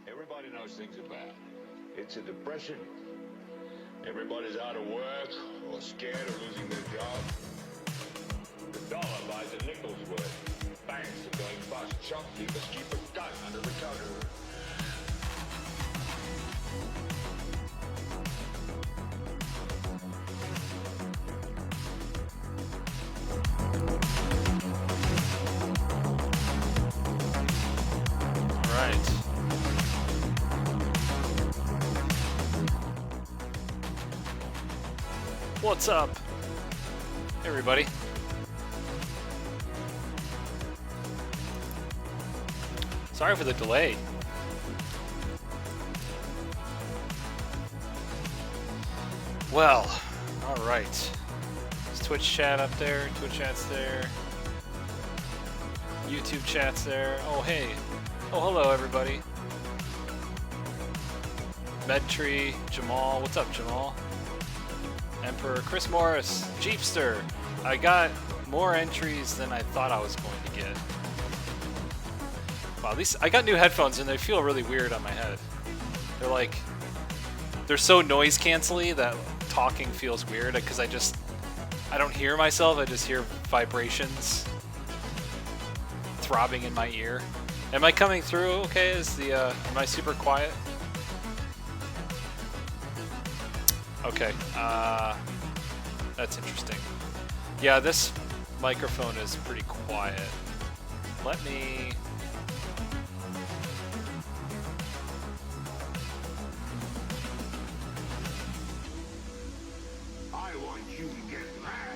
Everybody knows things are bad. It's a depression. Everybody's out of work or scared of losing their job. The dollar buys a nickel's worth. Banks are going bust. Shopkeepers keep a gun under the counter. What's up, everybody? Sorry for the delay. Well, all right. Is Twitch chat up there? Twitch chat's there. YouTube chat's there. Oh, hey. Oh, hello, everybody. Medtree, Jamal. What's up, Jamal? Emperor, Chris Morris, Jeepster. I got more entries than I thought I was going to get. Wow, I got new headphones and they feel really weird on my head. They're so noise cancelly that talking feels weird because I don't hear myself, I just hear vibrations throbbing in my ear. Am I coming through okay? Am I super quiet? Okay, that's interesting. Yeah, this microphone is pretty quiet. Let me...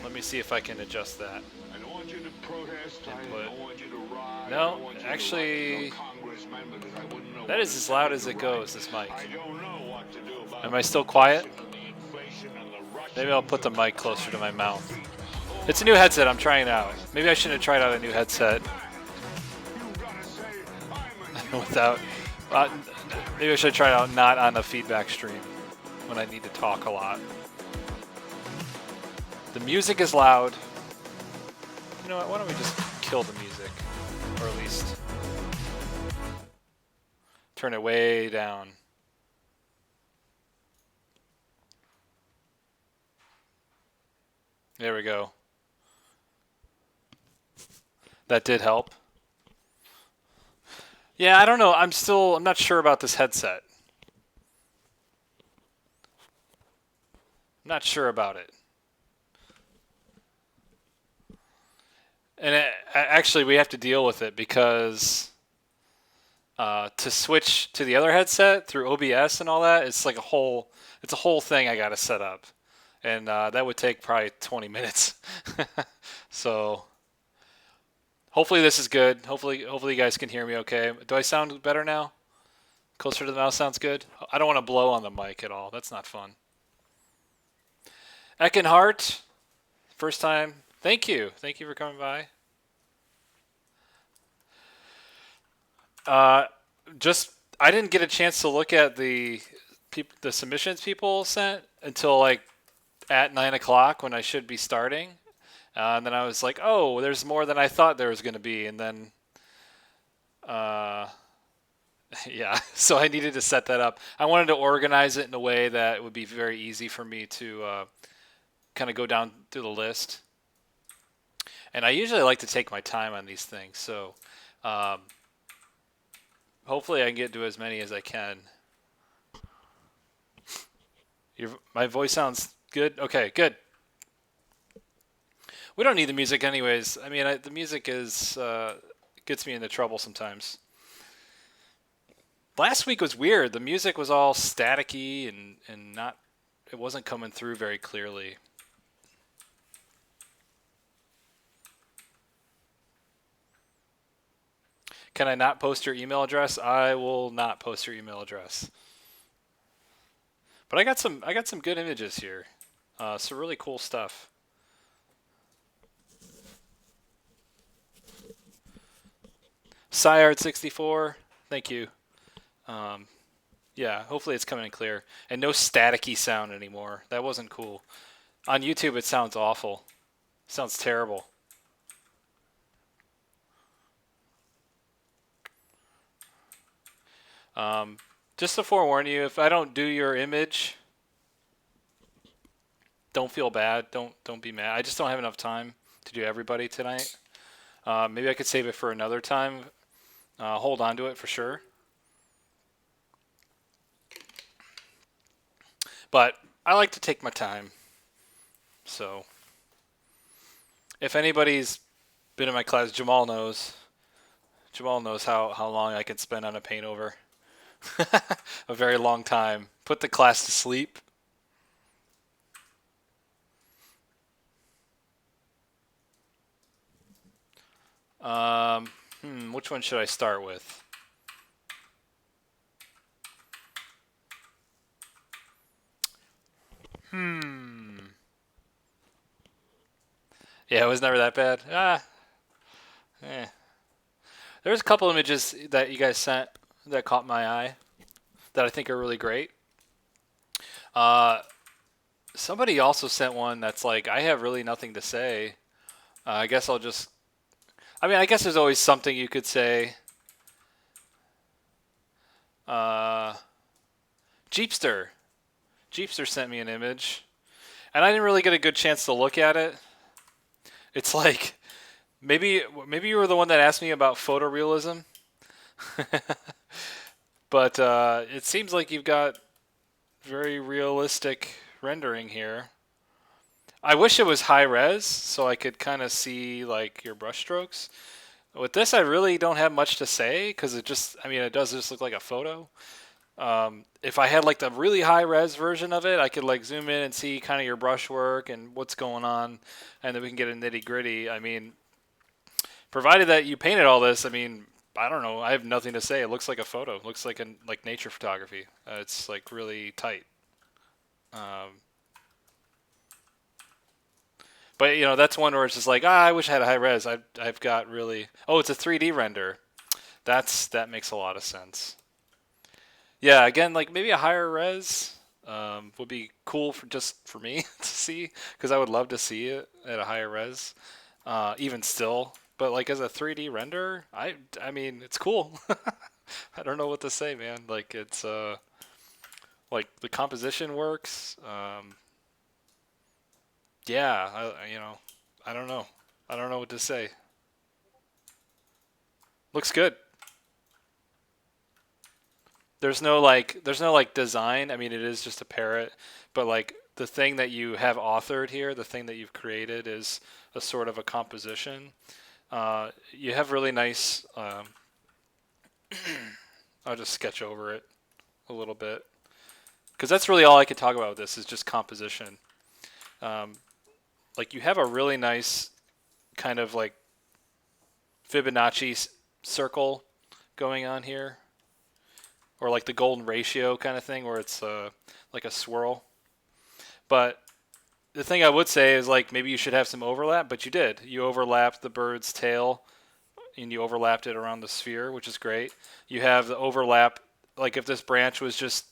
Let me see if I can adjust that. I don't want you to protest. Input. I don't want you to ride. No, actually, that is as loud as it goes, this mic. I don't know what to do about Am I still quiet? Maybe I'll put the mic closer to my mouth. It's a new headset, I'm trying it out. Maybe I shouldn't have tried out a new headset without... maybe I should try it out not on a feedback stream when I need to talk a lot. The music is loud. You know what, why don't we just kill the music? Or at least turn it way down. There we go. That did help. Yeah, I don't know. I'm not sure about this headset. I'm not sure about it. And actually, we have to deal with it because to switch to the other headset through OBS and all that, it's a whole thing I got to set up. and that would take probably 20 minutes. So hopefully this is good. Hopefully you guys can hear me okay. Do I sound better now? Closer to the mouse sounds good? I don't want to blow on the mic at all. That's not fun. Eckenhart, first time. Thank you. Thank you for coming by. Just I didn't get a chance to look at the submissions people sent until like at 9 o'clock when I should be starting. And then I was like, oh, there's more than I thought there was going to be. And then, yeah, so I needed to set that up. I wanted to organize it in a way that it would be very easy for me to kind of go down through the list. And I usually like to take my time on these things. So hopefully I can get to as many as I can. My voice sounds good? Okay, good. We don't need the music anyways. I mean, the music is gets me into trouble sometimes. Last week was weird. The music was all staticky and not. It wasn't coming through very clearly. Can I not post your email address? I will not post your email address. But I got some good images here. Some really cool stuff. Cyart64, thank you. Yeah, hopefully it's coming in clear. And no staticky sound anymore. That wasn't cool. On YouTube it sounds awful. It sounds terrible. Just to forewarn you, if I don't do your image, don't feel bad. Don't be mad. I just don't have enough time to do everybody tonight. Maybe I could save it for another time. Hold on to it for sure. But I like to take my time. So if anybody's been in my class, Jamal knows how long I can spend on a paint over. A very long time. Put the class to sleep. Which one should I start with? Yeah, it was never that bad. There's a couple images that you guys sent that caught my eye that I think are really great. Somebody also sent one that's like, I have really nothing to say. I guess I'll just... I mean, I guess there's always something you could say. Jeepster sent me an image. And I didn't really get a good chance to look at it. It's like, maybe you were the one that asked me about photorealism. But it seems like you've got very realistic rendering here. I wish it was high res so I could kind of see like your brush strokes. With this, I really don't have much to say because it does just look like a photo. If I had like the really high res version of it, I could like zoom in and see kind of your brush work and what's going on, and then we can get a nitty gritty. I mean, provided that you painted all this, I mean, I don't know. I have nothing to say. It looks like a photo. It looks like nature photography. It's like really tight. But you know, that's one where it's just like, I wish I had a high res. I've got really. Oh, it's a 3D render. That makes a lot of sense. Yeah, again, like maybe a higher res would be cool for me to see, because I would love to see it at a higher res, even still. But like as a 3D render, I mean, it's cool. I don't know what to say, man. Like it's like the composition works. Yeah, I don't know. I don't know what to say. Looks good. There's no like design. I mean, it is just a parrot, but like the thing that you have authored here, the thing that you've created is a sort of a composition. You have really nice. I'll just sketch over it a little bit, because that's really all I can talk about with this is just composition. Like you have a really nice kind of like Fibonacci circle going on here, or like the golden ratio kind of thing where it's like a swirl. But the thing I would say is like maybe you should have some overlap, but you did. You overlapped the bird's tail and you overlapped it around the sphere, which is great. You have the overlap, like if this branch was just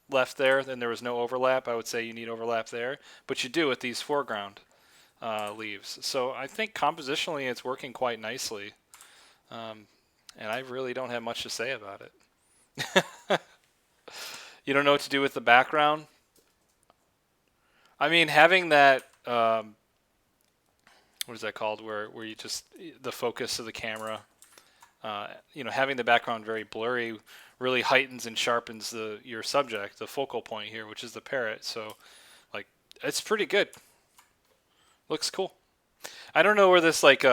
left there, then there was no overlap. I would say you need overlap there, but you do with these foreground leaves. So I think compositionally it's working quite nicely, and I really don't have much to say about it. You don't know what to do with the background? I mean, having that, what is that called, where you just, the focus of the camera, having the background very blurry really heightens and sharpens your subject, the focal point here, which is the parrot. So, like, it's pretty good. Looks cool. I don't know where this, like,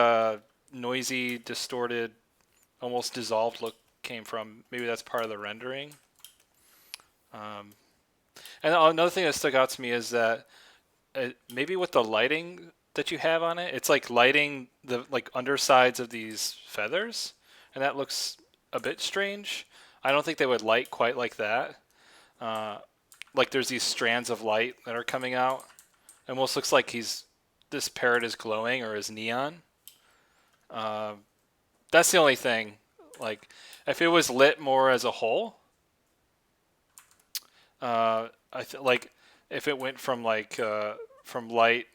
noisy, distorted, almost dissolved look came from. Maybe that's part of the rendering. And another thing that stuck out to me is that maybe with the lighting that you have on it, it's like lighting the like undersides of these feathers, and that looks a bit strange. I don't think they would light quite like that. Like there's these strands of light that are coming out. It almost looks like this parrot is glowing or is neon. That's the only thing. Like if it was lit more as a whole, like if it went from like from light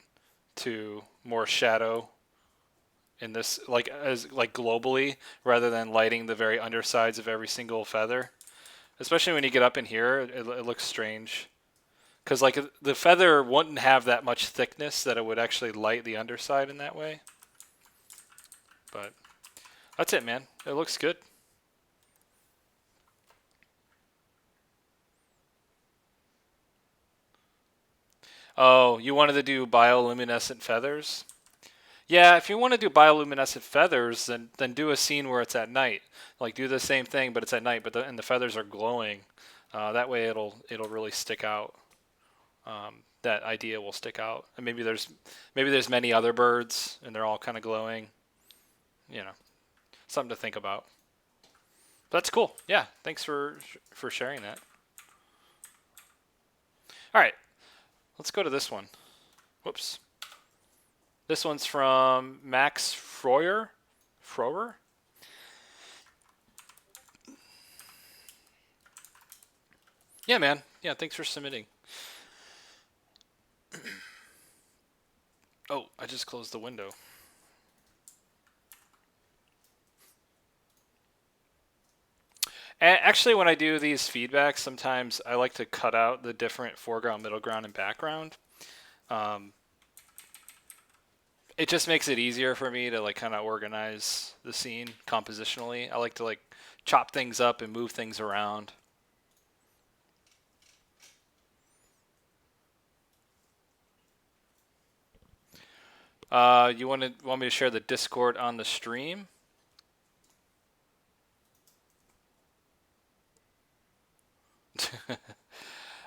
to more shadow in this, like as like globally, rather than lighting the very undersides of every single feather. Especially when you get up in here, it looks strange. Because like the feather wouldn't have that much thickness that it would actually light the underside in that way. But that's it, man. It looks good. Oh, you wanted to do bioluminescent feathers? Yeah, if you want to do bioluminescent feathers, then do a scene where it's at night. Like do the same thing, but it's at night, and the feathers are glowing. That way it'll really stick out. That idea will stick out, and maybe there's many other birds, and they're all kind of glowing. You know, something to think about. But that's cool. Yeah, thanks for sharing that. All right, let's go to this one. Whoops. This one's from Max Frorer. Frorer? Yeah, man. Yeah, thanks for submitting. Oh, I just closed the window. And actually, when I do these feedbacks, sometimes I like to cut out the different foreground, middle ground, and background. It just makes it easier for me to like kind of organize the scene compositionally. I like to like chop things up and move things around. You want me to share the Discord on the stream?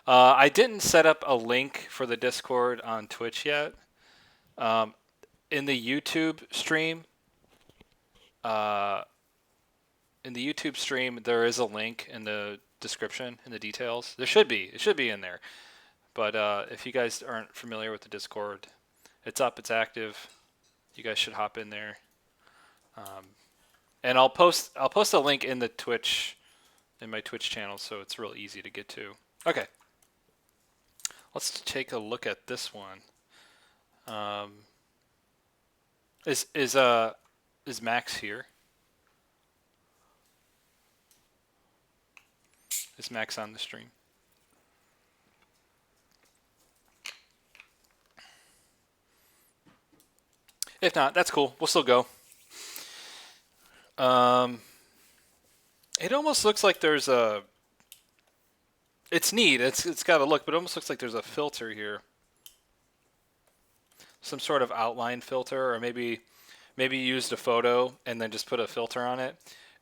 I didn't set up a link for the Discord on Twitch yet. In the YouTube stream, there is a link in the description, in the details. There should be. It should be in there. But if you guys aren't familiar with the Discord, it's up. It's active. You guys should hop in there. And I'll post a link in the Twitch, in my Twitch channel, so it's real easy to get to. Okay. Let's take a look at this one. Is Max here? Is Max on the stream? If not, that's cool. We'll still go. It almost looks like there's a... It's neat. It's got a look, but it almost looks like there's a filter here. Some sort of outline filter, or maybe you used a photo and then just put a filter on it.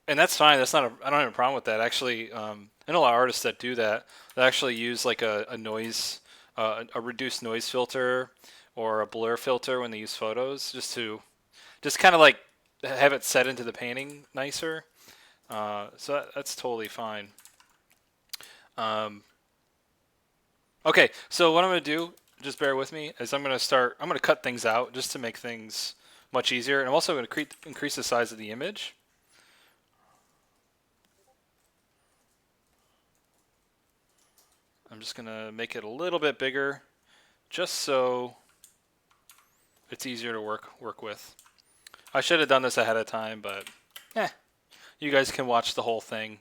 And that's fine. I don't have a problem with that. Actually, I know a lot of artists that do that. They actually use like a noise, a reduced noise filter or a blur filter when they use photos, just kind of like have it set into the painting nicer. So that's totally fine. Okay, so what I'm going to do, just bear with me, is I'm going to cut things out just to make things much easier. And I'm also going to increase the size of the image. I'm just going to make it a little bit bigger just so it's easier to work with. I should have done this ahead of time, but you guys can watch the whole thing,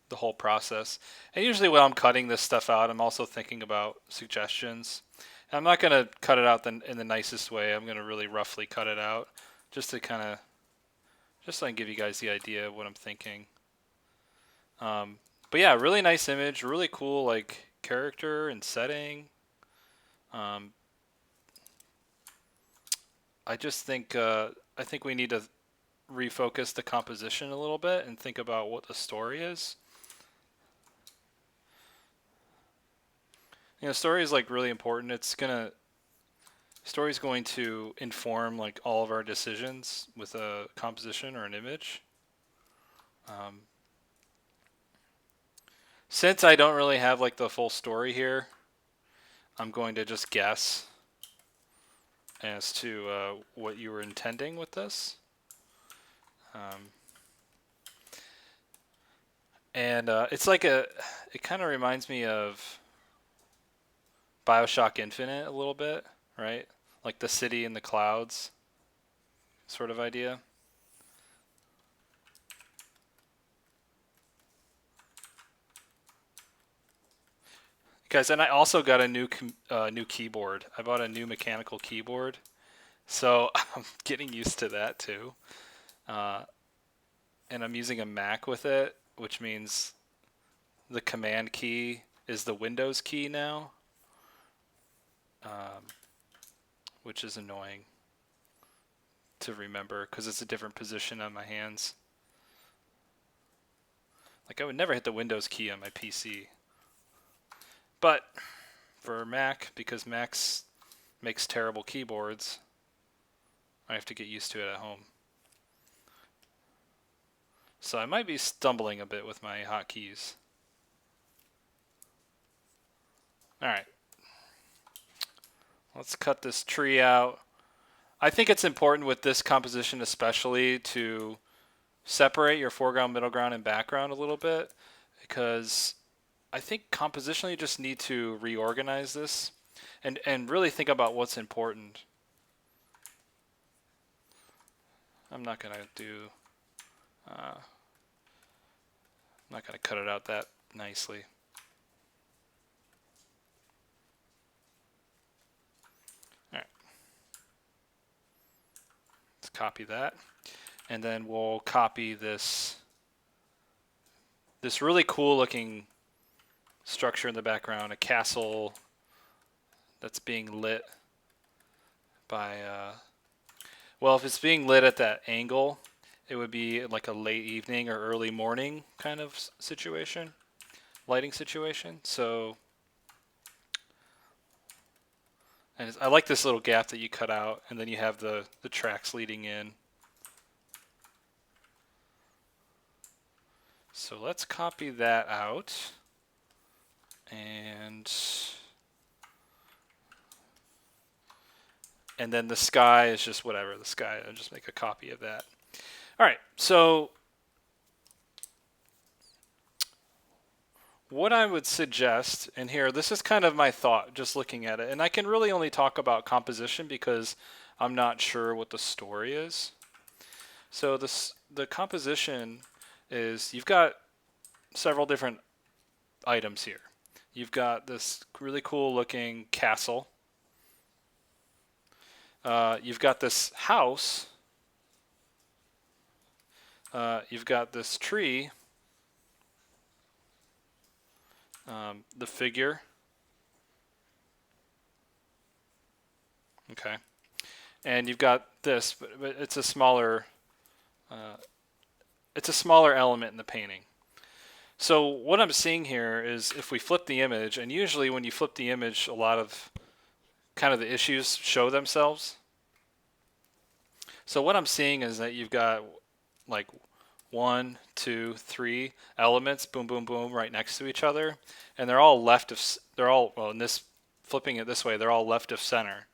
the whole process. And usually when I'm cutting this stuff out, I'm also thinking about suggestions. And I'm not going to cut it out in the nicest way. I'm going to really roughly cut it out just so I can give you guys the idea of what I'm thinking. But yeah, really nice image, really cool like character and setting. I just think I think we need to refocus the composition a little bit and think about what the story is. Story is like really important. Story's going to inform like all of our decisions with a composition or an image. Since I don't really have like the full story here, I'm going to just guess as to what you were intending with this. It's like it kind of reminds me of BioShock Infinite a little bit, right? Like the city in the clouds sort of idea. Guys, and I also got a new keyboard. I bought a new mechanical keyboard, so I'm getting used to that too. And I'm using a Mac with it, which means the command key is the Windows key now, which is annoying to remember because it's a different position on my hands. Like I would never hit the Windows key on my PC. But for Mac, because Mac makes terrible keyboards, I have to get used to it at home. So I might be stumbling a bit with my hotkeys. Alright. Let's cut this tree out. I think it's important with this composition especially to separate your foreground, middle ground, and background a little bit, because I think compositionally you just need to reorganize this and really think about what's important. I'm not going to cut it out that nicely. Alright. Let's copy that. And then we'll copy this really cool looking structure in the background, a castle that's being lit by well, if it's being lit at that angle, it would be like a late evening or early morning kind of situation, lighting situation. So, and I like this little gap that you cut out, and then you have the tracks leading in. So let's copy that out. And then the sky is just whatever, the sky, I'll just make a copy of that. All right, so what I would suggest, and here, this is kind of my thought, just looking at it, and I can really only talk about composition because I'm not sure what the story is. So the composition is, you've got several different items here. You've got this really cool looking castle. You've got this house. You've got this tree. The figure. Okay. And you've got this, but it's a smaller element in the painting. So what I'm seeing here is if we flip the image, and usually when you flip the image, a lot of kind of the issues show themselves. So what I'm seeing is that you've got like 1, 2, 3 elements, boom, boom, boom, right next to each other, and they're all left of. They're all well. In this, flipping it this way, they're all left of center.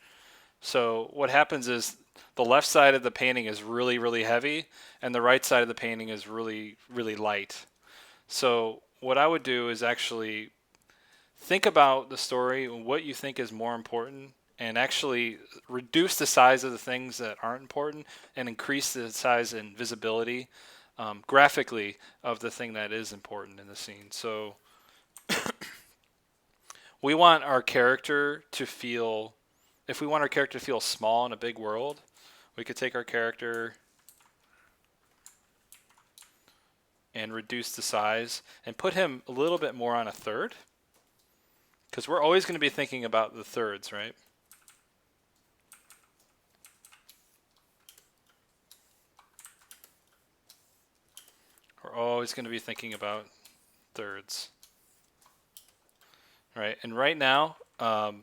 So what happens is the left side of the painting is really, really heavy, and the right side of the painting is really, really light. So what I would do is actually think about the story and what you think is more important, and actually reduce the size of the things that aren't important and increase the size and visibility graphically of the thing that is important in the scene. So we want our character to feel, if we want our character to feel small in a big world, we could take our character and reduce the size and put him a little bit more on a third, because we're always going to be thinking about the thirds, right? We're always going to be thinking about thirds, right? And right now, a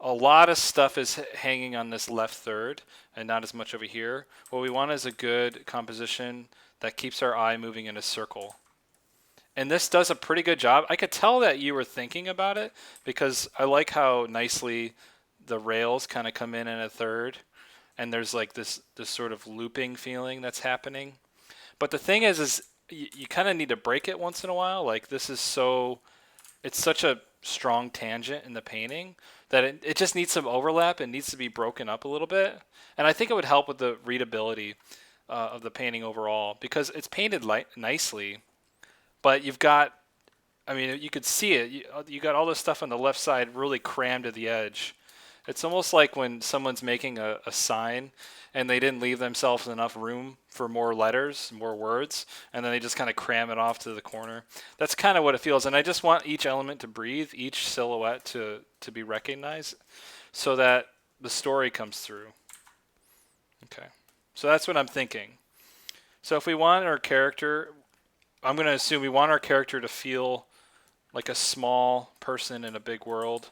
lot of stuff is hanging on this left third and not as much over here. What we want is a good composition that keeps our eye moving in a circle. And this does a pretty good job. I could tell that you were thinking about it because I like how nicely the rails kind of come in a third, and there's like this sort of looping feeling that's happening. But the thing is you kind of need to break it once in a while. Like this is it's such a strong tangent in the painting that it just needs some overlap and needs to be broken up a little bit. And I think it would help with the readability of the painting overall, because it's painted nicely, but you've got, I mean, you could see it. You got all this stuff on the left side really crammed to the edge. It's almost like when someone's making a sign and they didn't leave themselves enough room for more letters, more words, and then they just kind of cram it off to the corner. That's kind of what it feels. And I just want each element to breathe, each silhouette to be recognized so that the story comes through. Okay. So that's what I'm thinking. So if we want our character, I'm going to assume we want our character to feel like a small person in a big world.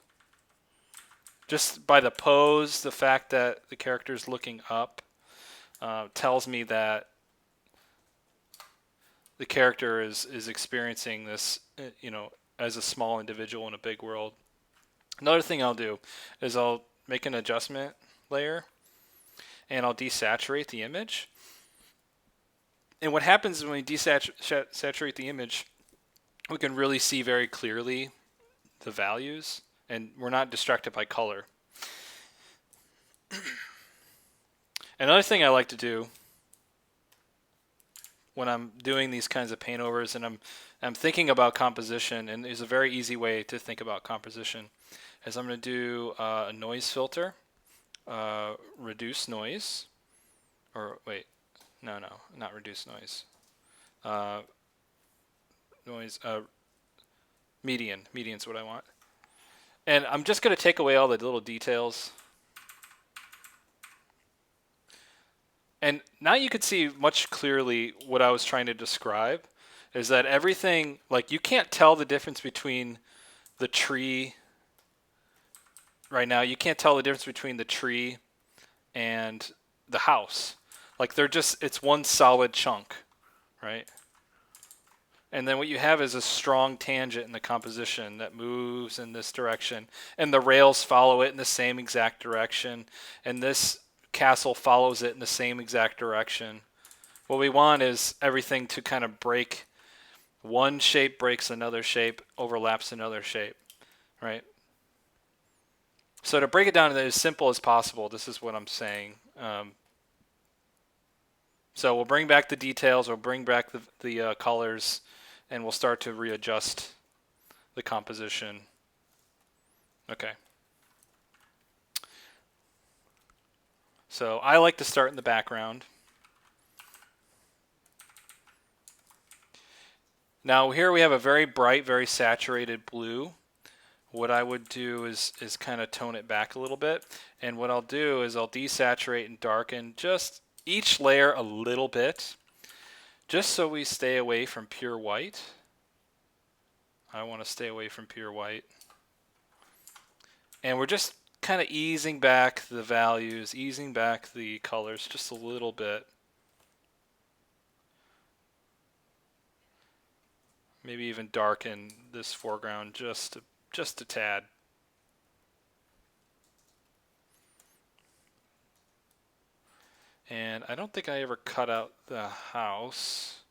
Just by the pose, the fact that the character is looking up tells me that the character is experiencing this, as a small individual in a big world. Another thing I'll do is I'll make an adjustment layer and I'll desaturate the image. And what happens when we desaturate the image, we can really see very clearly the values, and we're not distracted by color. Another thing I like to do when I'm doing these kinds of paint overs and I'm thinking about composition, and there's a very easy way to think about composition, is I'm going to do a noise filter, reduce noise, or wait, no, not reduce noise. Median's what I want. And I'm just going to take away all the little details. And now you can see much clearly what I was trying to describe, is that everything, like you can't tell the difference between the tree right now. You can't tell the difference between the tree and the house. Like it's one solid chunk, right? And then what you have is a strong tangent in the composition that moves in this direction, and the rails follow it in the same exact direction, and this castle follows it in the same exact direction. What we want is everything to kind of break. One shape breaks another shape, overlaps another shape, right? So to break it down to as simple as possible, this is what I'm saying. So we'll bring back the details, we'll bring back the colors, and we'll start to readjust the composition. Okay. So I like to start in the background. Now here we have a very bright, very saturated blue. What I would do is kind of tone it back a little bit. And what I'll do is I'll desaturate and darken just each layer a little bit, just so we stay away from pure white. I want to stay away from pure white. And we're just kind of easing back the values, easing back the colors just a little bit. Maybe even darken this foreground just a tad. And I don't think I ever cut out the house,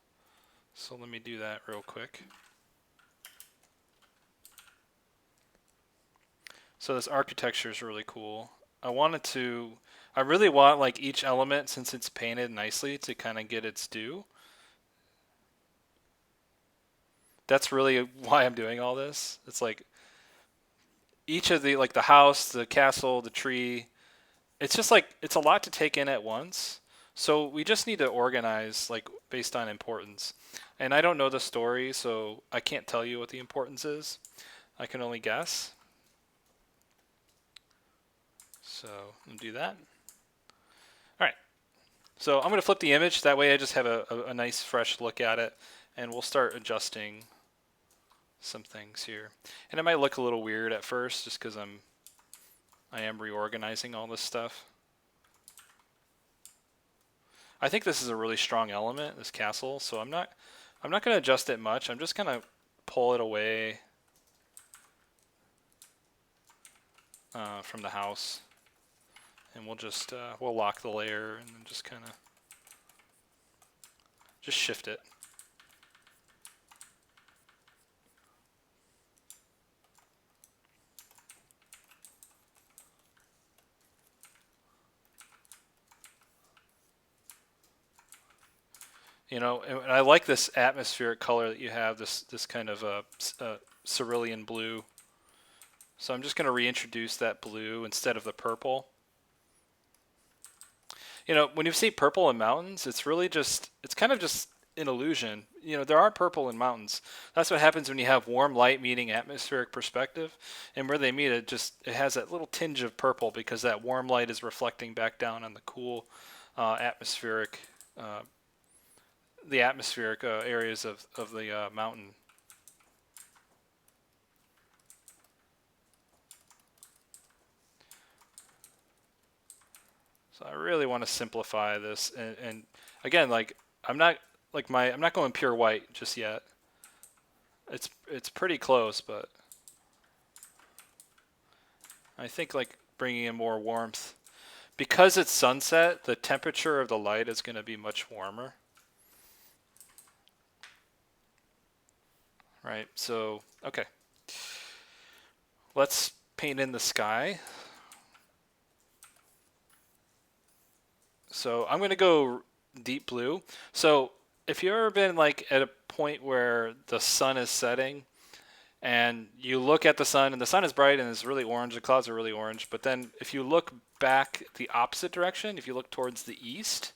so let me do that real quick. So this architecture is really cool. I really want like each element, since it's painted nicely, to kind of get its due. That's really why I'm doing all this. It's like each of the, like the house, the castle, the tree, it's just like, it's a lot to take in at once. So we just need to organize like based on importance. And I don't know the story, so I can't tell you what the importance is. I can only guess. So I'll do that. All right. So I'm going to flip the image. That way I just have a nice fresh look at it. And we'll start adjusting some things here. And it might look a little weird at first just because I am reorganizing all this stuff. I think this is a really strong element, this castle, so I'm not going to adjust it much. I'm just going to pull it away from the house, and we'll just we'll lock the layer and then just kind of just shift it. You know, and I like this atmospheric color that you have, this kind of cerulean blue. So I'm just going to reintroduce that blue instead of the purple. You know, when you see purple in mountains, it's really just, it's kind of just an illusion. You know, there are purple in mountains. That's what happens when you have warm light meeting atmospheric perspective. And where they meet, it has that little tinge of purple because that warm light is reflecting back down on the cool atmospheric areas of the mountain. So I really want to simplify this, and again, like I'm not going pure white just yet. It's pretty close, but I think like bringing in more warmth, because it's sunset, the temperature of the light is going to be much warmer. Right, so, okay. Let's paint in the sky. So I'm going to go deep blue. So if you've ever been like at a point where the sun is setting and you look at the sun and the sun is bright and it's really orange, the clouds are really orange, but then if you look back the opposite direction, if you look towards the east,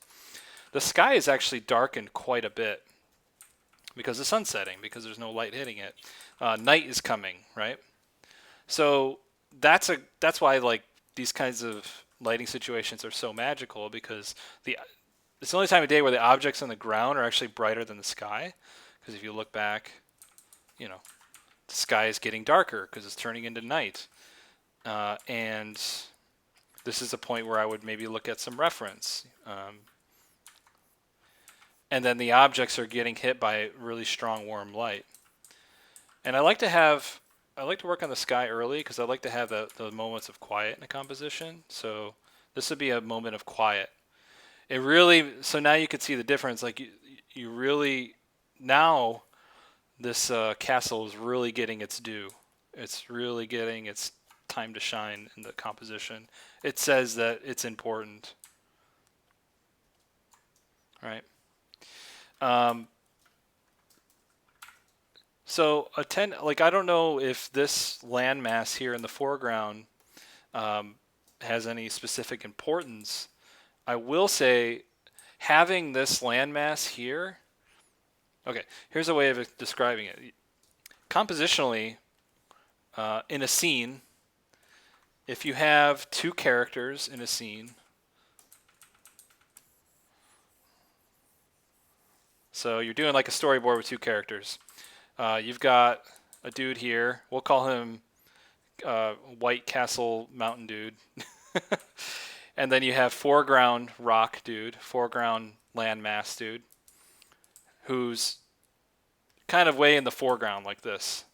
the sky is actually darkened quite a bit. Because the sun's setting, because there's no light hitting it. Night is coming, right? So that's why like these kinds of lighting situations are so magical, because it's the only time of day where the objects on the ground are actually brighter than the sky. Because if you look back, you know, the sky is getting darker because it's turning into night. And this is a point where I would maybe look at some reference. And then the objects are getting hit by really strong warm light. And I like to work on the sky early because I like to have the moments of quiet in the composition. So this would be a moment of quiet. So now you can see the difference. Like you really, now this castle is really getting its due. It's really getting its time to shine in the composition. It says that it's important. Right? So I don't know if this landmass here in the foreground has any specific importance. I will say having this landmass here, okay, here's a way of describing it. Compositionally, in a scene, if you have two characters in a scene, so you're doing like a storyboard with two characters. You've got a dude here. We'll call him White Castle Mountain dude. And then you have foreground rock dude, foreground landmass dude, who's kind of way in the foreground like this.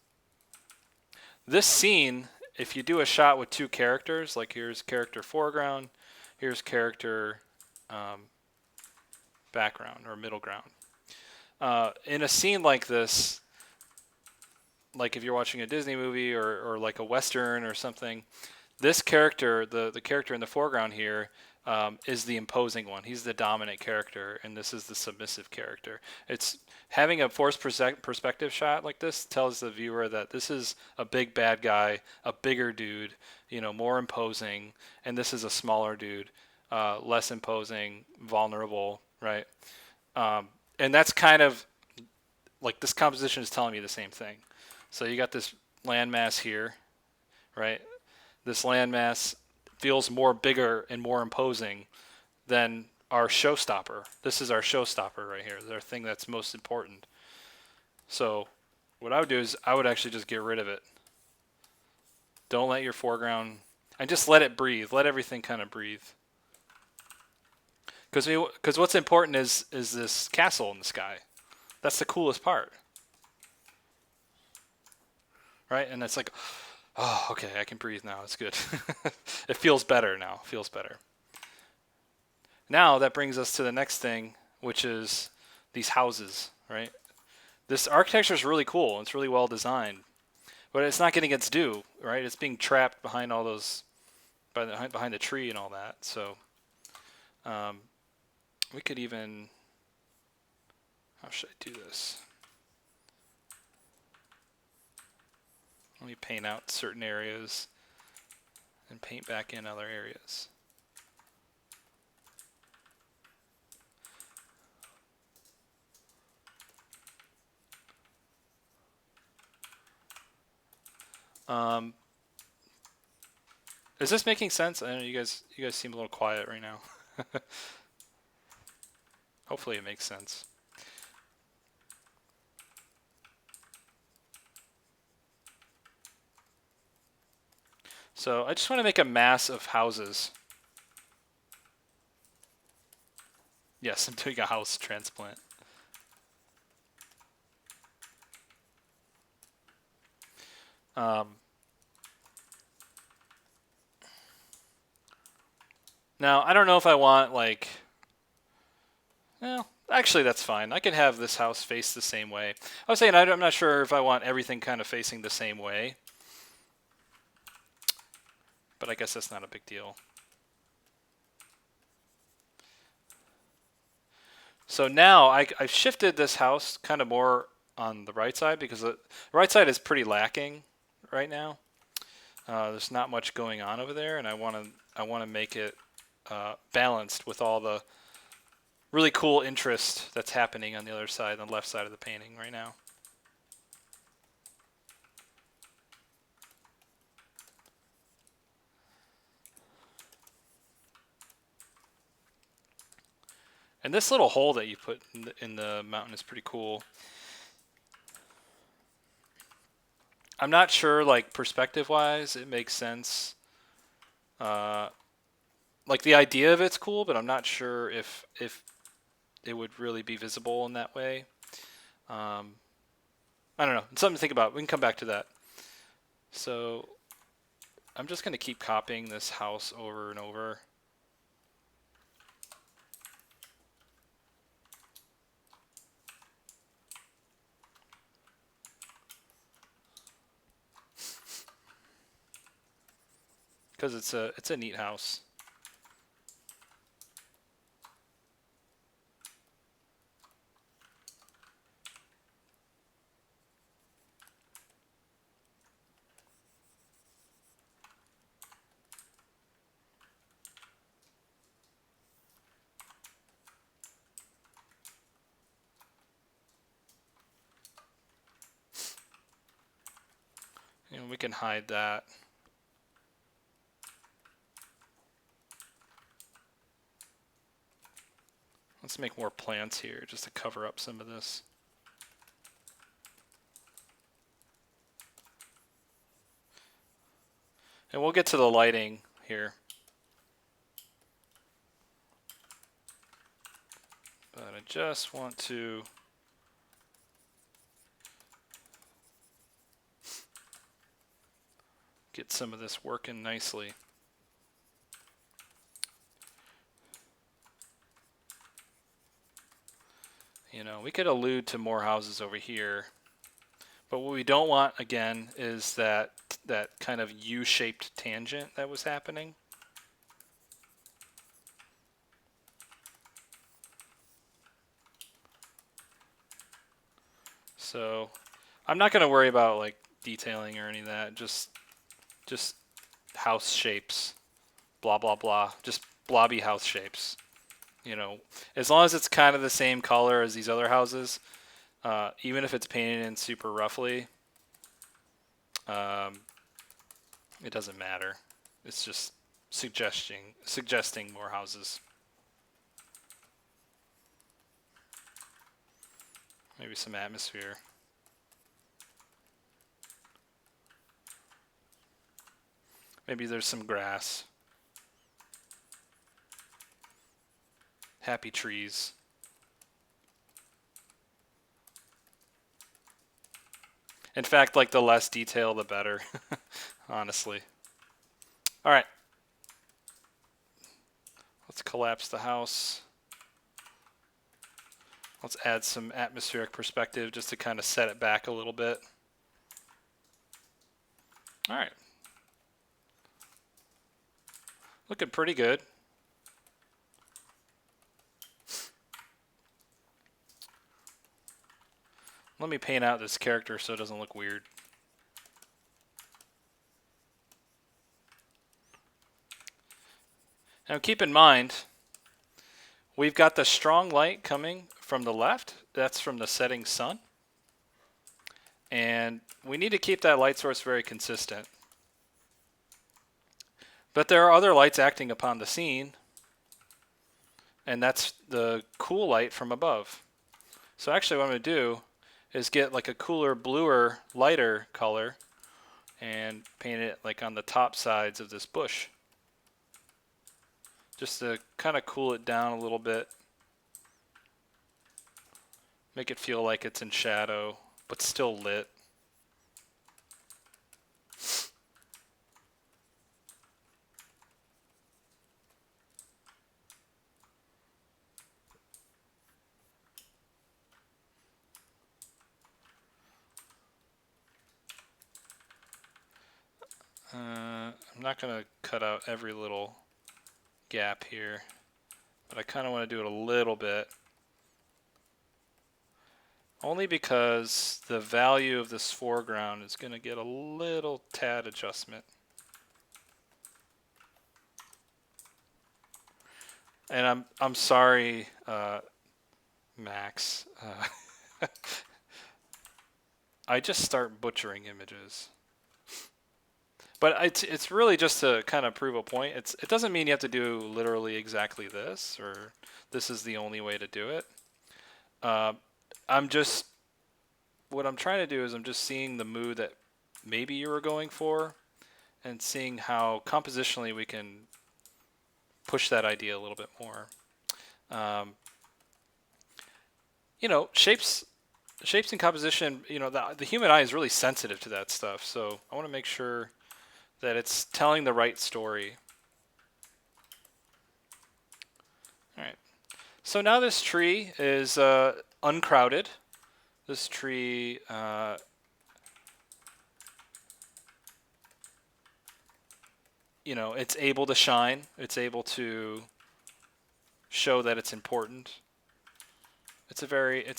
This scene, if you do a shot with two characters, like here's character foreground, here's character background or middle ground. In a scene like this, like if you're watching a Disney movie or like a Western or something, this character, the character in the foreground here, is the imposing one. He's the dominant character, and this is the submissive character. It's having a forced perspective shot like this tells the viewer that this is a big bad guy, a bigger dude, more imposing, and this is a smaller dude, less imposing, vulnerable, right? And that's kind of like this composition is telling me the same thing. So you got this landmass here, right? This landmass feels more bigger and more imposing than our showstopper. This is our showstopper right here. Our thing that's most important. So what I would do is I would actually just get rid of it. Don't let your foreground, and just let it breathe. Let everything kind of breathe. Because what's important is this castle in the sky. That's the coolest part. Right? And it's like, oh, okay, I can breathe now. It's good. It feels better now. It feels better. Now that brings us to the next thing, which is these houses, right? This architecture is really cool. It's really well designed. But it's not getting its due, right? It's being trapped behind all those, behind the tree and all that. So we could even, how should I do this? Let me paint out certain areas and paint back in other areas. Is this making sense? I know you guys seem a little quiet right now. Hopefully it makes sense. So I just want to make a mass of houses. Yes, I'm doing a house transplant. Now, I don't know if I want, like... Well, actually, that's fine. I can have this house face the same way. I was saying I'm not sure if I want everything kind of facing the same way. But I guess that's not a big deal. So now I've shifted this house kind of more on the right side because the right side is pretty lacking right now. There's not much going on over there, and I want to make it balanced with all the really cool interest that's happening on the other side, on the left side of the painting right now. And this little hole that you put in the mountain is pretty cool. I'm not sure, like, perspective-wise, it makes sense. Like, the idea of it's cool, but I'm not sure if it would really be visible in that way. I don't know. It's something to think about. We can come back to that. So I'm just going to keep copying this house over and over. Because it's a neat house. And we can hide that. Let's make more plants here just to cover up some of this. And we'll get to the lighting here. But I just want to get some of this working nicely. You know, we could allude to more houses over here. But what we don't want, again, is that kind of U-shaped tangent that was happening. So I'm not going to worry about like detailing or any of that. Just house shapes, blah, blah, blah. Just blobby house shapes. You know, as long as it's kind of the same color as these other houses, even if it's painted in super roughly, it doesn't matter. It's just suggesting more houses. Maybe some atmosphere. Maybe there's some grass. Happy trees. In fact, like the less detail, the better, honestly. All right. Let's collapse the house. Let's add some atmospheric perspective just to kind of set it back a little bit. All right. Looking pretty good. Let me paint out this character so it doesn't look weird. Now keep in mind, we've got the strong light coming from the left. That's from the setting sun. And we need to keep that light source very consistent. But there are other lights acting upon the scene, and that's the cool light from above. So actually what I'm going to do is get like a cooler, bluer, lighter color and paint it like on the top sides of this bush. Just to kind of cool it down a little bit. Make it feel like it's in shadow, but still lit. I'm not going to cut out every little gap here, but I kind of want to do it a little bit. Only because the value of this foreground is going to get a little tad adjustment. And I'm sorry, Max. I just start butchering images. But it's really just to kind of prove a point. It doesn't mean you have to do literally exactly this, or this is the only way to do it. What I'm trying to do is I'm just seeing the mood that maybe you were going for, and seeing how compositionally we can push that idea a little bit more. You know, shapes and composition, you know, the human eye is really sensitive to that stuff. So I want to make sure that it's telling the right story. All right. So now this tree is uncrowded. This tree you know, it's able to shine. It's able to show that it's important. It's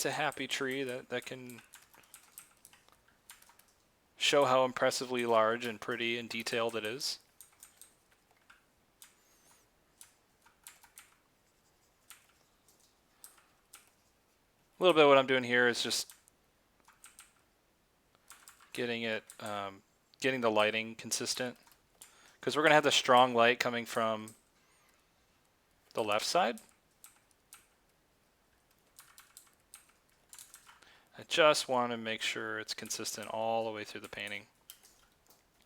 a happy tree that can show how impressively large and pretty and detailed it is. A little bit of what I'm doing here is just getting the lighting consistent, because we're going to have the strong light coming from the left side. I just want to make sure it's consistent all the way through the painting.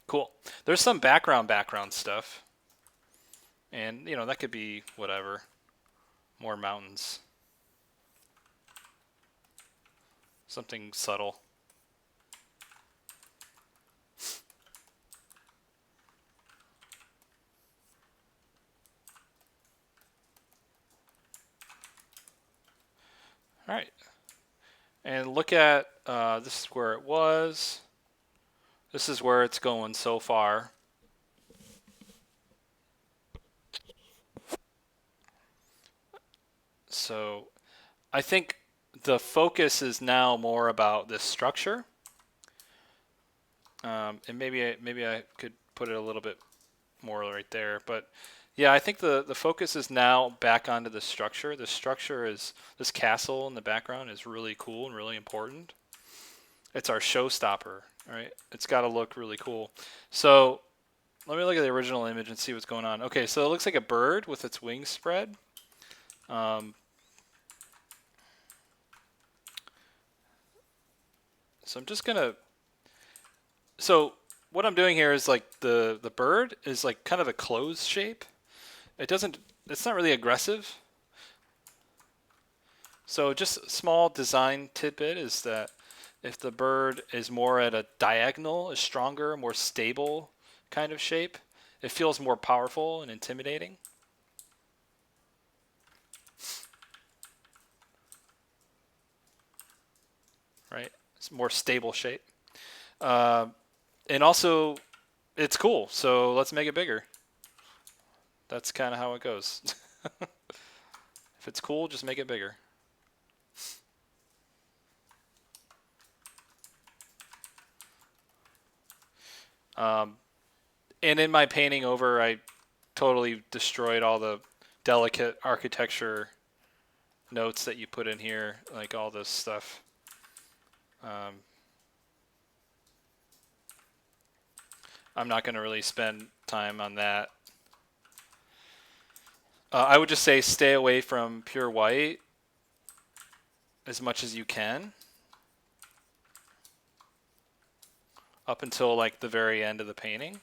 Cool. There's some background stuff. And, you know, that could be whatever. More mountains. Something subtle. All right. And look at, this is where it was. This is where it's going so far. So I think the focus is now more about this structure. And maybe I could put it a little bit more right there. But yeah, I think the focus is now back onto the structure. The structure is, this castle in the background is really cool and really important. It's our showstopper, right? It's got to look really cool. So let me look at the original image and see what's going on. Okay, so it looks like a bird with its wings spread. So I'm just gonna. So what I'm doing here is like the bird is like kind of a closed shape. It's not really aggressive. So just a small design tidbit is that if the bird is more at a diagonal, a stronger, more stable kind of shape, it feels more powerful and intimidating. Right? It's a more stable shape. And also, it's cool, so let's make it bigger. That's kind of how it goes. If it's cool, just make it bigger. And in my painting over, I totally destroyed all the delicate architecture notes that you put in here, like all this stuff. I'm not going to really spend time on that. I would just say stay away from pure white as much as you can up until like the very end of the painting.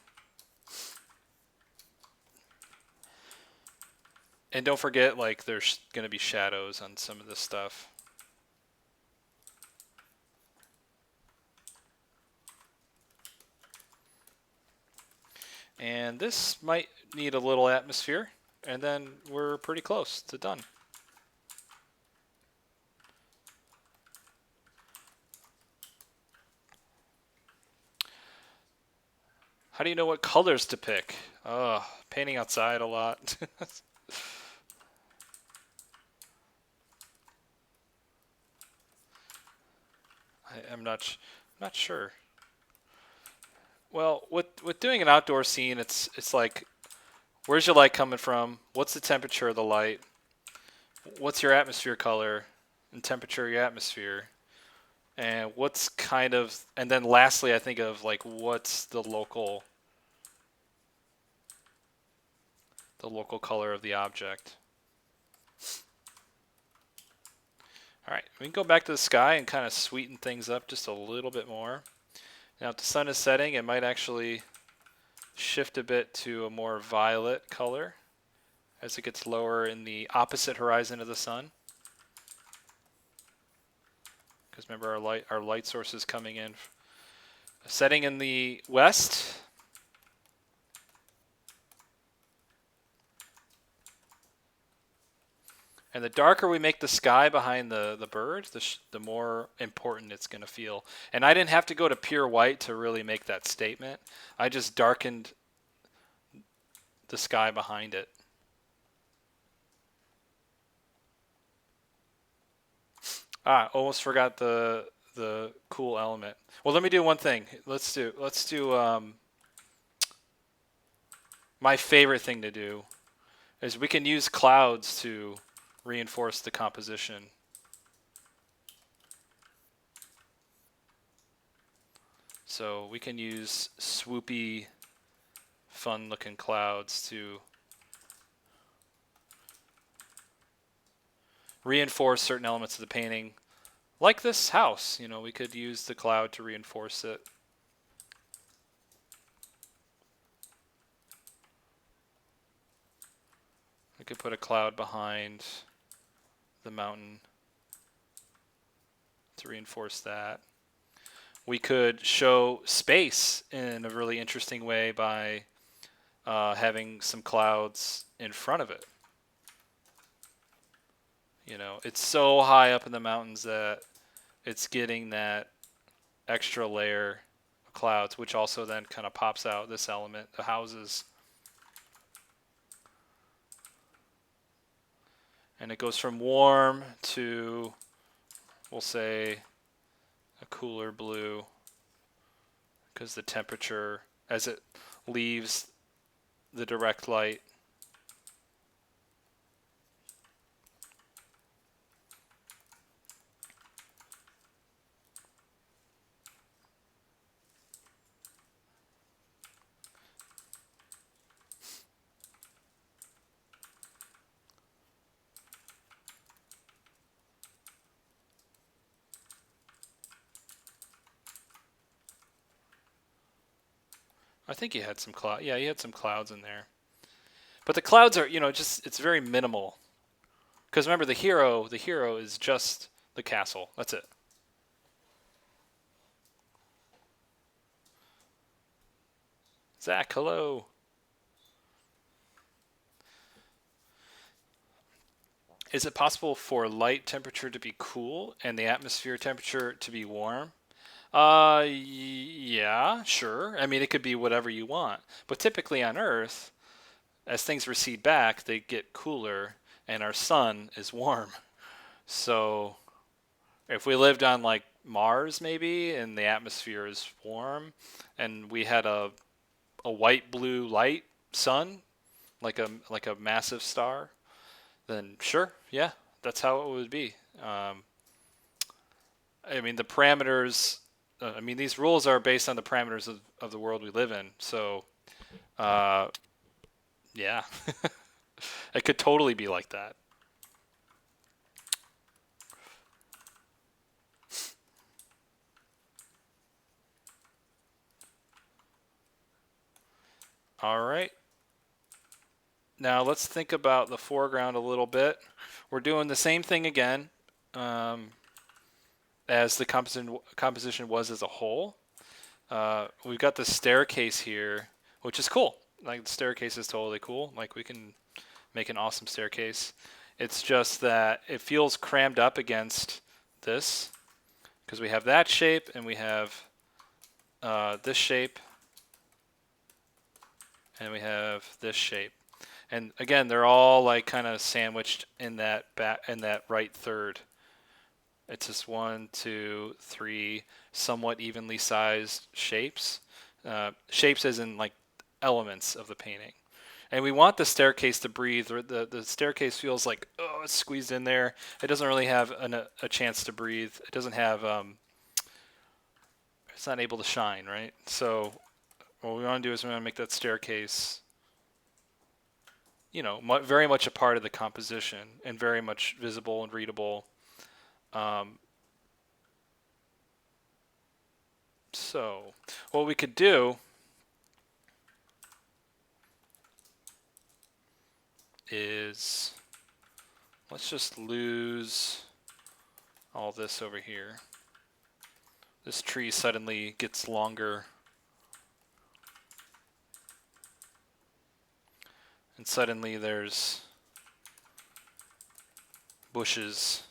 And don't forget, like, there's going to be shadows on some of this stuff. And this might need a little atmosphere, and then we're pretty close to done. How do you know what colors to pick? Painting outside a lot. I'm not sure. Well, with doing an outdoor scene, it's like, where's your light coming from? What's the temperature of the light? What's your atmosphere color and temperature of your atmosphere? And what's kind of, and then lastly, I think of like, what's the local color of the object. All right, we can go back to the sky and kind of sweeten things up just a little bit more. Now, if the sun is setting, it might actually shift a bit to a more violet color as it gets lower in the opposite horizon of the sun. Because remember, our light source is coming in, setting in the west. And the darker we make the sky behind the bird, the more important it's going to feel. And I didn't have to go to pure white to really make that statement. I just darkened the sky behind it. Almost forgot the cool element. Well, let me do one thing. Let's do my favorite thing to do is we can use clouds to reinforce the composition. So we can use swoopy, fun-looking clouds to reinforce certain elements of the painting. Like this house, you know, we could use the cloud to reinforce it. could put a cloud behind the mountain to reinforce that. We could show space in a really interesting way by having some clouds in front of it. You know, it's so high up in the mountains that it's getting that extra layer of clouds, which also then kind of pops out this element, the houses. And it goes from warm to, we'll say, a cooler blue, because the temperature, as it leaves the direct light, I think he had some cloud. Yeah, he had some clouds in there. But the clouds are, you know, just, it's very minimal. Because remember, the hero is just the castle. That's it. Zach, hello. Is it possible for light temperature to be cool and the atmosphere temperature to be warm? Yeah, sure. I mean, it could be whatever you want. But typically on Earth, as things recede back, they get cooler, and our sun is warm. So if we lived on like Mars maybe, and the atmosphere is warm, and we had a white blue light sun, like a massive star, then sure, yeah, that's how it would be. I mean, the parameters. I mean, these rules are based on the parameters of the world we live in. So, yeah, it could totally be like that. All right. Now let's think about the foreground a little bit. We're doing the same thing again as the composition was as a whole. We've got the staircase here, which is cool. Like, the staircase is totally cool. Like, we can make an awesome staircase. It's just that it feels crammed up against this, because we have that shape and we have this shape and we have this shape. And again, they're all like kind of sandwiched in that right third. It's just 1, 2, 3 somewhat evenly sized shapes. Shapes as in like elements of the painting. And we want the staircase to breathe. The staircase feels like, oh, it's squeezed in there. It doesn't really have a chance to breathe. It doesn't have, it's not able to shine, right? So what we want to do is we want to make that staircase, you know, very much a part of the composition and very much visible and readable. So what we could do is, let's just lose all this over here. This tree suddenly gets longer. And suddenly there's bushes.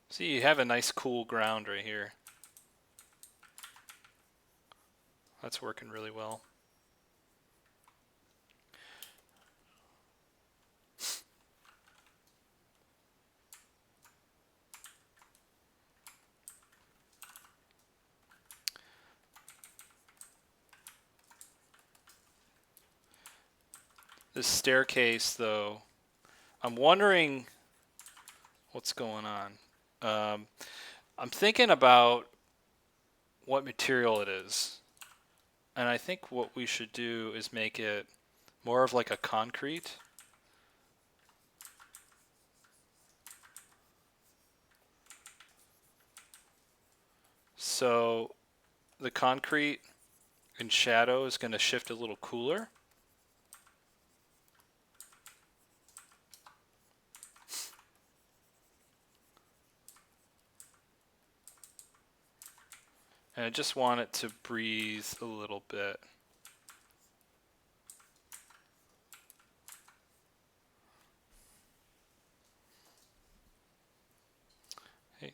See, you have a nice cool ground right here. That's working really well. This staircase, though, I'm wondering what's going on. I'm thinking about what material it is. And I think what we should do is make it more of like a concrete. So the concrete in shadow is going to shift a little cooler. And I just want it to breathe a little bit. Hey.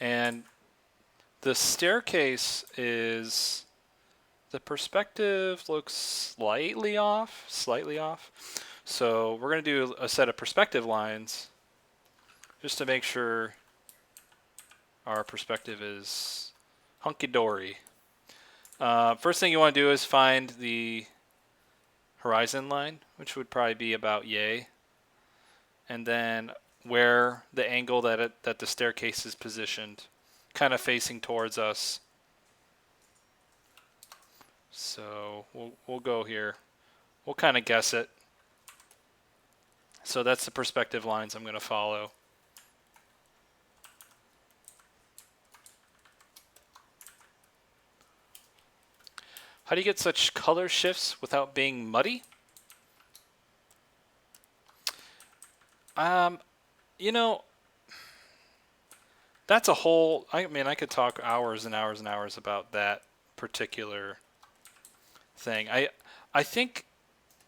And the staircase is, the perspective looks slightly off, So we're going to do a set of perspective lines just to make sure our perspective is hunky-dory. First thing you want to do is find the horizon line, which would probably be about yay. And then where the angle that the staircase is positioned, kind of facing towards us. So we'll go here. We'll kind of guess it. So that's the perspective lines I'm going to follow. How do you get such color shifts without being muddy? You know, that's a whole, I mean, I could talk hours and hours and hours about that particular thing. I think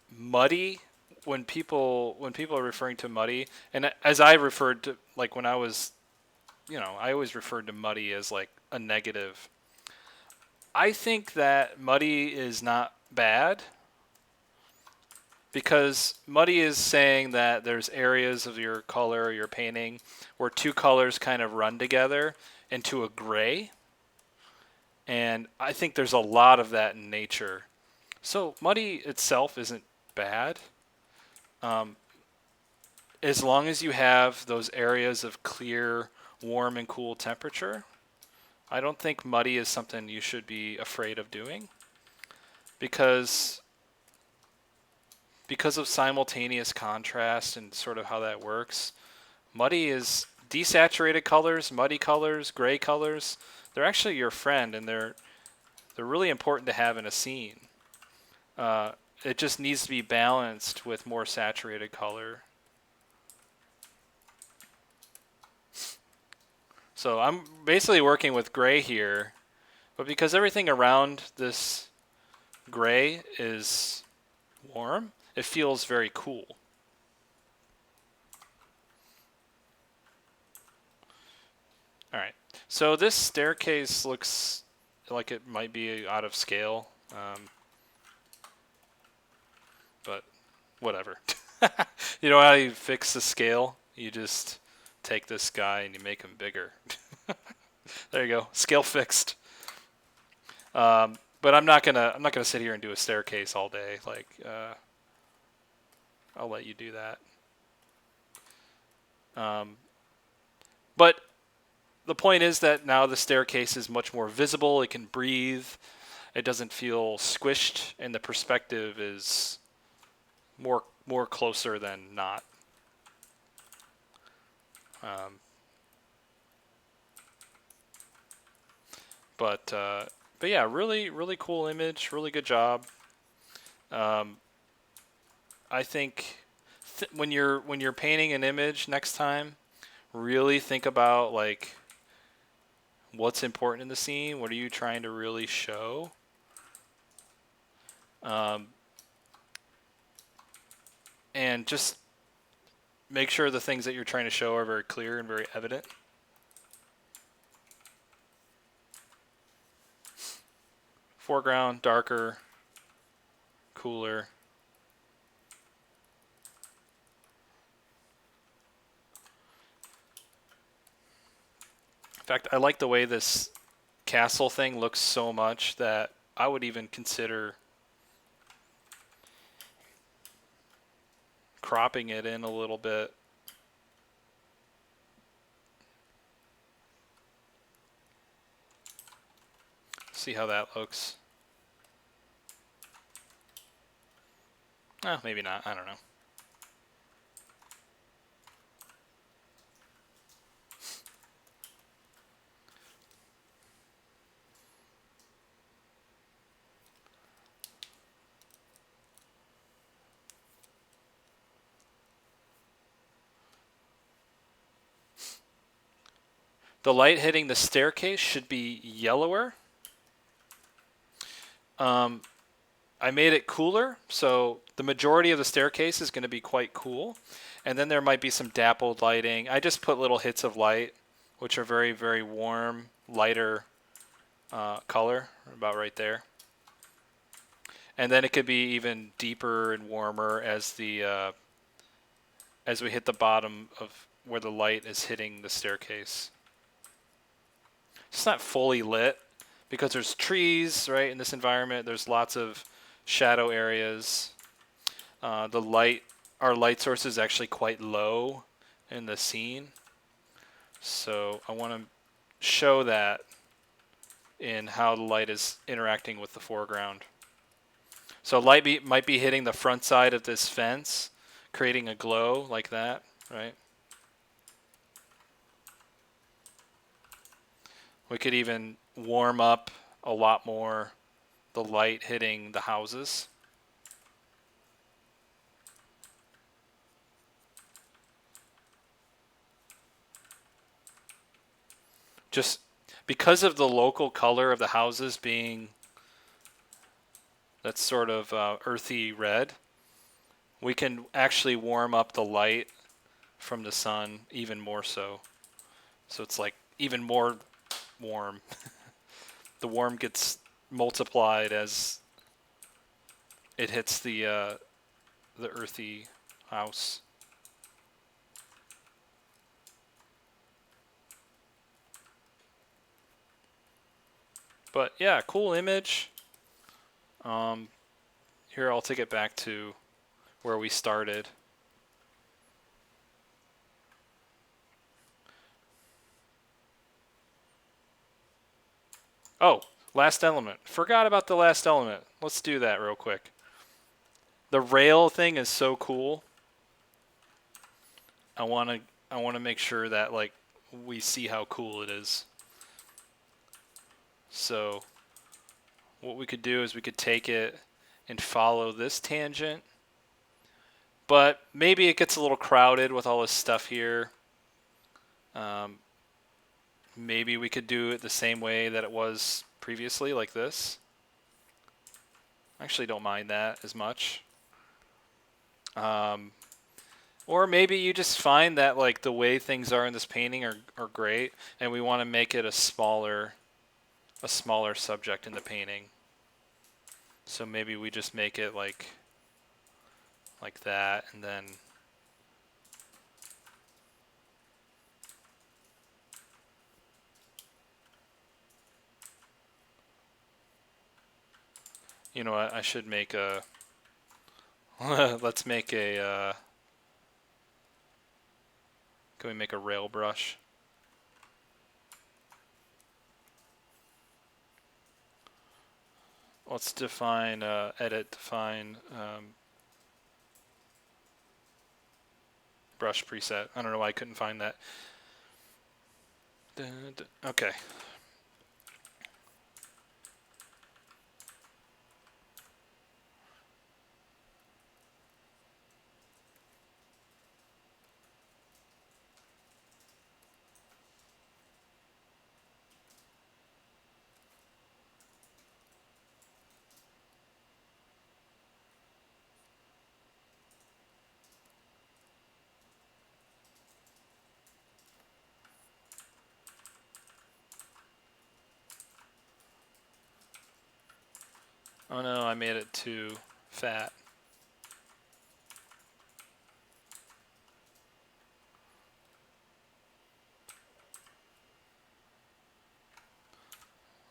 muddy, when people are referring to muddy, and as I referred to, like when I was, I always referred to muddy as like a negative. I think that muddy is not bad, because muddy is saying that there's areas of your color or your painting where two colors kind of run together into a gray. And I think there's a lot of that in nature. So muddy itself isn't bad. As long as you have those areas of clear, warm, and cool temperature, I don't think muddy is something you should be afraid of doing. Because of simultaneous contrast and sort of how that works, muddy is desaturated colors, muddy colors, gray colors. They're actually your friend, and they're really important to have in a scene. It just needs to be balanced with more saturated color. So I'm basically working with gray here, but because everything around this gray is warm, it feels very cool. All right, so this staircase looks like it might be out of scale, but whatever. You know how you fix the scale? You just take this guy and you make him bigger. There you go, scale fixed. But I'm not gonna sit here and do a staircase all day. Like, I'll let you do that. But the point is that now the staircase is much more visible. It can breathe. It doesn't feel squished, and the perspective is more closer than not. But yeah, really cool image. Really good job. I think when you're painting an image next time, really think about like what's important in the scene. What are you trying to really show? And just make sure the things that you're trying to show are very clear and very evident. Foreground, darker, cooler. In fact, I like the way this castle thing looks so much that I would even consider cropping it in a little bit. See how that looks. Oh, maybe not. I don't know. The light hitting the staircase should be yellower. I made it cooler, so the majority of the staircase is going to be quite cool. And then there might be some dappled lighting. I just put little hits of light, which are very, very warm, lighter color, about right there. And then it could be even deeper and warmer as the as we hit the bottom of where the light is hitting the staircase. It's not fully lit because there's trees, right, in this environment. There's lots of shadow areas. Our light source is actually quite low in the scene. So I want to show that in how the light is interacting with the foreground. So light might be hitting the front side of this fence, creating a glow like that, right? We could even warm up a lot more the light hitting the houses. Just because of the local color of the houses being that sort of earthy red, we can actually warm up the light from the sun even more so. So it's like even more warm. The warm gets multiplied as it hits the earthy house. But yeah, cool image. Here, I'll take it back to where we started. Oh, last element. Forgot about the last element. Let's do that real quick. The rail thing is so cool. I want to make sure that like we see how cool it is. So what we could do is we could take it and follow this tangent. But maybe it gets a little crowded with all this stuff here. Maybe we could do it the same way that it was previously, like this. I actually don't mind that as much. Or maybe you just find that like the way things are in this painting are great, and we want to make it a smaller subject in the painting. So maybe we just make it like that, and then you know what, I should make a let's make a can we make a rail brush? Let's define define brush preset. I don't know why I couldn't find that. Okay. Oh no, I made it too fat.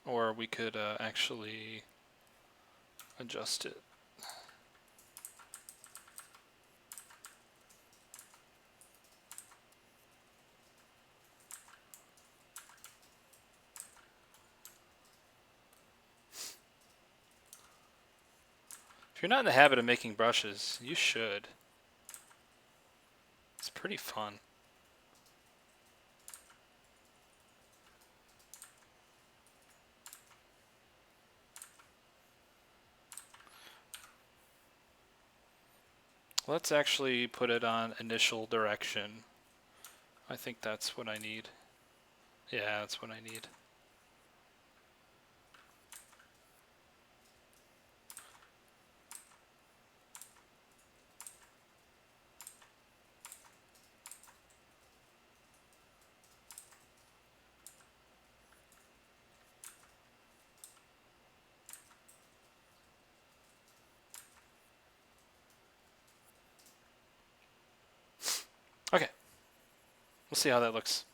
Or we could actually adjust it. If you're not in the habit of making brushes, you should. It's pretty fun. Let's actually put it on initial direction. I think that's what I need. Yeah, that's what I need. Okay. We'll see how that looks.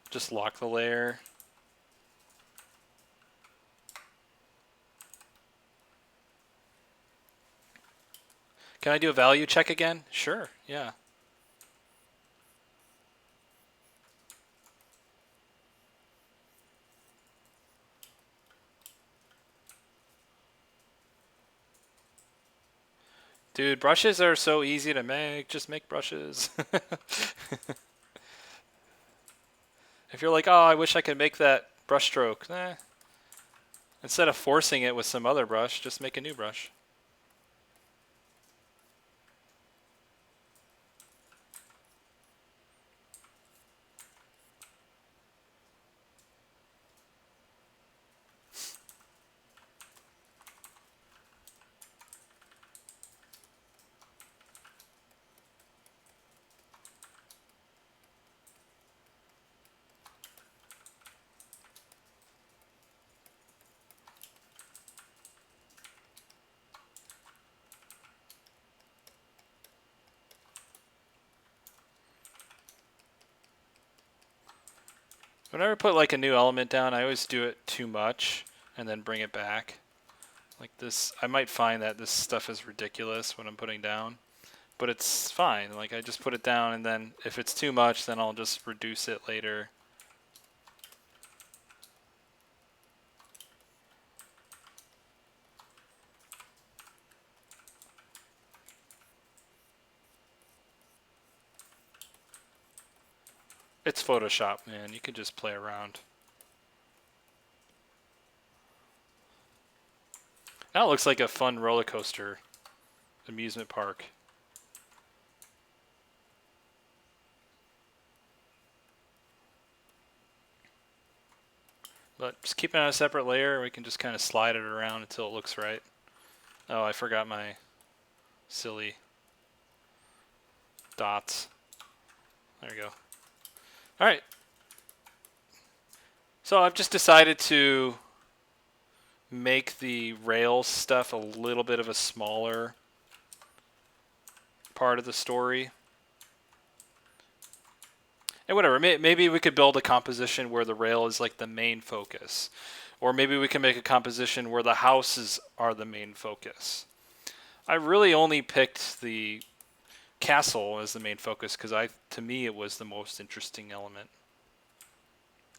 Just lock the layer. Can I do a value check again? Sure, yeah. Dude, brushes are so easy to make. Just make brushes. If you're like, oh, I wish I could make that brush stroke. Instead of forcing it with some other brush, just make a new brush. Whenever I put like a new element down, I always do it too much and then bring it back. Like this, I might find that this stuff is ridiculous when I'm putting down, but it's fine. Like I just put it down and then if it's too much, then I'll just reduce it later. It's Photoshop, man. You can just play around. Now it looks like a fun roller coaster amusement park. But just keep it on a separate layer. We can just kind of slide it around until it looks right. Oh, I forgot my silly dots. There we go. All right. So I've just decided to make the rails stuff a little bit of a smaller part of the story. And whatever, maybe we could build a composition where the rail is like the main focus. Or maybe we can make a composition where the houses are the main focus. I really only picked the castle as the main focus because to me it was the most interesting element.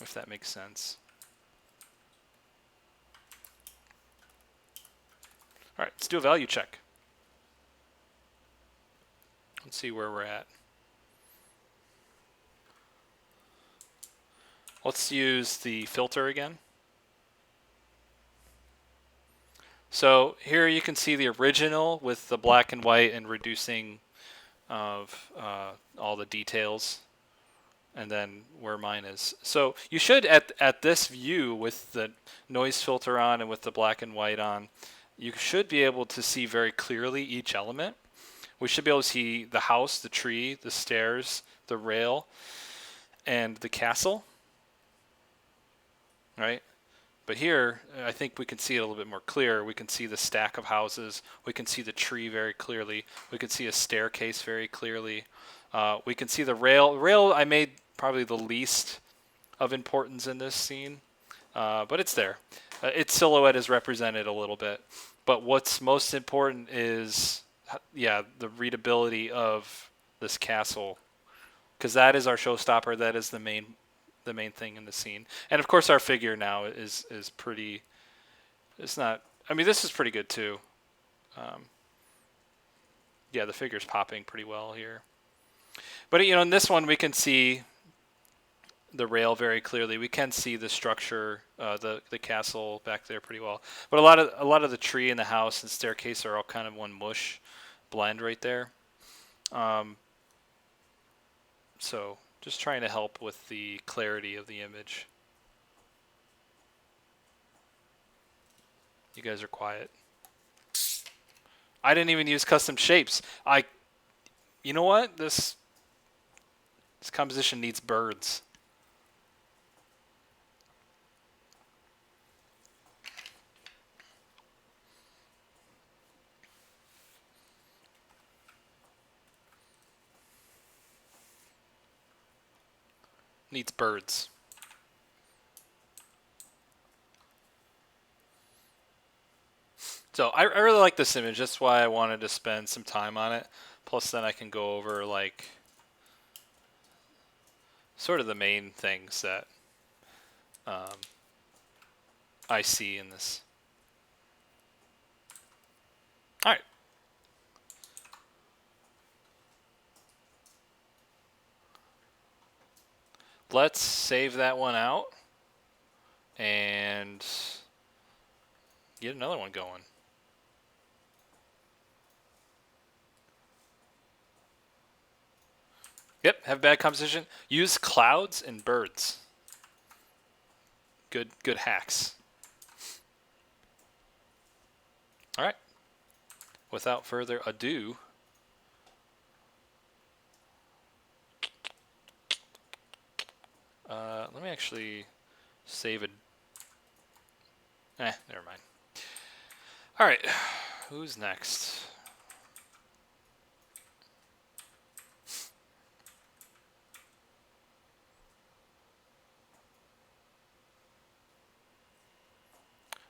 If that makes sense. Alright, let's do a value check. Let's see where we're at. Let's use the filter again. So here you can see the original with the black and white and reducing of all the details, and then where mine is. So you should, at this view with the noise filter on and with the black and white on, you should be able to see very clearly each element. We should be able to see the house, the tree, the stairs, the rail, and the castle. Right? But here, I think we can see it a little bit more clear. We can see the stack of houses. We can see the tree very clearly. We can see a staircase very clearly. We can see the rail. Rail I made probably the least of importance in this scene, but it's there. Its silhouette is represented a little bit. But what's most important is, the readability of this castle, because that is our showstopper. That is the main thing in the scene. And of course our figure now is pretty It's not. I mean, this is pretty good too. Yeah, the figure's popping pretty well here. But in this one we can see the rail very clearly. We can see the structure, the castle back there pretty well. But a lot of the tree and the house and staircase are all kind of one mush blend right there. So just trying to help with the clarity of the image. You guys are quiet. I didn't even use custom shapes. You know what? This composition needs birds. Needs birds. So I really like this image. That's why I wanted to spend some time on it. Plus then I can go over like sort of the main things that I see in this. All right. Let's save that one out and get another one going. Yep, have bad composition. Use clouds and birds. Good hacks. All right. Without further ado, let me actually save it. Never mind. All right, who's next?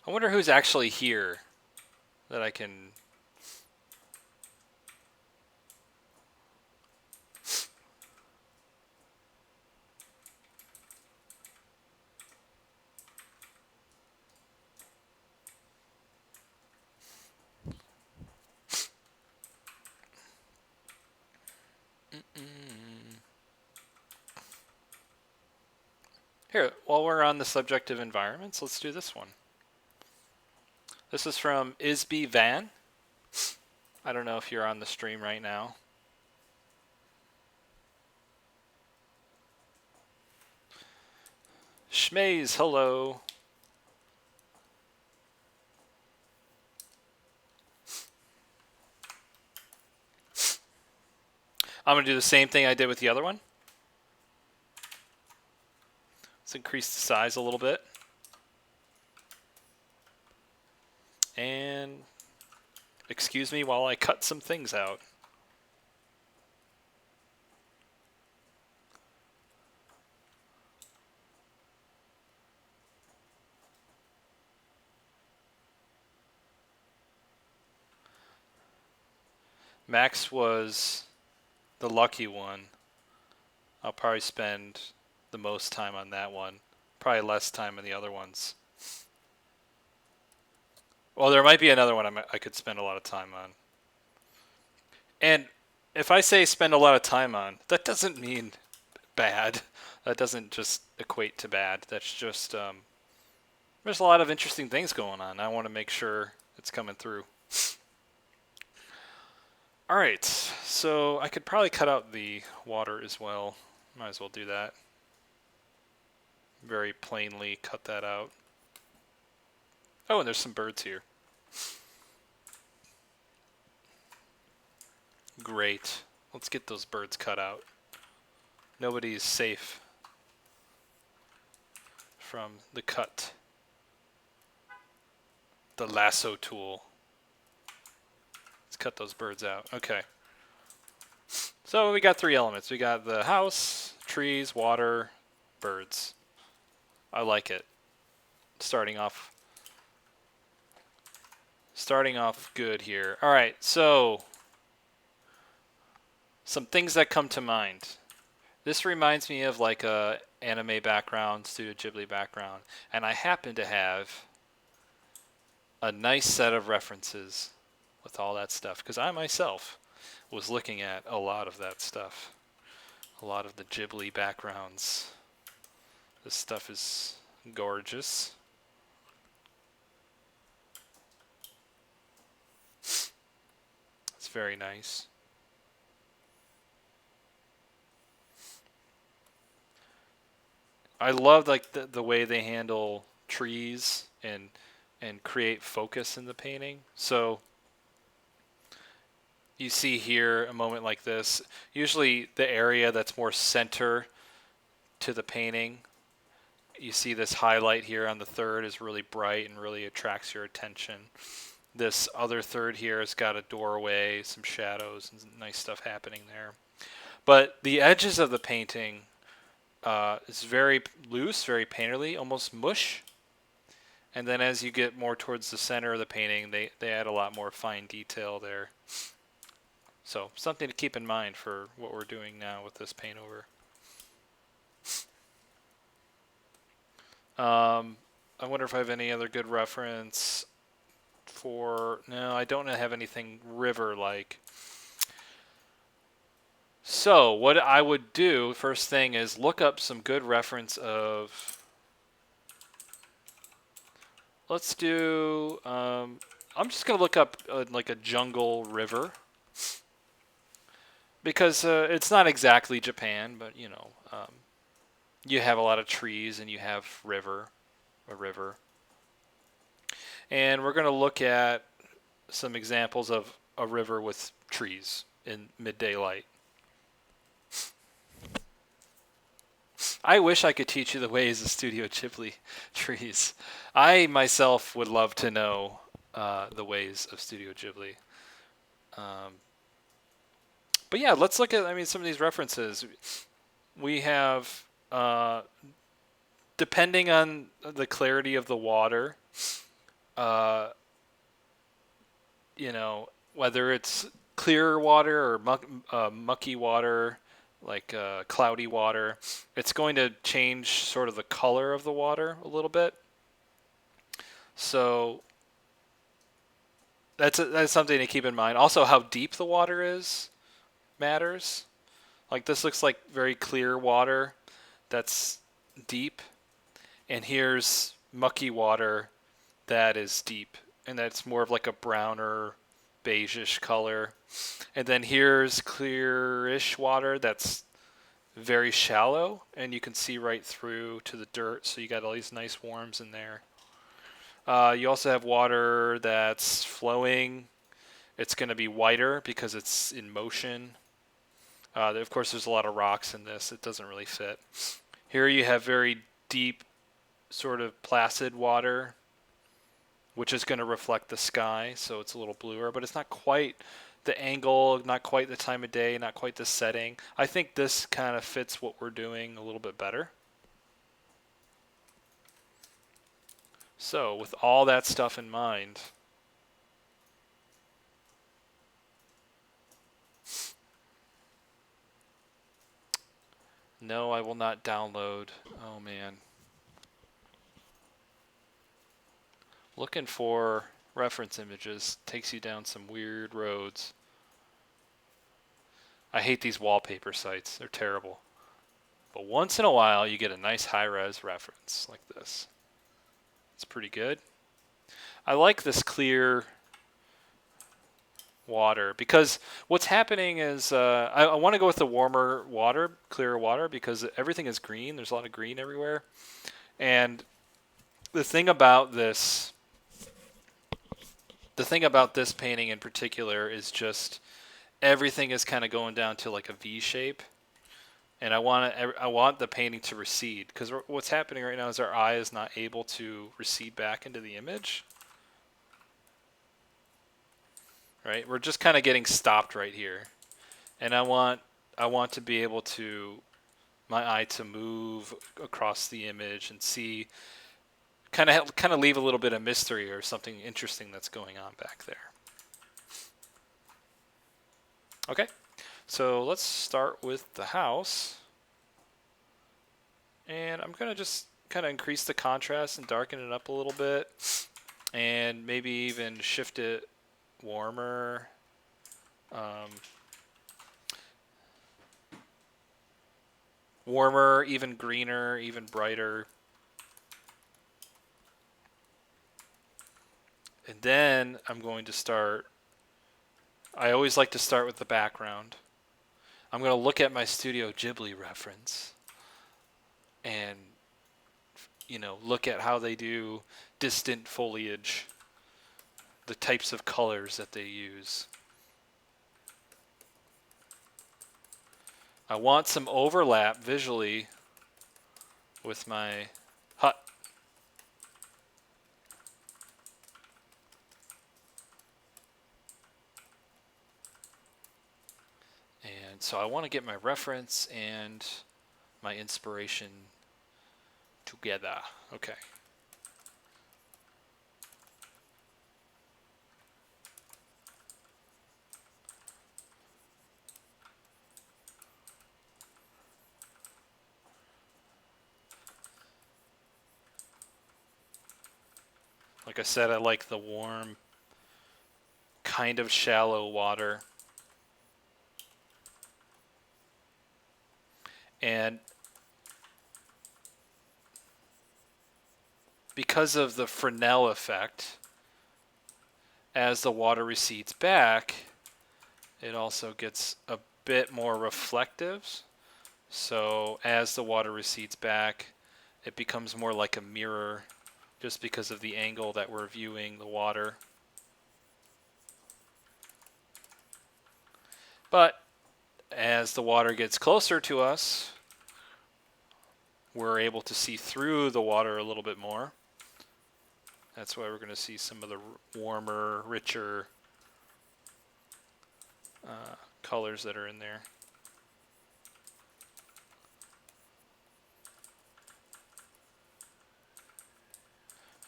I wonder who's actually here that I can... Here, while we're on the subject of environments, let's do this one. This is from Isbey Van. I don't know if you're on the stream right now. Schmaze, hello. I'm going to do the same thing I did with the other one. Let's increase the size a little bit. And excuse me while I cut some things out. Max was the lucky one. I'll probably spend the most time on that one. Probably less time on the other ones. Well, there might be another one I could spend a lot of time on. And if I say spend a lot of time on, that doesn't mean bad. That doesn't just equate to bad. That's just, there's a lot of interesting things going on. I want to make sure it's coming through. All right, so I could probably cut out the water as well. Might as well do that. Very plainly cut that out. Oh, and there's some birds here. Great. Let's get those birds cut out. Nobody's safe from the cut. The lasso tool. Let's cut those birds out. Okay. So we got 3 elements. We got the house, trees, water, birds. I like it. Starting off good here. All right, so some things that come to mind. This reminds me of like a anime background, Studio Ghibli background, and I happen to have a nice set of references with all that stuff, because I myself was looking at a lot of that stuff, a lot of the Ghibli backgrounds. This stuff is gorgeous. It's very nice. I love like the way they handle trees and create focus in the painting. So you see here a moment like this. Usually the area that's more center to the painting, you see this highlight here on the third is really bright and really attracts your attention. This other third here has got a doorway, some shadows, and nice stuff happening there. But the edges of the painting is very loose, very painterly, almost mush. And then as you get more towards the center of the painting, they add a lot more fine detail there. So something to keep in mind for what we're doing now with this paint over. I wonder if I have any other good reference for... No, I don't have anything river-like. So what I would do, first thing, is look up some good reference of... Let's do... I'm just going to look up like a jungle river. Because it's not exactly Japan, but, you know, you have a lot of trees and you have a river. And we're going to look at some examples of a river with trees in midday light. I wish I could teach you the ways of Studio Ghibli trees. I myself would love to know the ways of Studio Ghibli. But yeah, let's look at, some of these references. We have, depending on the clarity of the water, whether it's clear water or mucky water, like cloudy water, it's going to change sort of the color of the water a little bit. So that's something to keep in mind. Also, how deep the water is matters. Like this looks like very clear water that's deep, and here's mucky water that is deep, and that's more of like a browner beigeish color. And then here's clearish water that's very shallow, and you can see right through to the dirt, so you got all these nice warms in there. You also have water that's flowing. It's going to be whiter because it's in motion. Of course, there's a lot of rocks in this. It doesn't really fit. Here you have very deep, sort of placid water, which is going to reflect the sky, so it's a little bluer, but it's not quite the angle, not quite the time of day, not quite the setting. I think this kind of fits what we're doing a little bit better. So, with all that stuff in mind, no, I will not download. Oh, man. Looking for reference images takes you down some weird roads. I hate these wallpaper sites. They're terrible. But once in a while, you get a nice high-res reference like this. It's pretty good. I like this clear water because what's happening is I want to go with the warmer water, clearer water, because everything is green. There's a lot of green everywhere. And the thing about this painting in particular is just everything is kind of going down to like a V shape. And I want the painting to recede, because what's happening right now is our eye is not able to recede back into the image. Right? We're just kind of getting stopped right here. And I want to be able to, my eye to move across the image and see, kind of leave a little bit of mystery or something interesting that's going on back there. Okay. So let's start with the house. And I'm going to just kind of increase the contrast and darken it up a little bit. and maybe even shift it warmer. Warmer, even greener, even brighter. And then I'm going to start. I always like to start with the background. I'm going to look at my Studio Ghibli reference and, look at how they do distant foliage, the types of colors that they use. I want some overlap visually with my hut. And so I want to get my reference and my inspiration together. Okay. Like I said, I like the warm, kind of shallow water. And because of the Fresnel effect, as the water recedes back, it also gets a bit more reflective. So as the water recedes back, it becomes more like a mirror just because of the angle that we're viewing the water. But as the water gets closer to us, we're able to see through the water a little bit more. That's why we're going to see some of the warmer, richer colors that are in there.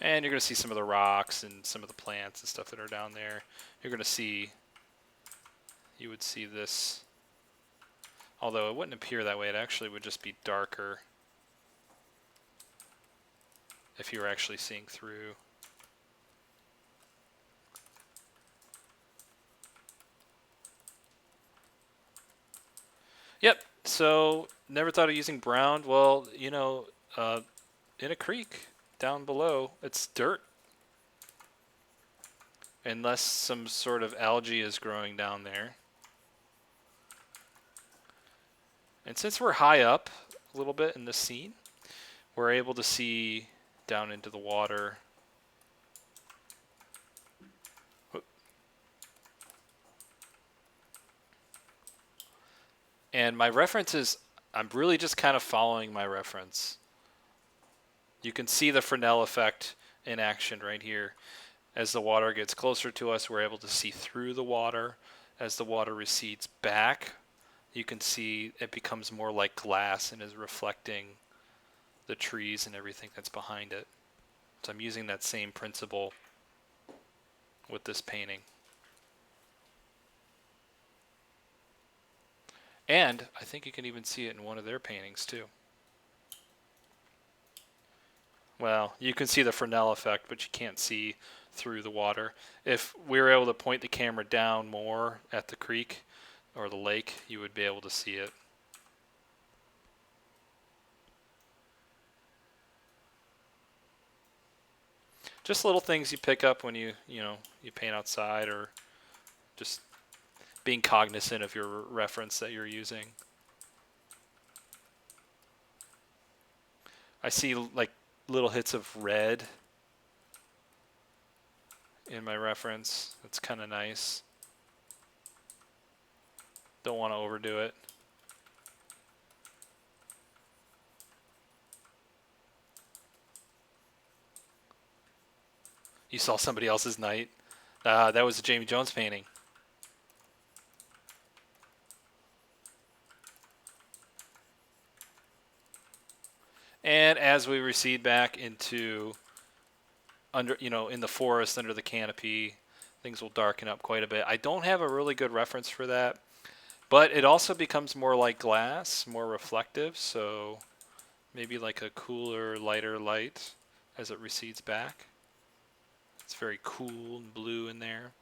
And you're going to see some of the rocks and some of the plants and stuff that are down there. You're going to see, you would see this, although it wouldn't appear that way, it actually would just be darker if you were actually seeing through. Yep, so never thought of using brown. Well, in a creek down below, it's dirt. Unless some sort of algae is growing down there. And since we're high up a little bit in the scene, we're able to see down into the water. And my reference is, I'm really just kind of following my reference. You can see the Fresnel effect in action right here. As the water gets closer to us, we're able to see through the water. As the water recedes back, you can see it becomes more like glass and is reflecting the trees and everything that's behind it. So I'm using that same principle with this painting. And I think you can even see it in one of their paintings too. Well, you can see the Fresnel effect, but you can't see through the water. If we were able to point the camera down more at the creek or the lake, you would be able to see it. Just little things you pick up when you paint outside, or just being cognizant of your reference that you're using. I see like little hits of red in my reference. That's kind of nice. Don't want to overdo it. You saw somebody else's night. That was a Jamie Jones painting. And as we recede back into in the forest under the canopy, things will darken up quite a bit. I don't have a really good reference for that, but it also becomes more like glass, more reflective, so maybe like a cooler, lighter light as it recedes back. It's very cool and blue in there.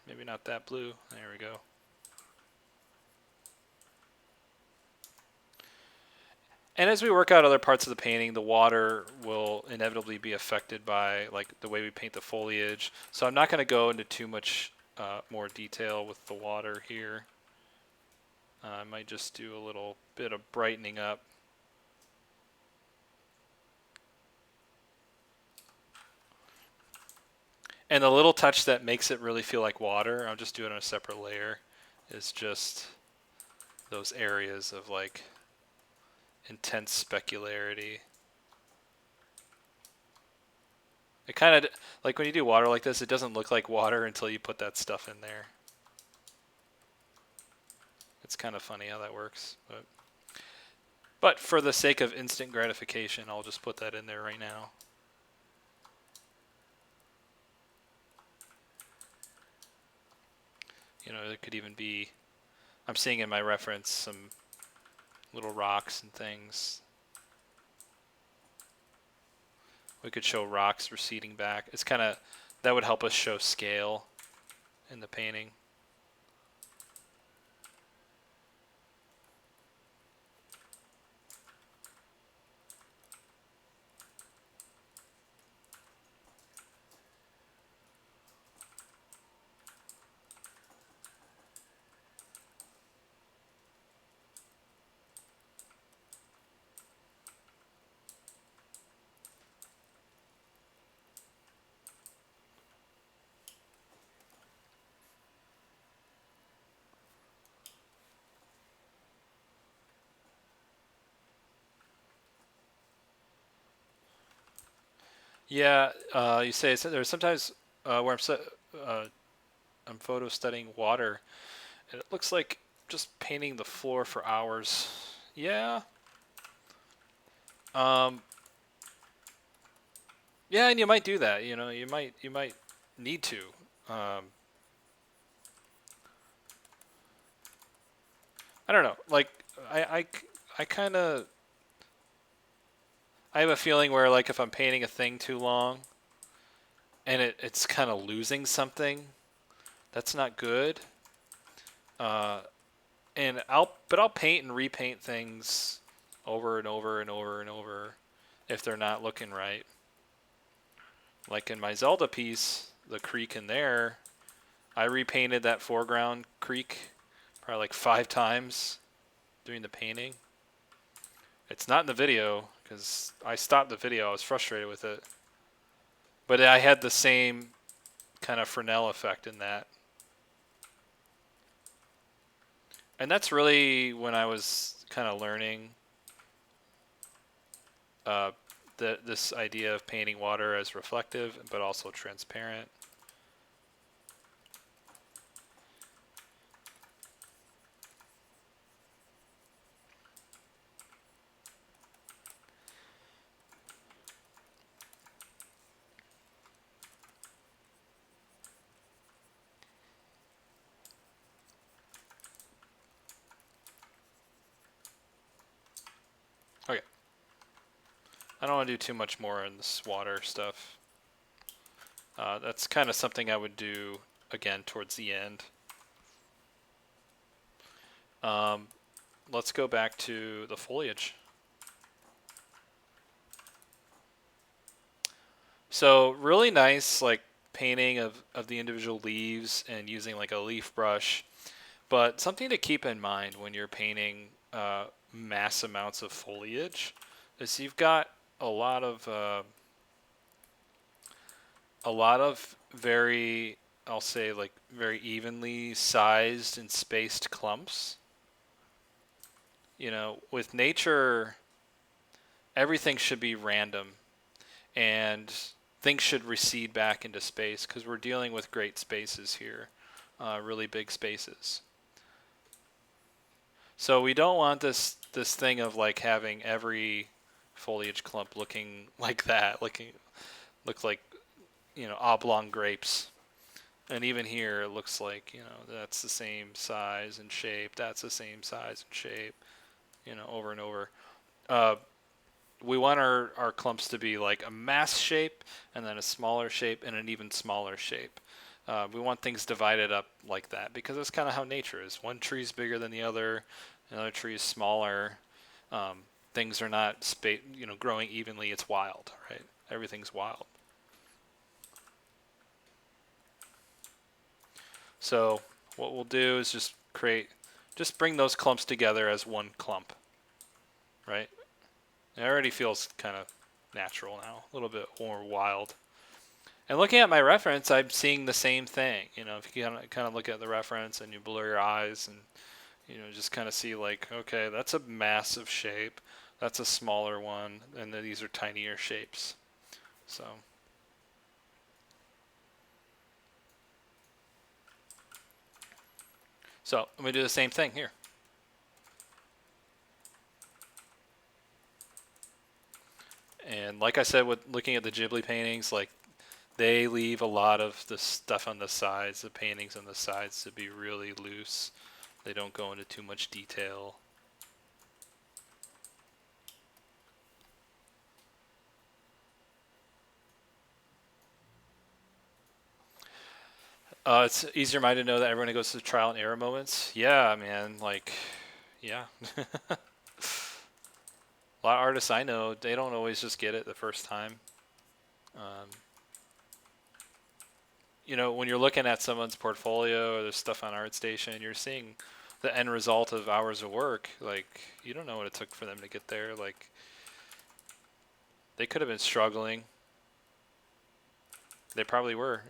Maybe not that blue. There we go. And as we work out other parts of the painting, the water will inevitably be affected by like the way we paint the foliage. So I'm not going to go into too much more detail with the water here. I might just do a little bit of brightening up. And the little touch that makes it really feel like water, I'll just do it on a separate layer, is just those areas of like intense specularity. It kind of, like when you do water like this, it doesn't look like water until you put that stuff in there. It's kind of funny how that works. But for the sake of instant gratification, I'll just put that in there right now. You know, it could even be, I'm seeing in my reference some little rocks and things. We could show rocks receding back. It's kind of, that would help us show scale in the painting. Yeah, you say there's sometimes where I'm photo studying water, and it looks like just painting the floor for hours. Yeah. Um, yeah, and you might do that. You know, you might need to. Um, I don't know. Like I kind of I have a feeling where like if I'm painting a thing too long and it's kind of losing something, that's not good. Uh, and I'll paint and repaint things over and over and over and over if they're not looking right. Like in my Zelda piece, the creek in there, I repainted that foreground creek probably like 5 times doing the painting. It's not in the video because I stopped the video. I was frustrated with it. But I had the same kind of Fresnel effect in that. And that's really when I was kind of learning uh, this idea of painting water as reflective but also transparent. Okay. I don't want to do too much more in this water stuff. That's kind of something I would do again towards the end. Let's go back to the foliage. So really nice like painting of the individual leaves and using like a leaf brush. But something to keep in mind when you're painting mass amounts of foliage is you've got a lot of very, I'll say like very evenly sized and spaced clumps. You know, with nature, everything should be random and things should recede back into space because we're dealing with great spaces here, really big spaces. So we don't want this thing of like having every foliage clump looking like that, look like, you know, oblong grapes. And even here it looks like, you know, that's the same size and shape, that's the same size and shape, you know, over and over. we want our clumps to be like a mass shape and then a smaller shape and an even smaller shape. We want things divided up like that because that's kind of how nature is. One tree is bigger than the other, another tree is smaller. Things are not growing evenly. It's wild, right? Everything's wild. So what we'll do is just bring those clumps together as one clump, right? It already feels kind of natural now, a little bit more wild. And looking at my reference, I'm seeing the same thing. If you kind of look at the reference and you blur your eyes and just kind of see like, okay, that's a massive shape, that's a smaller one, and then these are tinier shapes. So I'm gonna do the same thing here. And like I said, with looking at the Ghibli paintings, like they leave a lot of the stuff on the sides, the paintings on the sides, to be really loose. They don't go into too much detail. It's easier mind to know that everyone goes through trial and error moments. Yeah, man, like, yeah. A lot of artists I know, they don't always just get it the first time. When you're looking at someone's portfolio or there's stuff on ArtStation, you're seeing the end result of hours of work. Like, you don't know what it took for them to get there. Like, they could have been struggling. They probably were.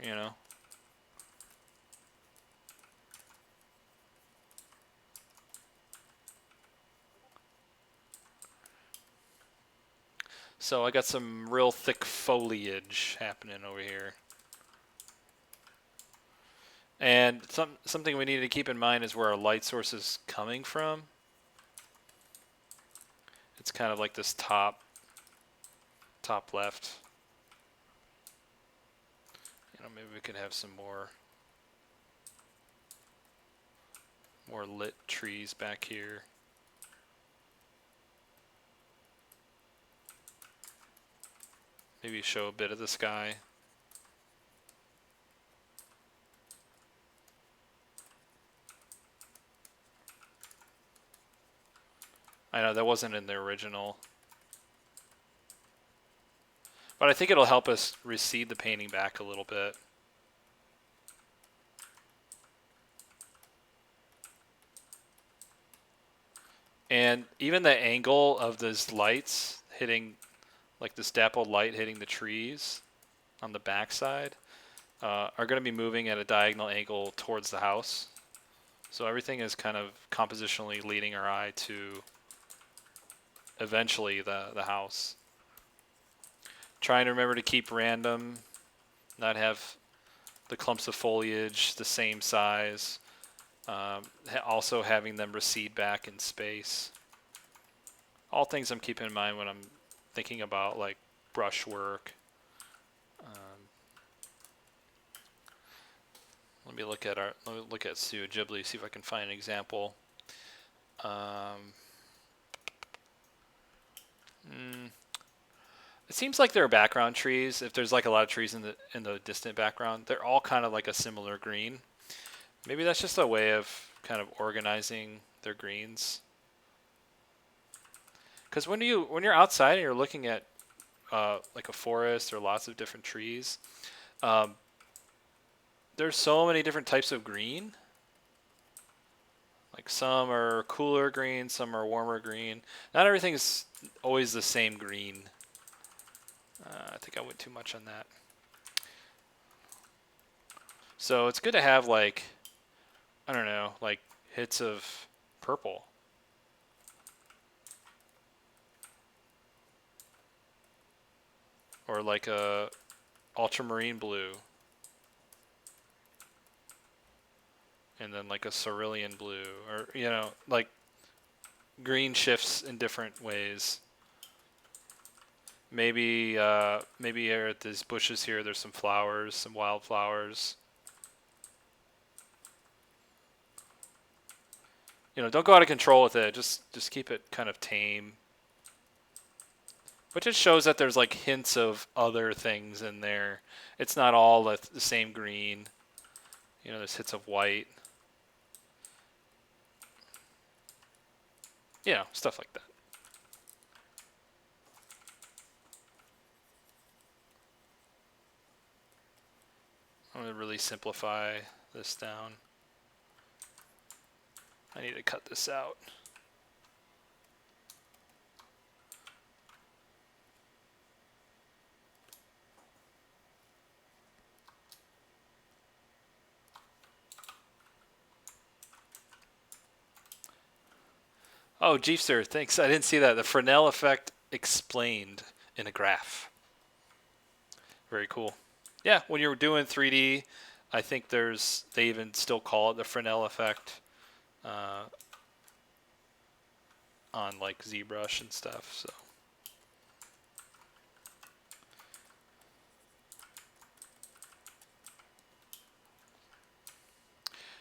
So I got some real thick foliage happening over here. And something we need to keep in mind is where our light source is coming from. It's kind of like this top left. Maybe we could have some more lit trees back here. Maybe show a bit of the sky. I know that wasn't in the original. But I think it'll help us recede the painting back a little bit. And even the angle of those lights hitting, like this dappled light hitting the trees on the backside, are going to be moving at a diagonal angle towards the house. So everything is kind of compositionally leading our eye to eventually the house. Trying to remember to keep random, not have the clumps of foliage the same size. Also having them recede back in space. All things I'm keeping in mind when I'm thinking about like brush work. Let me look at Studio Ghibli, see if I can find an example. It seems like there are background trees. If there's like a lot of trees in the distant background, they're all kind of like a similar green. Maybe that's just a way of kind of organizing their greens. Because when you're outside and you're looking at like a forest or lots of different trees, there's so many different types of green. Like some are cooler green, some are warmer green. Not everything is always the same green. I think I went too much on that. So it's good to have like, I don't know, like hits of purple. Or like a ultramarine blue. And then like a cerulean blue. Or, like green shifts in different ways. Maybe here at these bushes here, there's some flowers, some wildflowers. Don't go out of control with it. Just keep it kind of tame. But it shows that there's like hints of other things in there. It's not all the same green. You know, there's hits of white. You know, stuff like that. I'm going to really simplify this down. I need to cut this out. Oh, Jeepster, thanks. I didn't see that. The Fresnel effect explained in a graph. Very cool. Yeah, when you're doing 3D, I think they even still call it the Fresnel effect on like ZBrush and stuff.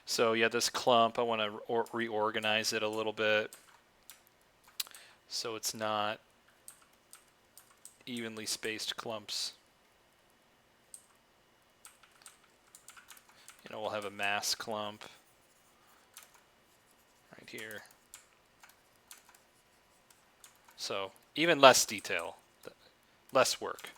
So yeah, this clump, I want to reorganize it a little bit so it's not evenly spaced clumps. You know, we'll have a mass clump right here. So even less detail, less work.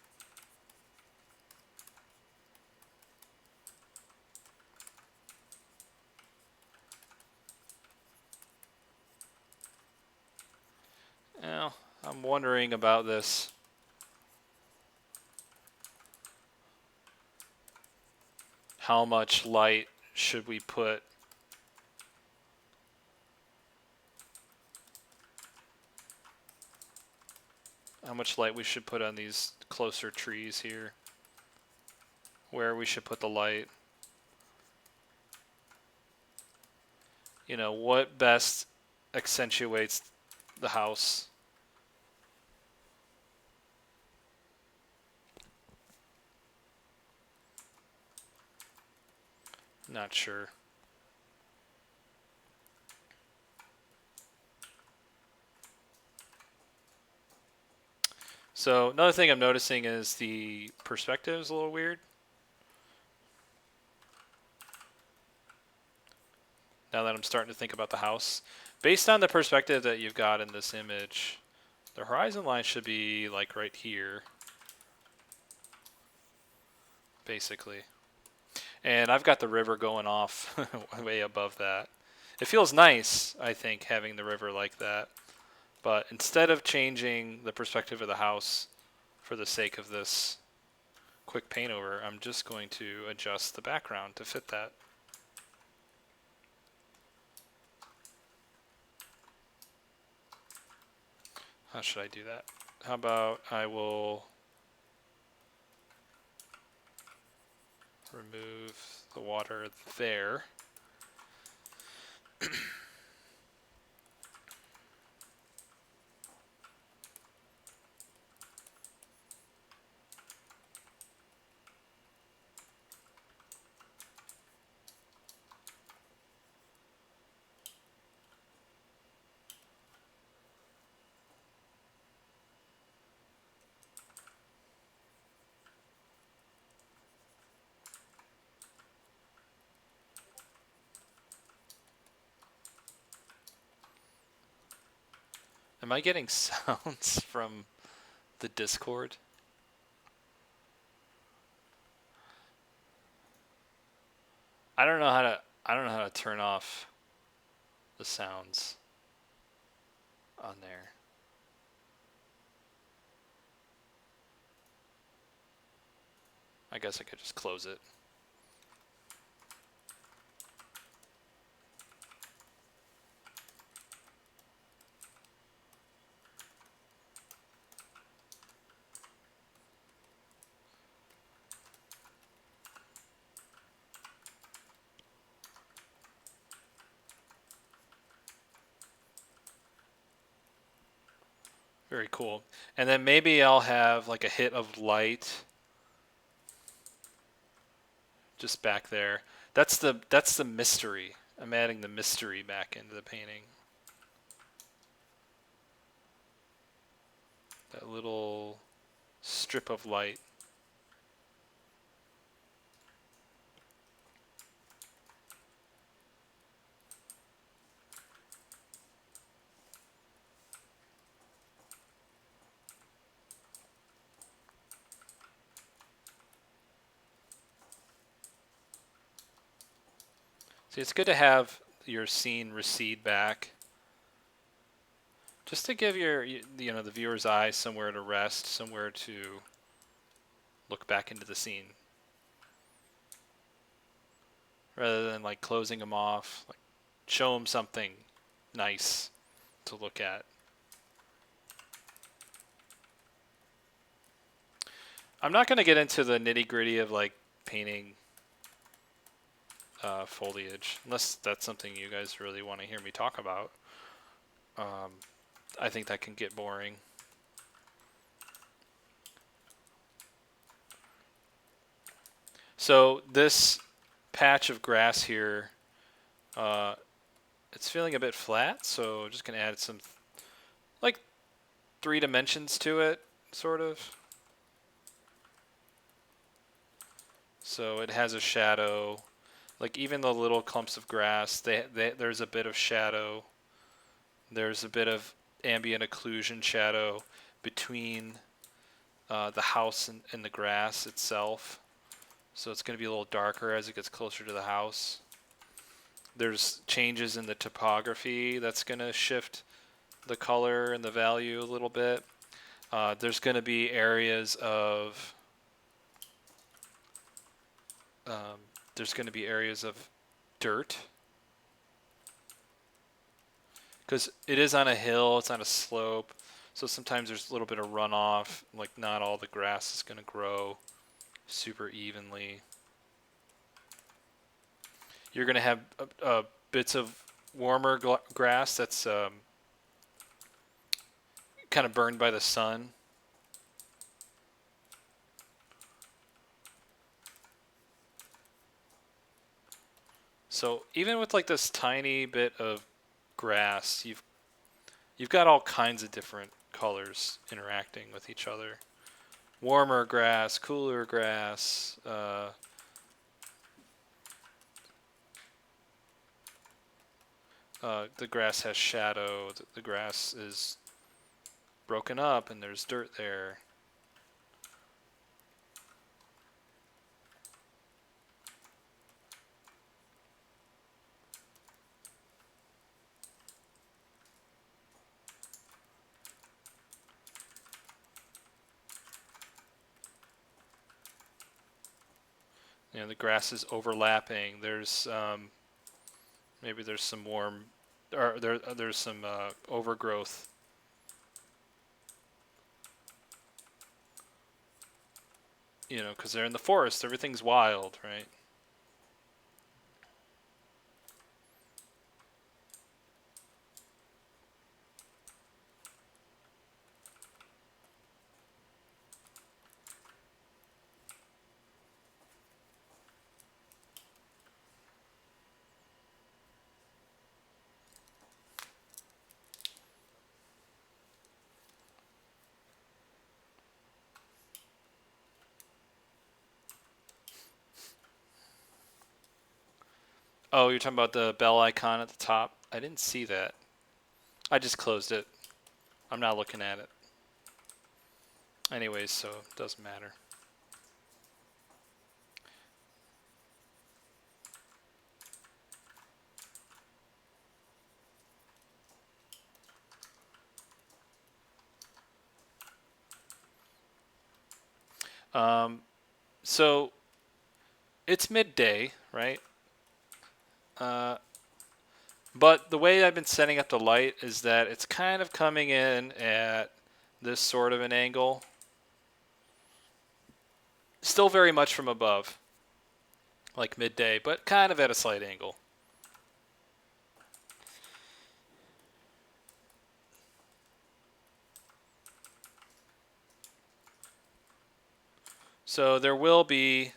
Now, I'm wondering about this. How much light should we put? How much light we should put on these closer trees here? Where we should put the light? You know, what best accentuates the house? Not sure. So another thing I'm noticing is the perspective is a little weird. Now that I'm starting to think about the house. Based on the perspective that you've got in this image, the horizon line should be like right here, basically. And I've got the river going off way above that. It feels nice, I think, having the river like that. But instead of changing the perspective of the house for the sake of this quick paint over, I'm just going to adjust the background to fit that. How should I do that? How about I will remove the water there. Am I getting sounds from the Discord? I don't know how to turn off the sounds on there. I guess I could just close it. Very cool. And then maybe I'll have like a hit of light just back there. That's the mystery. I'm adding the mystery back into the painting. That little strip of light. See, it's good to have your scene recede back, just to give the viewer's eye somewhere to rest, somewhere to look back into the scene, rather than like closing them off. Like, show them something nice to look at. I'm not going to get into the nitty-gritty of like painting foliage, unless that's something you guys really want to hear me talk about. I think that can get boring. So this patch of grass here, it's feeling a bit flat, so I'm just going to add some like 3 dimensions to it, sort of. So it has a shadow. Like even the little clumps of grass, there's a bit of shadow. There's a bit of ambient occlusion shadow between the house and the grass itself. So it's going to be a little darker as it gets closer to the house. There's changes in the topography that's going to shift the color and the value a little bit. There's going to be areas of dirt, because it is on a hill, it's on a slope, so sometimes there's a little bit of runoff. Like not all the grass is going to grow super evenly. You're going to have bits of warmer grass that's kind of burned by the sun. So even with like this tiny bit of grass, you've got all kinds of different colors interacting with each other. Warmer grass, cooler grass, the grass has shadow, the grass is broken up and there's dirt there. You know, the grass is overlapping. There's maybe there's some warm, or there's some overgrowth. You know, because they're in the forest, everything's wild, right? Oh, you're talking about the bell icon at the top? I didn't see that. I just closed it. I'm not looking at it. Anyways, so it doesn't matter. So it's midday, right? But the way I've been setting up the light is that it's kind of coming in at this sort of an angle. Still very much from above, like midday, but kind of at a slight angle. So there will be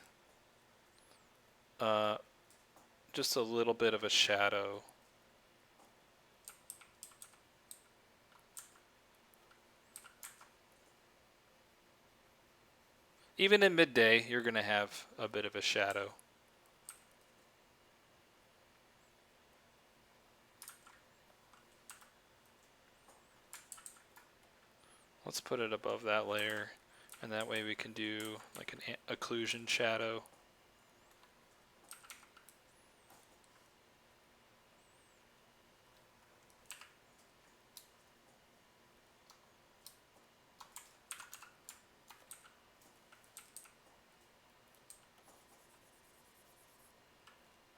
just a little bit of a shadow. Even in midday, you're going to have a bit of a shadow. Let's put it above that layer, and that way we can do like an occlusion shadow.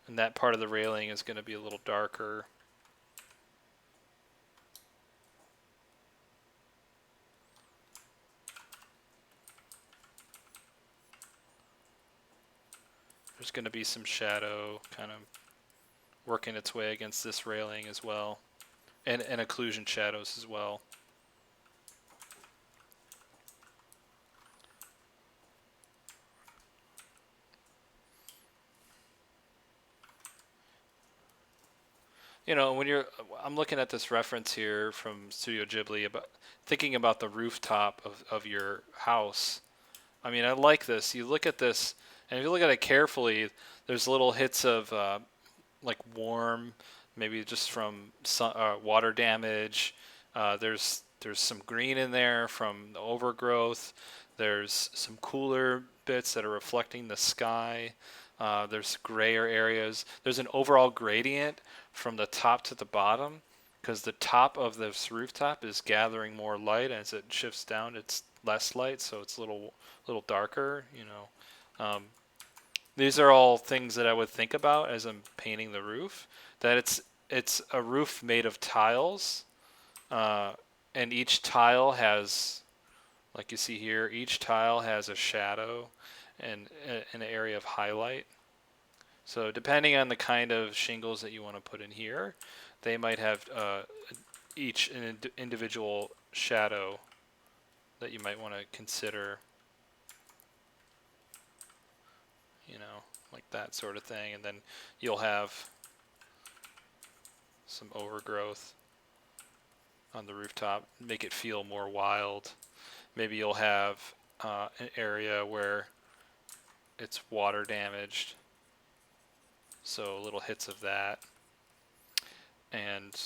And that part of the railing is going to be a little darker. There's going to be some shadow kind of working its way against this railing as well, and occlusion shadows as well. You know, I'm looking at this reference here from Studio Ghibli about thinking about the rooftop of your house. I mean, I like this. You look at this, and if you look at it carefully, there's little hits of like warm, maybe just from water damage. There's some green in there from the overgrowth. There's some cooler bits that are reflecting the sky. There's grayer areas. There's an overall gradient from the top to the bottom, because the top of this rooftop is gathering more light. As it shifts down, it's less light, so it's a little darker. You know, these are all things that I would think about as I'm painting the roof. That it's a roof made of tiles, and each tile has, like you see here, each tile has a shadow and an area of highlight. So depending on the kind of shingles that you want to put in here, they might have each an individual shadow that you might want to consider, you know, like that sort of thing. And then you'll have some overgrowth on the rooftop, make it feel more wild. Maybe you'll have an area where it's water damaged, so little hits of that. And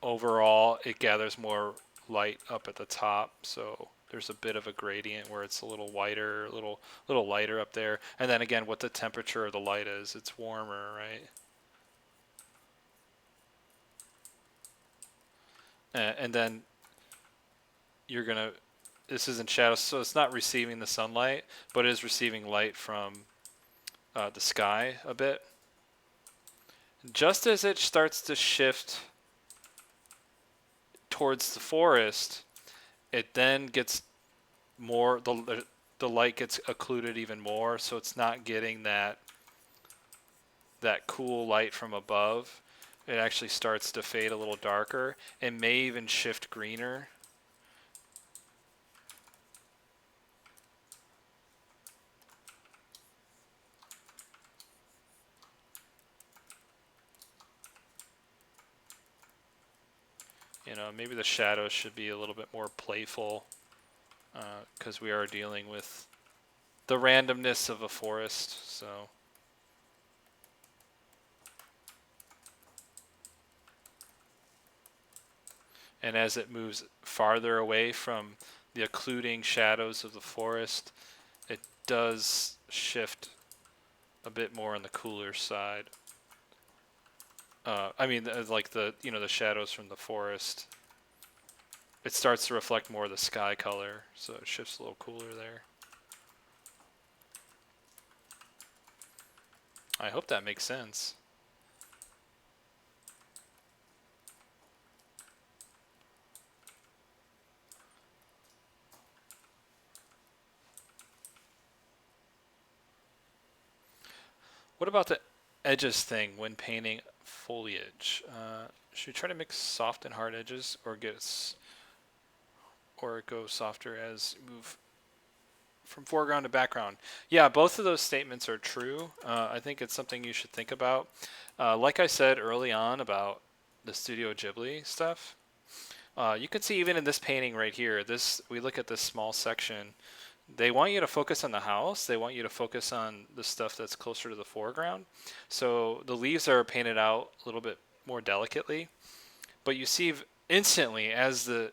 overall, it gathers more light up at the top, so there's a bit of a gradient where it's a little whiter, a little lighter up there. And then again, what the temperature of the light is, it's warmer, right? And then you're gonna, this is in shadow, so it's not receiving the sunlight, but it is receiving light from the sky a bit. Just as it starts to shift towards the forest, it then gets more, the light gets occluded even more, so it's not getting that cool light from above. It actually starts to fade a little darker. It may even shift greener. You know, maybe the shadows should be a little bit more playful, because we are dealing with the randomness of a forest. So and as it moves farther away from the occluding shadows of the forest, it does shift a bit more on the cooler side. I mean, like the shadows from the forest, it starts to reflect more of the sky color, so it shifts a little cooler there. I hope that makes sense. What about the edges thing when painting foliage? Should we try to mix soft and hard edges, or go softer as you move from foreground to background? Yeah, both of those statements are true. I think it's something you should think about. Like I said early on about the Studio Ghibli stuff, you can see even in this painting right here, we look at this small section, They want you to focus on the house. They want you to focus on the stuff that's closer to the foreground. So the leaves are painted out a little bit more delicately, but you see instantly as the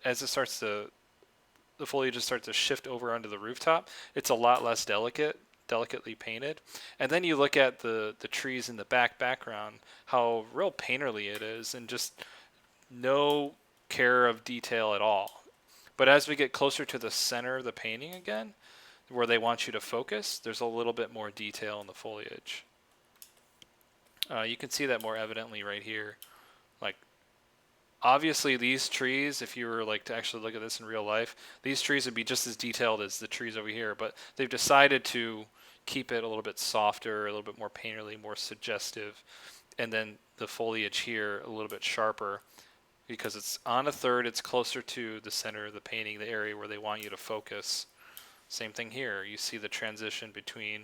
foliage starts to shift over onto the rooftop, it's a lot less delicately painted. And then you look at the trees in the background, how real painterly it is, and just no care of detail at all. But as we get closer to the center of the painting again, where they want you to focus, there's a little bit more detail in the foliage. You can see that more evidently right here. Like, obviously these trees, if you were like to actually look at this in real life, these trees would be just as detailed as the trees over here, but they've decided to keep it a little bit softer, a little bit more painterly, more suggestive, and then the foliage here a little bit sharper because it's on a third, it's closer to the center of the painting, the area where they want you to focus. Same thing here. You see the transition between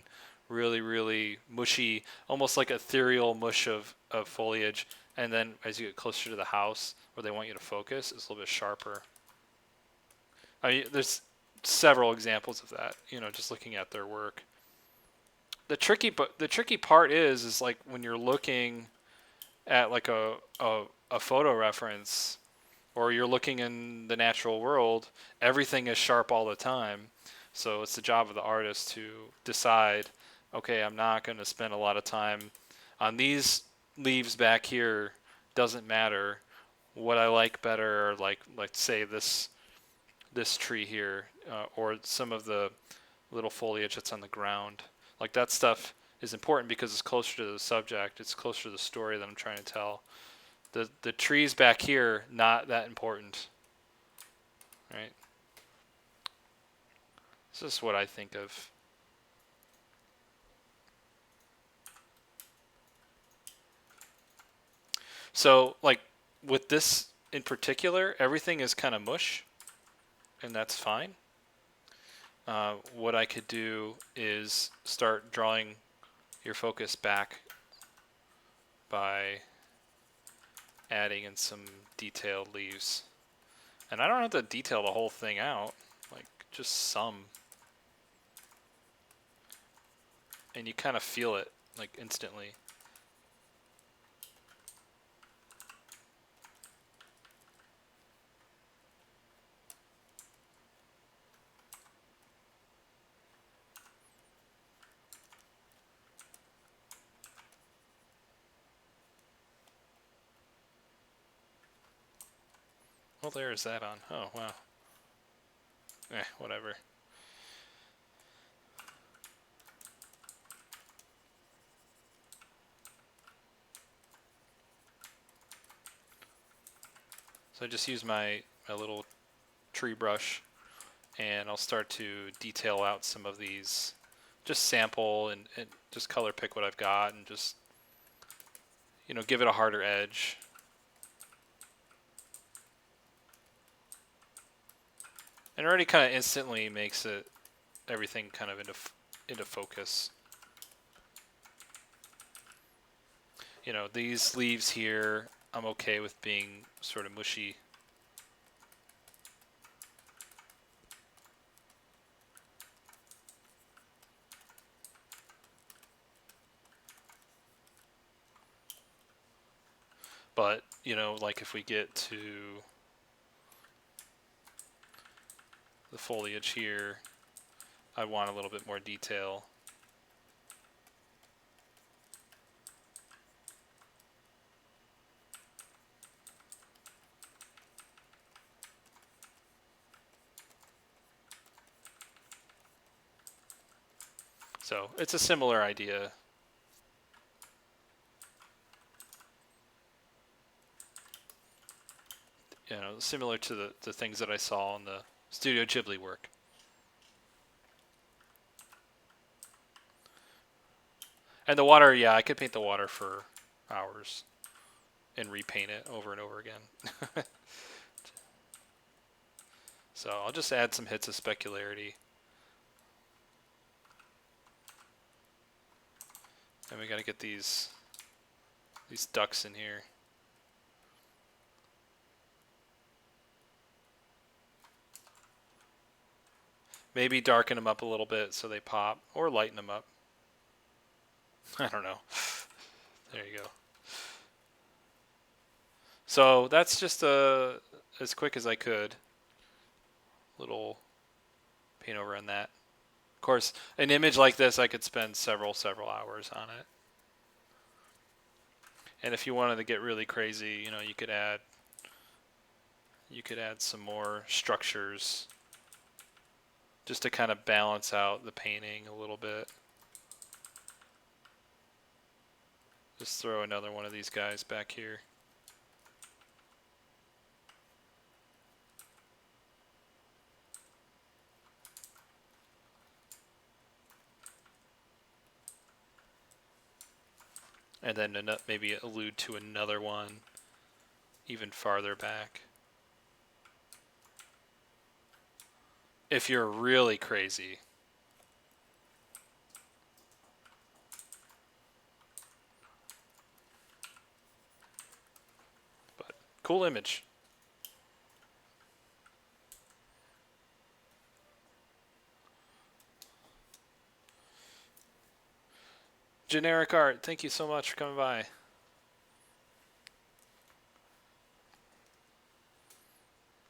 really, really mushy, almost like ethereal mush of foliage, and then as you get closer to the house where they want you to focus, it's a little bit sharper. I mean, there's several examples of that, just looking at their work. The tricky part is like when you're looking at like a photo reference, or you're looking in the natural world, everything is sharp all the time. So it's the job of the artist to decide, okay, I'm not going to spend a lot of time on these leaves back here. Doesn't matter. What I like better, are like say this tree here, or some of the little foliage that's on the ground. Like that stuff is important because it's closer to the subject. It's closer to the story that I'm trying to tell. The trees back here, not that important, right? This is what I think of. So, like, with this in particular, everything is kind of mush, and that's fine. What I could do is start drawing your focus back by adding in some detailed leaves. And I don't have to detail the whole thing out, like, just some. And you kind of feel it, like, instantly. Well, there is that on. Oh, wow. Whatever. So I just use my little tree brush, and I'll start to detail out some of these. Just sample and just color pick what I've got, and just, give it a harder edge. And it already kind of instantly makes everything kind of into focus. These leaves here, I'm okay with being sort of mushy. But, like if we get to the foliage here, I want a little bit more detail. So it's a similar idea. Similar to the things that I saw in the Studio Ghibli work. And the water, yeah, I could paint the water for hours and repaint it over and over again. So I'll just add some hits of specularity. And we got to get these ducks in here. Maybe darken them up a little bit so they pop, or lighten them up. I don't know. There you go. So that's just as quick as I could. Little paint over on that. Of course, an image like this, I could spend several hours on it. And if you wanted to get really crazy, you know, you could add some more structures just to kind of balance out the painting a little bit. Just throw another one of these guys back here. And then maybe allude to another one even farther back. If you're really crazy. But cool image. Generic art, thank you so much for coming by.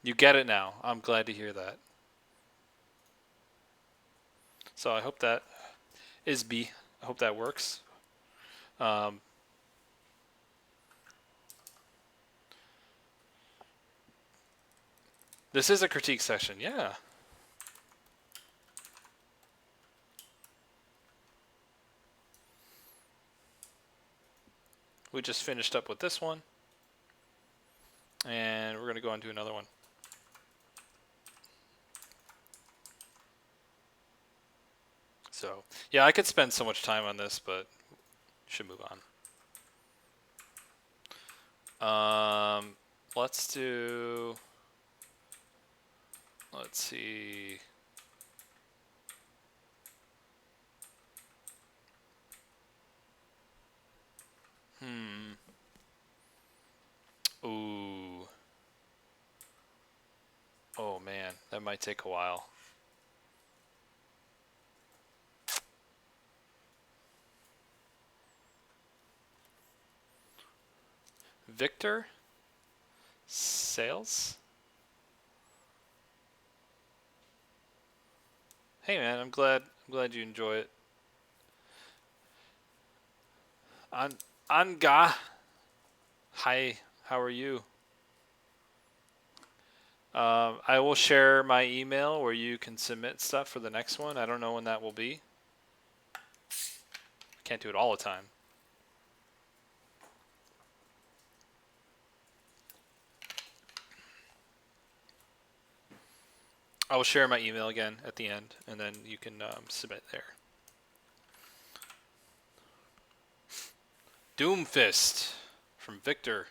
You get it now. I'm glad to hear that. So I hope that Isbey, I hope that works. This is a critique session, yeah. We just finished up with this one. And we're going to go on to another one. So, yeah, I could spend so much time on this, but should move on. Let's see. Ooh. Oh man, that might take a while. Victor Sales? Hey man, I'm glad you enjoy it. Anga. Hi, how are you? I will share my email where you can submit stuff for the next one. I don't know when that will be. Can't do it all the time. I will share my email again at the end, and then you can submit there. Doomfist from Victor.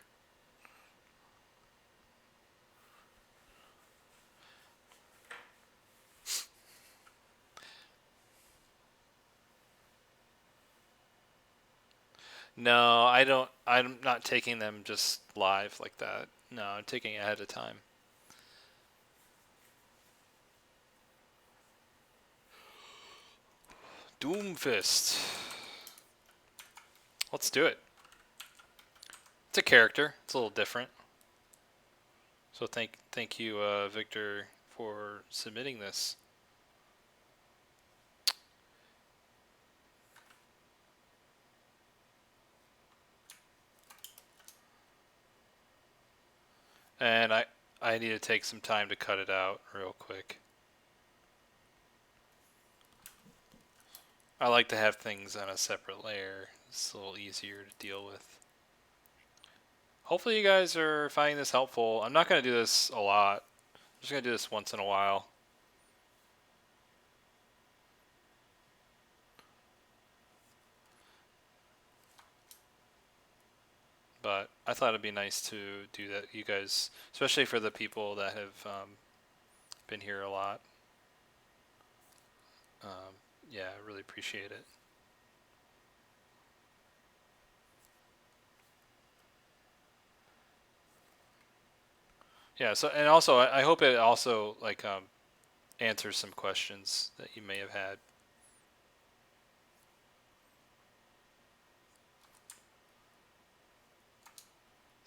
No, I don't. I'm not taking them just live like that. No, I'm taking it ahead of time. Doomfist. Let's do it. It's a character. It's a little different. So thank you, Victor, for submitting this. And I need to take some time to cut it out real quick. I like to have things on a separate layer. It's a little easier to deal with. Hopefully you guys are finding this helpful. I'm not going to do this a lot. I'm just going to do this once in a while. But I thought it'd be nice to do that, you guys, especially for the people that have been here a lot. Yeah, I really appreciate it. Yeah. So, and also, I hope it also like answer some questions that you may have had.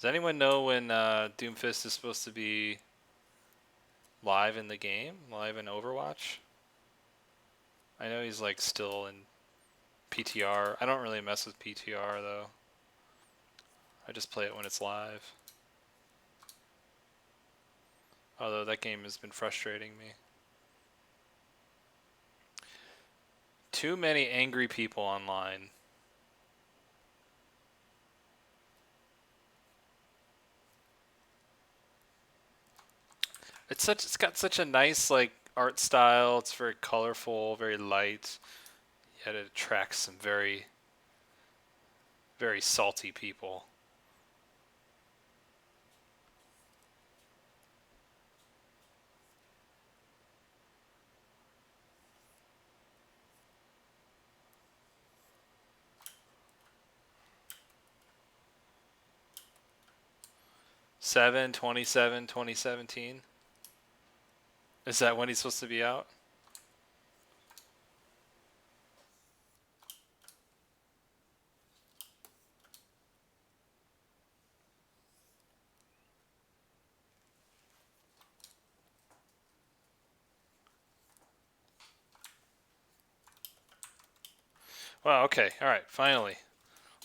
Does anyone know when Doomfist is supposed to be live in the game? Live in Overwatch? I know he's like still in PTR. I don't really mess with PTR though. I just play it when it's live. Although that game has been frustrating me. Too many angry people online. It's got such a nice like art style. It's very colorful, very light. Yet it attracts some very salty people. Seven 2017. Is that when he's supposed to be out? Well, okay, alright, finally.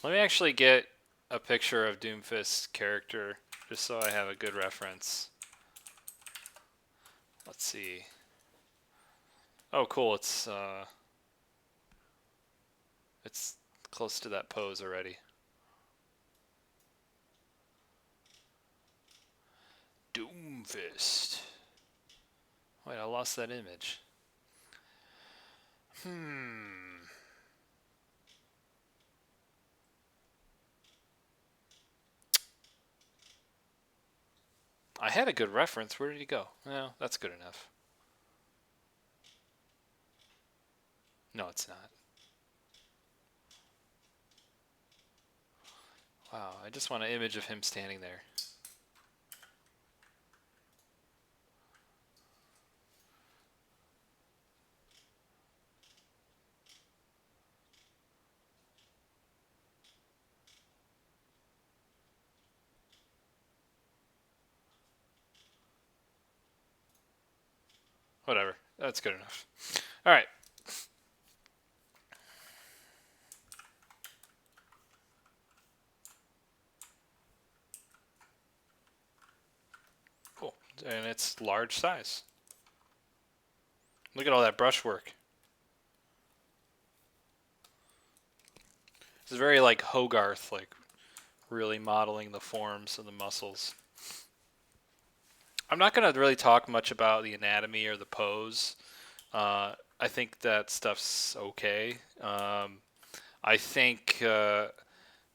Let me actually get a picture of Doomfist's character, just so I have a good reference. Let's see. Oh, cool, it's close to that pose already. Doomfist. Wait, I lost that image. I had a good reference. Where did he go? Well, that's good enough. No, it's not. Wow, I just want an image of him standing there. Whatever. That's good enough. All right. Cool. And it's large size. Look at all that brushwork. It's very like Hogarth, like really modeling the forms of the muscles. I'm not going to really talk much about the anatomy or the pose. I think that stuff's okay. I think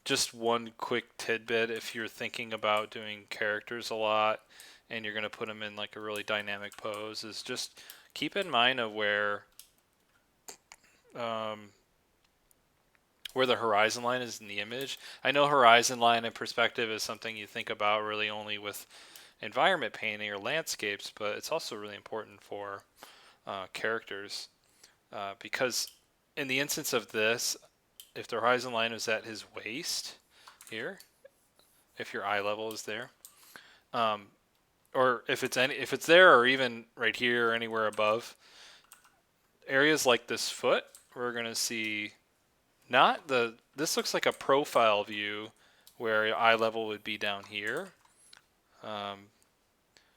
just one quick tidbit, if you're thinking about doing characters a lot and you're going to put them in like a really dynamic pose, is just keep in mind of where the horizon line is in the image. I know horizon line and perspective is something you think about really only with environment painting or landscapes, but it's also really important for characters because in the instance of this, if the horizon line is at his waist here, if your eye level is there, or if it's there or even right here or anywhere above, areas like this foot, we're going to see this looks like a profile view where your eye level would be down here.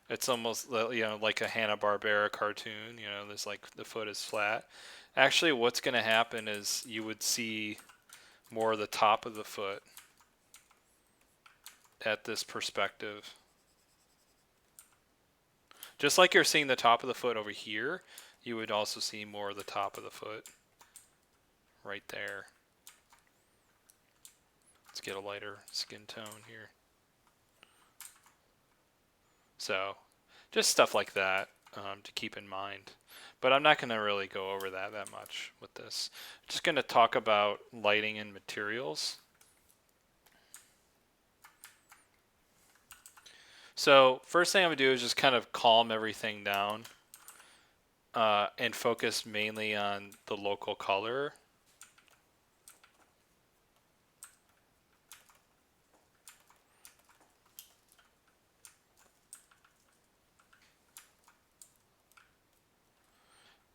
It's almost like a Hanna-Barbera cartoon. There's like the foot is flat. Actually, what's going to happen is you would see more of the top of the foot at this perspective. Just like you're seeing the top of the foot over here, you would also see more of the top of the foot right there. Let's get a lighter skin tone here. So just stuff like that to keep in mind. But I'm not going to really go over that much with this. I'm just going to talk about lighting and materials. So first thing I'm going to do is just kind of calm everything down. and focus mainly on the local color.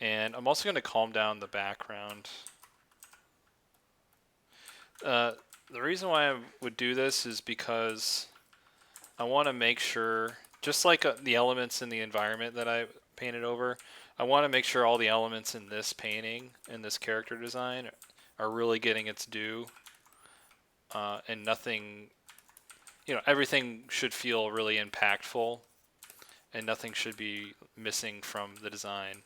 And I'm also going to calm down the background. The reason why I would do this is because I want to make sure, just like the elements in the environment that I painted over, I want to make sure all the elements in this painting, in this character design, are really getting its due. And nothing, everything should feel really impactful, and nothing should be missing from the design.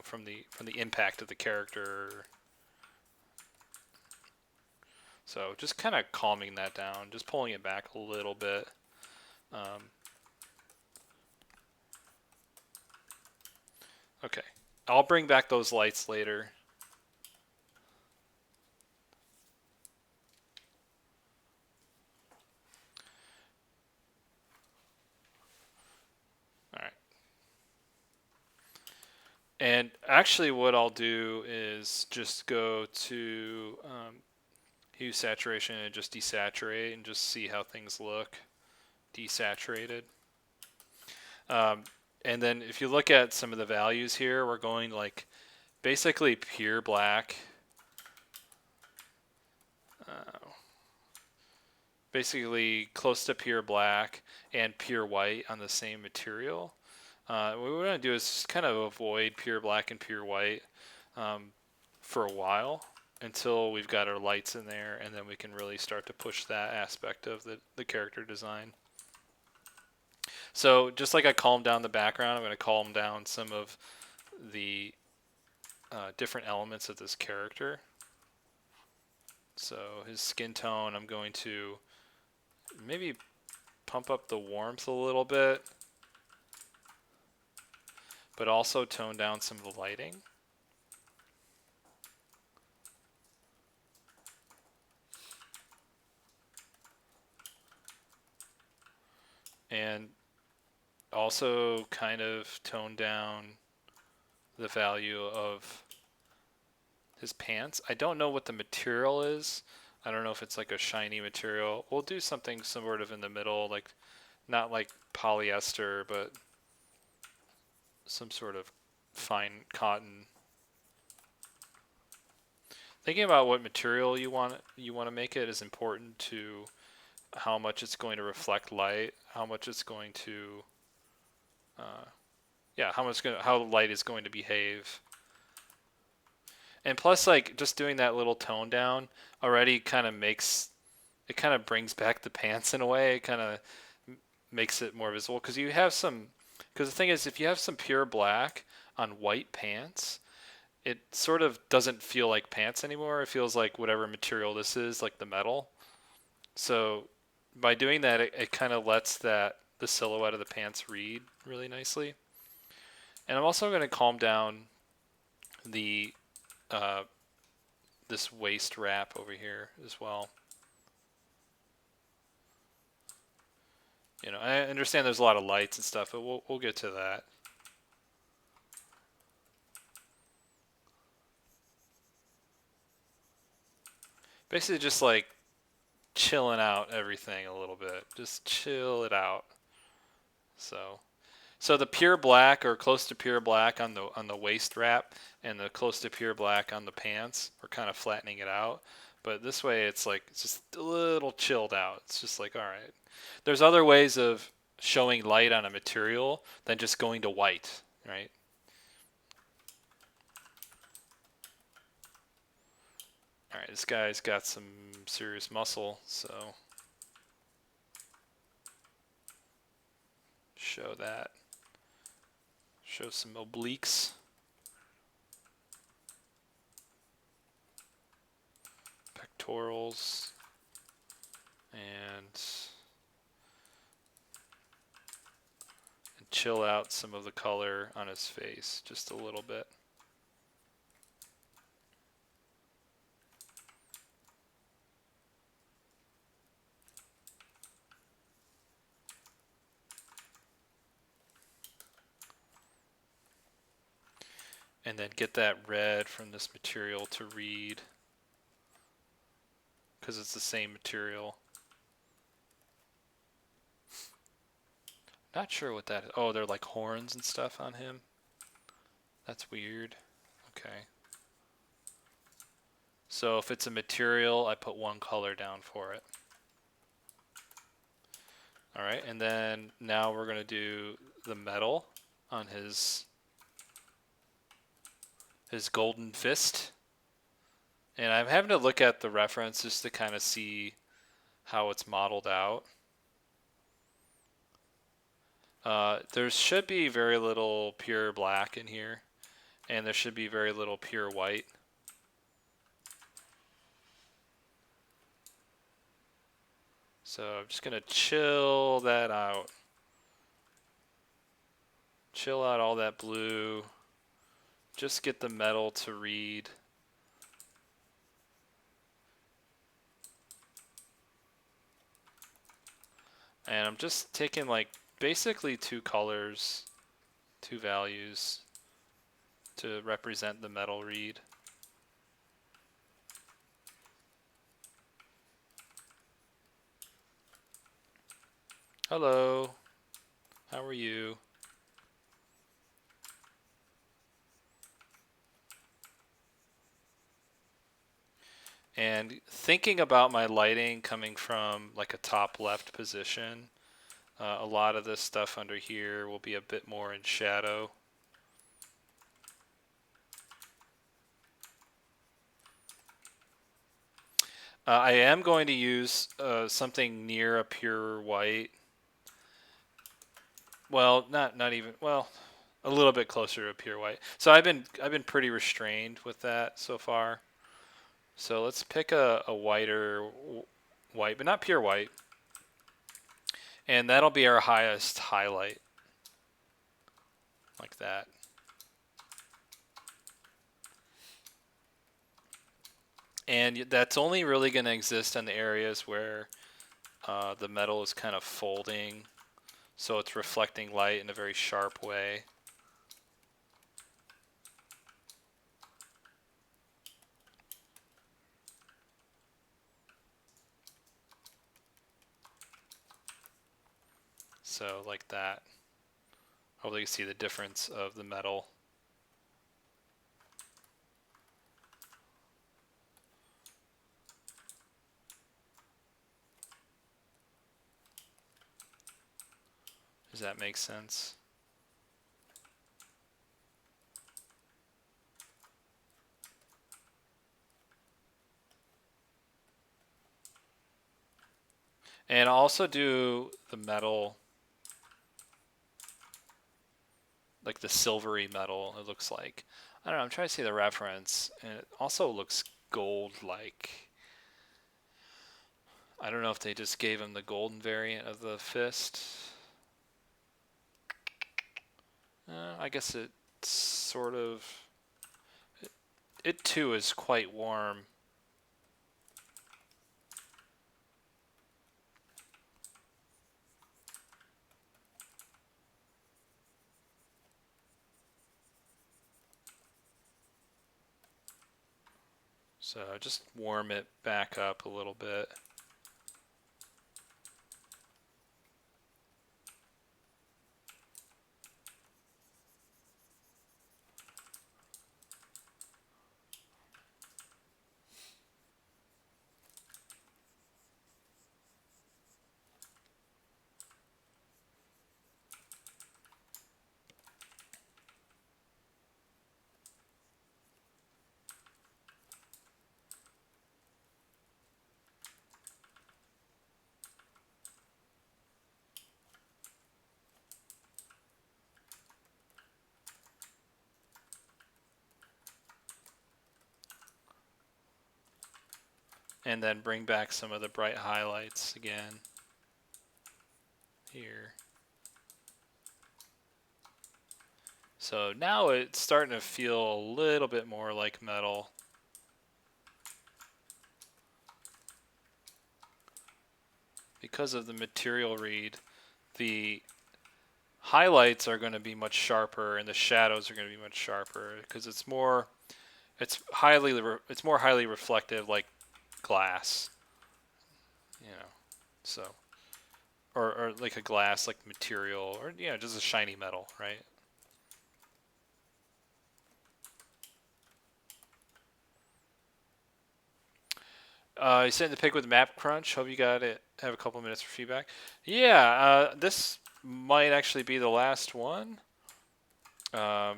From the impact of the character. So just kind of calming that down, just pulling it back a little bit. Okay, I'll bring back those lights later. All right. And actually what I'll do is just go to hue saturation and just desaturate and just see how things look desaturated. And then if you look at some of the values here, we're going like basically pure black. Basically close to pure black and pure white on the same material. What we want to do is just kind of avoid pure black and pure white for a while until we've got our lights in there, and then we can really start to push that aspect of the character design. So just like I calmed down the background, I'm going to calm down some of the different elements of this character. So his skin tone, I'm going to maybe pump up the warmth a little bit, but also tone down some of the lighting. And also kind of tone down the value of his pants. I don't know what the material is. I don't know if it's like a shiny material. We'll do something sort of in the middle, like not like polyester, but some sort of fine cotton. Thinking about what material you want to make it is important to how much it's going to reflect light, how much it's going to, how light is going to behave. And plus, like, just doing that little tone down already kind of brings back the pants in a way. It kind of makes it more visible because the thing is, if you have some pure black on white pants, it sort of doesn't feel like pants anymore. It feels like whatever material this is, like the metal. So by doing that, it kind of lets the silhouette of the pants read really nicely. And I'm also going to calm down the this waist wrap over here as well. I understand there's a lot of lights and stuff, but we'll get to that. Basically just like chilling out everything a little bit. Just chill it out. So the pure black or close to pure black on the waist wrap and the close to pure black on the pants, we're kind of flattening it out. But this way it's just a little chilled out. It's just like, all right. There's other ways of showing light on a material than just going to white, right? All right, this guy's got some serious muscle, so show that. Show some obliques. Pectorals. And chill out some of the color on his face just a little bit. and then get that red from this material to read, because it's the same material. Not sure what that is. Oh, they're like horns and stuff on him. That's weird. Okay. So if it's a material, I put one color down for it. Alright, and then now we're going to do the metal on his golden fist. And I'm having to look at the reference just to kind of see how it's modeled out. There should be very little pure black in here, and there should be very little pure white. So I'm just going to chill that out. Chill out all that blue. Just get the metal to read. And I'm just taking like basically two colors, two values to represent the metal read. Hello, how are you? And thinking about my lighting coming from like a top left position, a lot of this stuff under here will be a bit more in shadow. I am going to use something near a pure white. Well, not even, well, a little bit closer to a pure white. So I've been pretty restrained with that so far. So let's pick a whiter white, but not pure white. And that'll be our highest highlight. Like that. And that's only really going to exist in the areas where the metal is kind of folding. So it's reflecting light in a very sharp way. So like that. Hopefully you can see the difference of the metal. Does that make sense? And I'll also do the metal, like the silvery metal, it looks like. I don't know, I'm trying to see the reference, and it also looks gold-like. I don't know if they just gave him the golden variant of the fist. I guess it's sort of... It too is quite warm. So just warm it back up a little bit. And then bring back some of the bright highlights again. Here. So now it's starting to feel a little bit more like metal. Because of the material read, the highlights are going to be much sharper and the shadows are going to be much sharper because it's more reflective, like glass, you know. So or like a glass like material, or just a shiny metal, right? You sent the pick with Map Crunch. Hope you got it. Have a couple minutes for feedback. Yeah, this might actually be the last one. I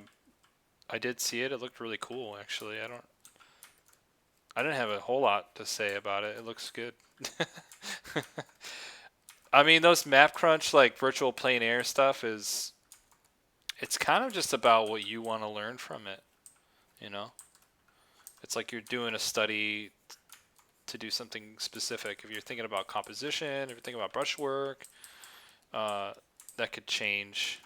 did see it. It looked really cool, actually. I didn't have a whole lot to say about it. It looks good. I mean, those Map Crunch like virtual plein air stuff it's kind of just about what you want to learn from it, you know? It's like you're doing a study to do something specific. If you're thinking about composition, if you're thinking about brushwork, that could change.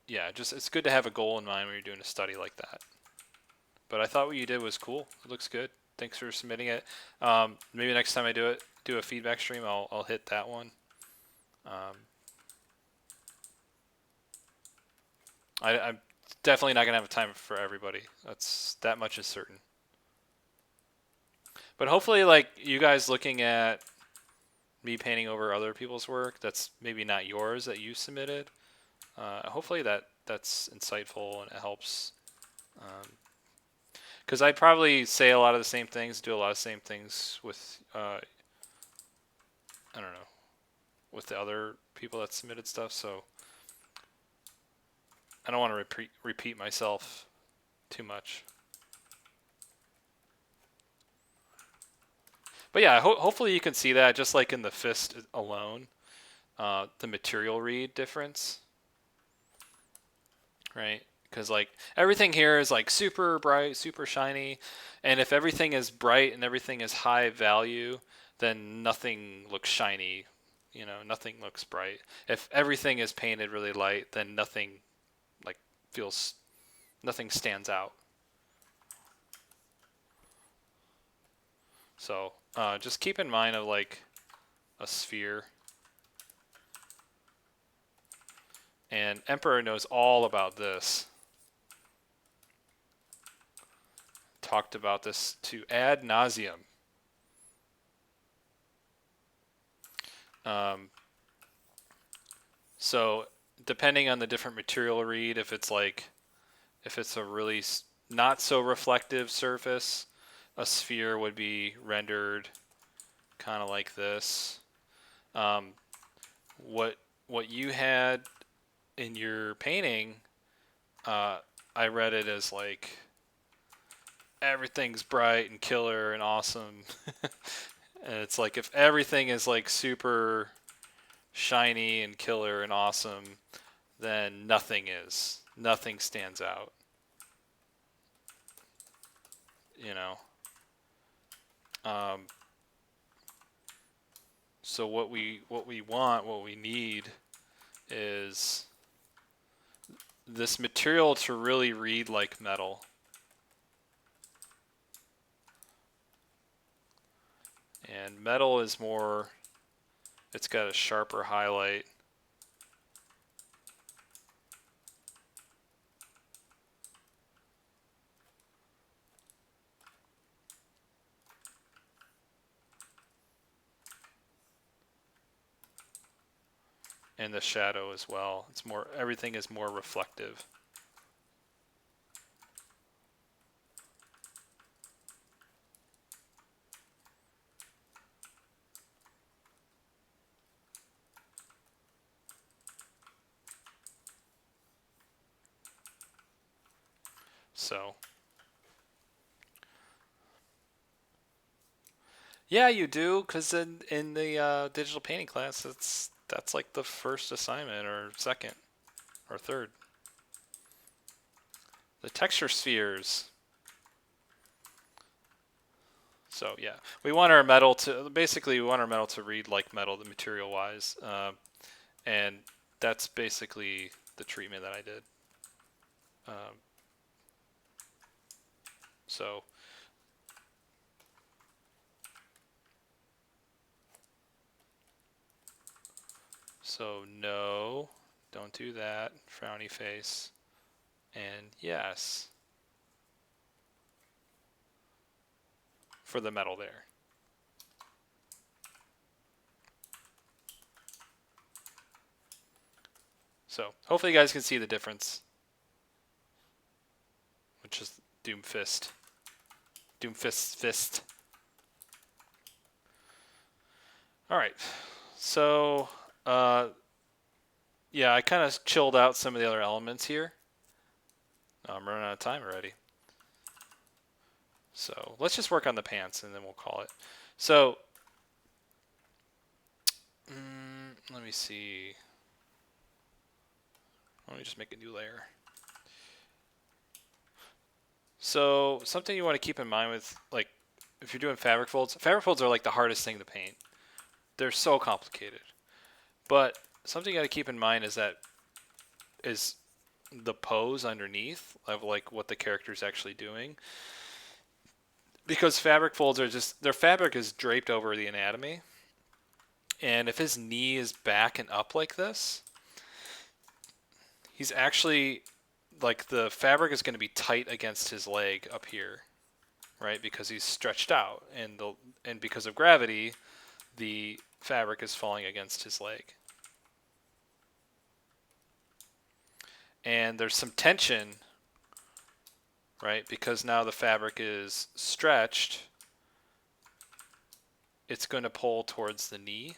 Yeah, just it's good to have a goal in mind when you're doing a study like that. But I thought what you did was cool. It looks good. Thanks for submitting it. Maybe next time I do a feedback stream, I'll hit that one. I'm definitely not gonna have time for everybody. That much is certain. But hopefully, like you guys looking at me painting over other people's work, that's maybe not yours that you submitted. Hopefully that's insightful and it helps. Because I probably say a lot of the same things, do a lot of the same things with, I don't know, with the other people that submitted stuff. So I don't want to repeat myself too much. But yeah, hopefully you can see that just like in the fist alone, the material read difference, right? Because like everything here is like super bright, super shiny, and if everything is bright and everything is high value, then nothing looks shiny, nothing looks bright. If everything is painted really light, then nothing stands out. So just keep in mind of like a sphere. And Emperor knows all about this. Talked about this to ad nauseum. So depending on the different material read, if it's a really not so reflective surface, a sphere would be rendered kind of like this. What you had in your painting, I read it as like everything's bright and killer and awesome. And it's like if everything is like super shiny and killer and awesome, then nothing stands out. So what we need is this material to really read like metal. And metal is more, it's got a sharper highlight. And the shadow as well. Everything is more reflective. So yeah, you do, because in the digital painting class, that's like the first assignment or second or third. The texture spheres. So yeah, we want our metal to read like metal, the material wise, and that's basically the treatment that I did. So So no, don't do that. Frowny face. And yes. For the metal there. So hopefully you guys can see the difference. Which is Doomfist. Doomfist fist. Alright. So yeah, I kind of chilled out some of the other elements here. I'm running out of time already. So let's just work on the pants and then we'll call it. So let me see. Let me just make a new layer. So something you want to keep in mind with, like, if you're doing fabric folds are like the hardest thing to paint. They're so complicated. But something you got to keep in mind is the pose underneath of like what the character's actually doing. Because fabric folds are just, their fabric is draped over the anatomy. And if his knee is back and up like this, he's actually, like, the fabric is going to be tight against his leg up here, right? Because he's stretched out, and because of gravity, the fabric is falling against his leg. And there's some tension, right? Because now the fabric is stretched, it's going to pull towards the knee.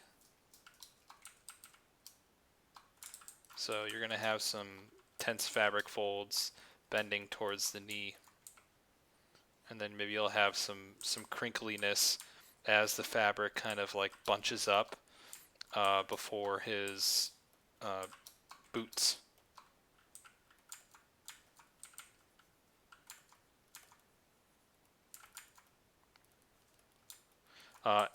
So you're going to have some tense fabric folds bending towards the knee. And then maybe you'll have some crinkliness as the fabric kind of like bunches up before his boots.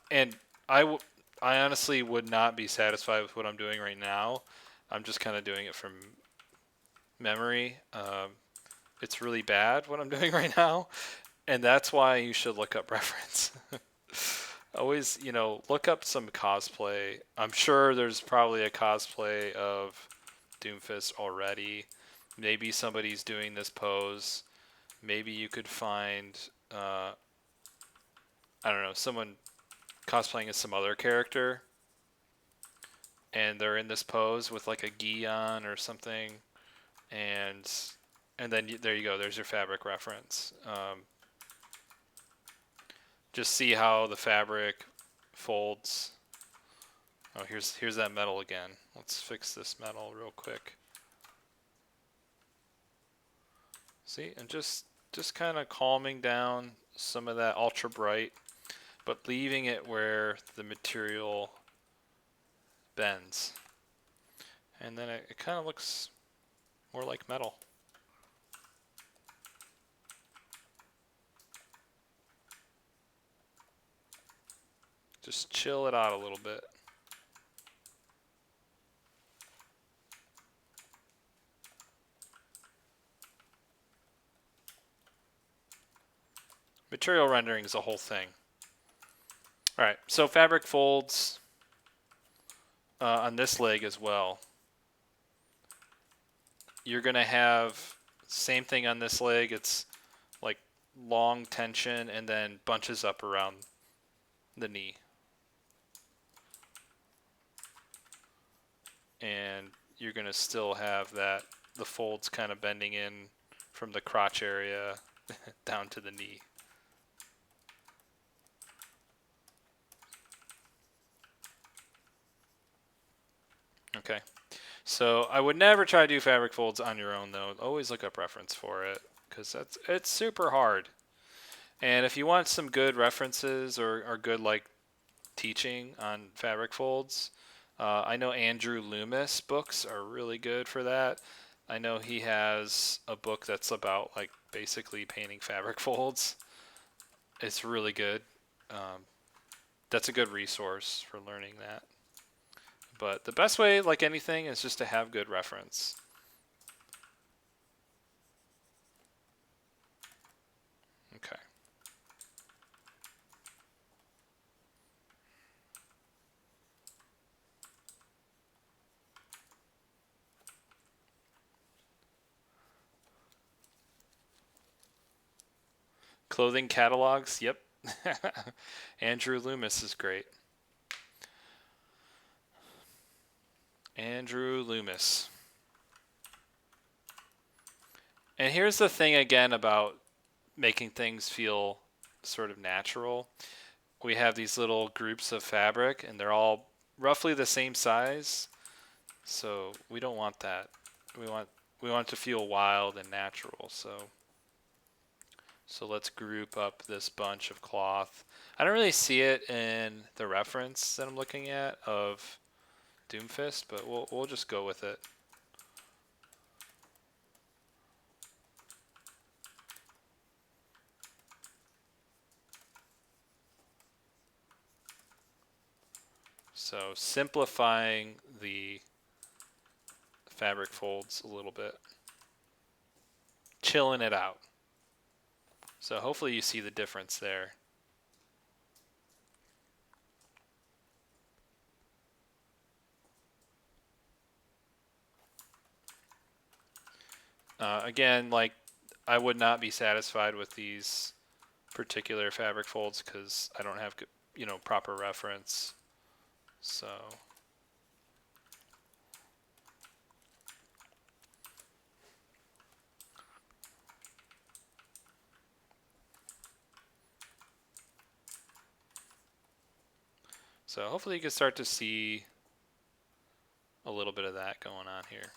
And I honestly would not be satisfied with what I'm doing right now. I'm just kind of doing it from memory. It's really bad what I'm doing right now, and that's why you should look up reference. Always, look up some cosplay. I'm sure there's probably a cosplay of Doomfist already. Maybe somebody's doing this pose. Maybe you could find, I don't know, someone cosplaying as some other character, and they're in this pose with like a gi on or something, and then there you go. There's your fabric reference. Just see how the fabric folds. Oh, here's that metal again. Let's fix this metal real quick. See, and just kind of calming down some of that ultra bright, but leaving it where the material bends. And then it kind of looks more like metal. Just chill it out a little bit. Material rendering is a whole thing. Alright, so fabric folds on this leg as well. You're going to have same thing on this leg. It's like long tension and then bunches up around the knee. And you're going to still have the folds kind of bending in from the crotch area down to the knee. Okay, so I would never try to do fabric folds on your own though. Always look up reference for it, because it's super hard. And if you want some good references or good like teaching on fabric folds, I know Andrew Loomis books are really good for that. I know he has a book that's about like basically painting fabric folds. It's really good. That's a good resource for learning that. But the best way, like anything, is just to have good reference. Okay. Clothing catalogs, yep. Andrew Loomis is great. Andrew Loomis. And here's the thing again about making things feel sort of natural. We have these little groups of fabric and they're all roughly the same size. So we don't want that. We want it to feel wild and natural. So let's group up this bunch of cloth. I don't really see it in the reference that I'm looking at of Doomfist, but we'll just go with it. So simplifying the fabric folds a little bit. Chilling it out. So hopefully you see the difference there. Again, like I would not be satisfied with these particular fabric folds because I don't have, you know, proper reference. So hopefully you can start to see a little bit of that going on here.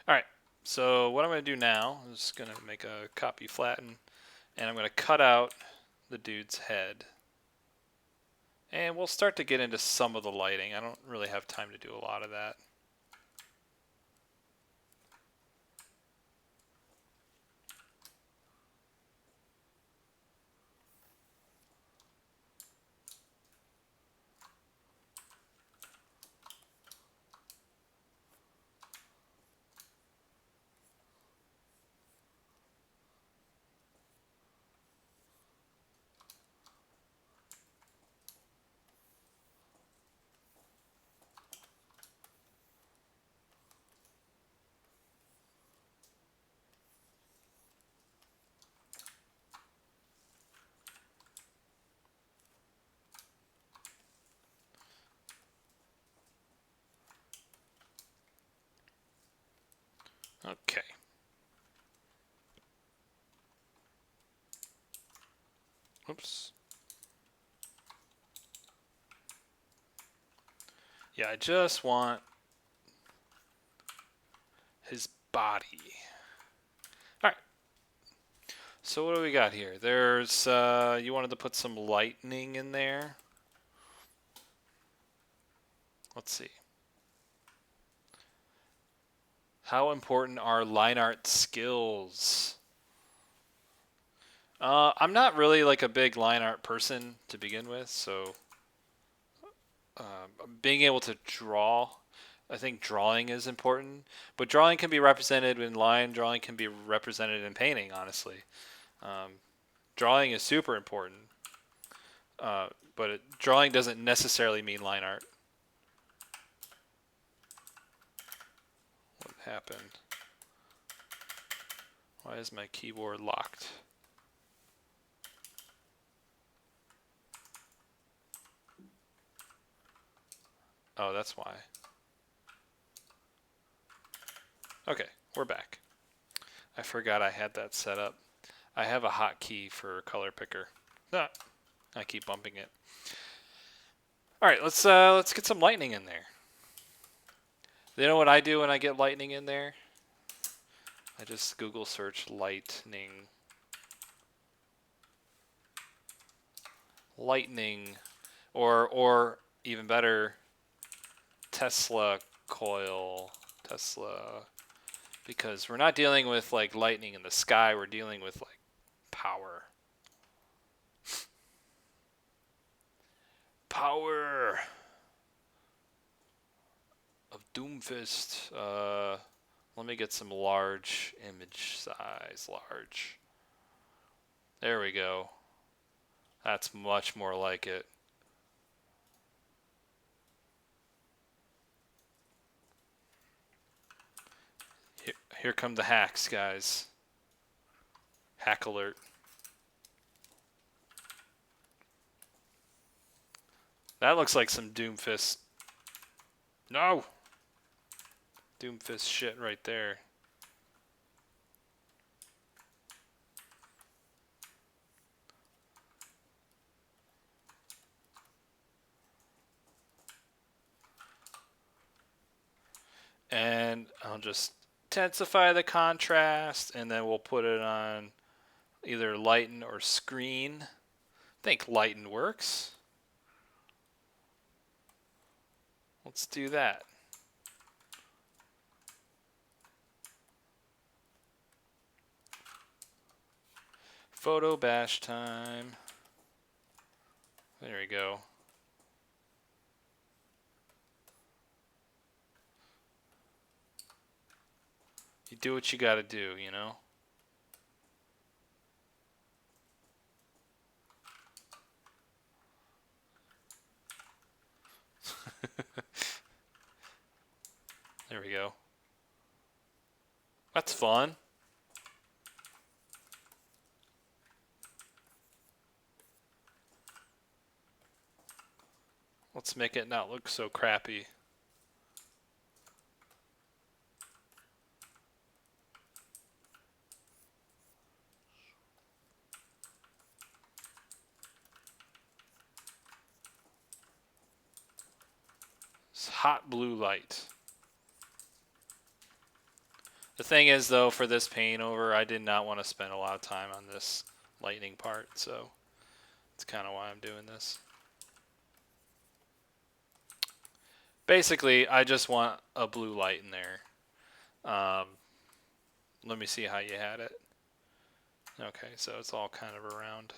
All right, so what I'm going to do now is just going to make a copy flatten, and I'm going to cut out the dude's head. And we'll start to get into some of the lighting. I don't really have time to do a lot of that. Okay. Oops. Yeah, I just want his body. All right. So what do we got here? There's, you wanted to put some lightning in there. Let's see. How important are line art skills? I'm not really like a big line art person to begin with, so being able to draw, I think drawing is important. But drawing can be represented in line, drawing can be represented in painting, honestly. Drawing is super important, but drawing doesn't necessarily mean line art. What happened? Why is my keyboard locked? Oh, that's why. Okay, we're back. I forgot I had that set up. I have a hotkey for color picker. Ah, I keep bumping it. All right, let's get some lightning in there. You know what I do when I get lightning in there? I just Google search lightning. Lightning, or even better, Tesla coil. Tesla, because we're not dealing with like lightning in the sky. We're dealing with like power. Power of Doomfist. Let me get some large image size. Large. There we go. That's much more like it. Here come the hacks, guys. Hack alert. That looks like some Doomfist. No! Doomfist shit right there. And I'll just intensify the contrast, and then we'll put it on either lighten or screen. I think lighten works. Let's do that. Photo bash time. There we go. You do what you gotta do, you know? There we go. That's fun. Let's make it not look so crappy. It's hot blue light. The thing is, though, for this paint over, I did not want to spend a lot of time on this lightning part, so that's kind of why I'm doing this. Basically, I just want a blue light in there. Let me see how you had it. Okay, so it's all kind of around.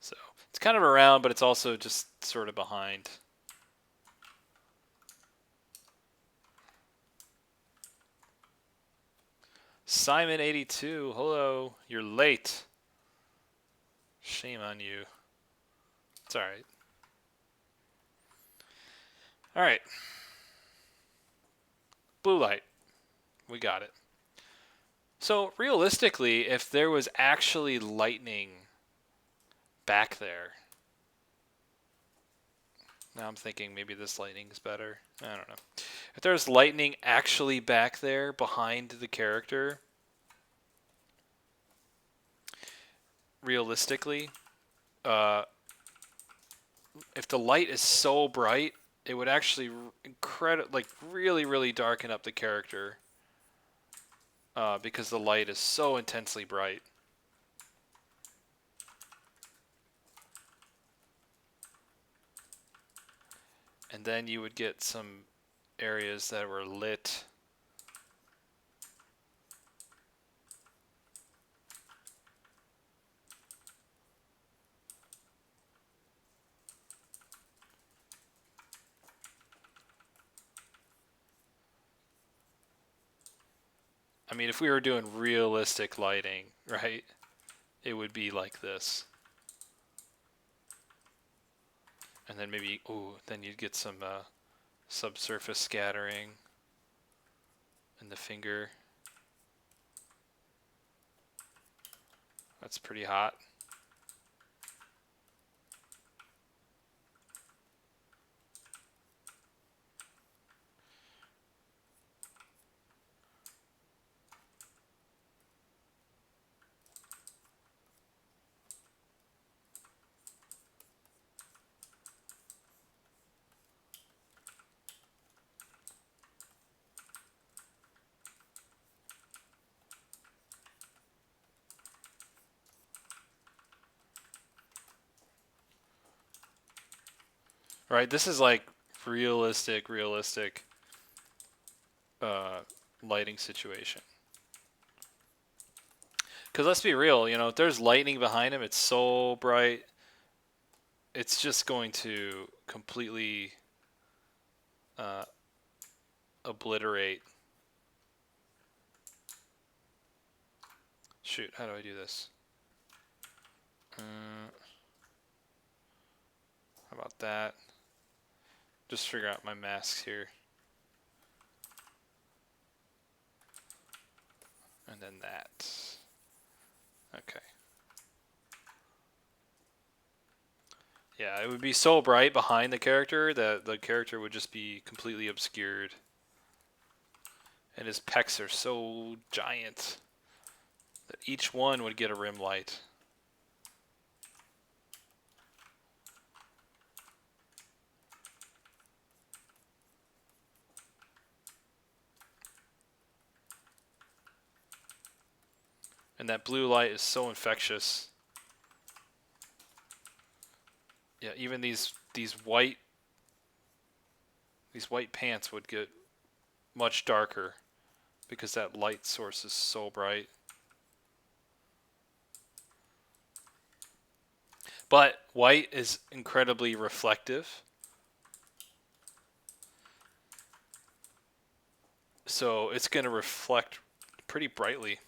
So it's kind of around, but it's also just sort of behind. Simon82, hello. You're late. Shame on you. It's alright. Alright. Blue light. We got it. So, realistically, if there was actually lightning back there. Now I'm thinking maybe this lightning's better. I don't know. If there's lightning actually back there behind the character, realistically, if the light is so bright, it would actually really, really darken up the character because the light is so intensely bright. And then you would get some areas that were lit. I mean, if we were doing realistic lighting, right, it would be like this. And then maybe, then you'd get some subsurface scattering in the finger. That's pretty hot. Right, this is like realistic lighting situation. Because let's be real, you know, if there's lightning behind him, it's so bright, it's just going to completely obliterate. Shoot, how do I do this? How about that? Just figure out my masks here. And then that. Okay. Yeah, it would be so bright behind the character that the character would just be completely obscured. And his pecs are so giant that each one would get a rim light. And that blue light is so infectious. Yeah, even these white pants would get much darker because that light source is so bright. But white is incredibly reflective. So it's going to reflect pretty brightly.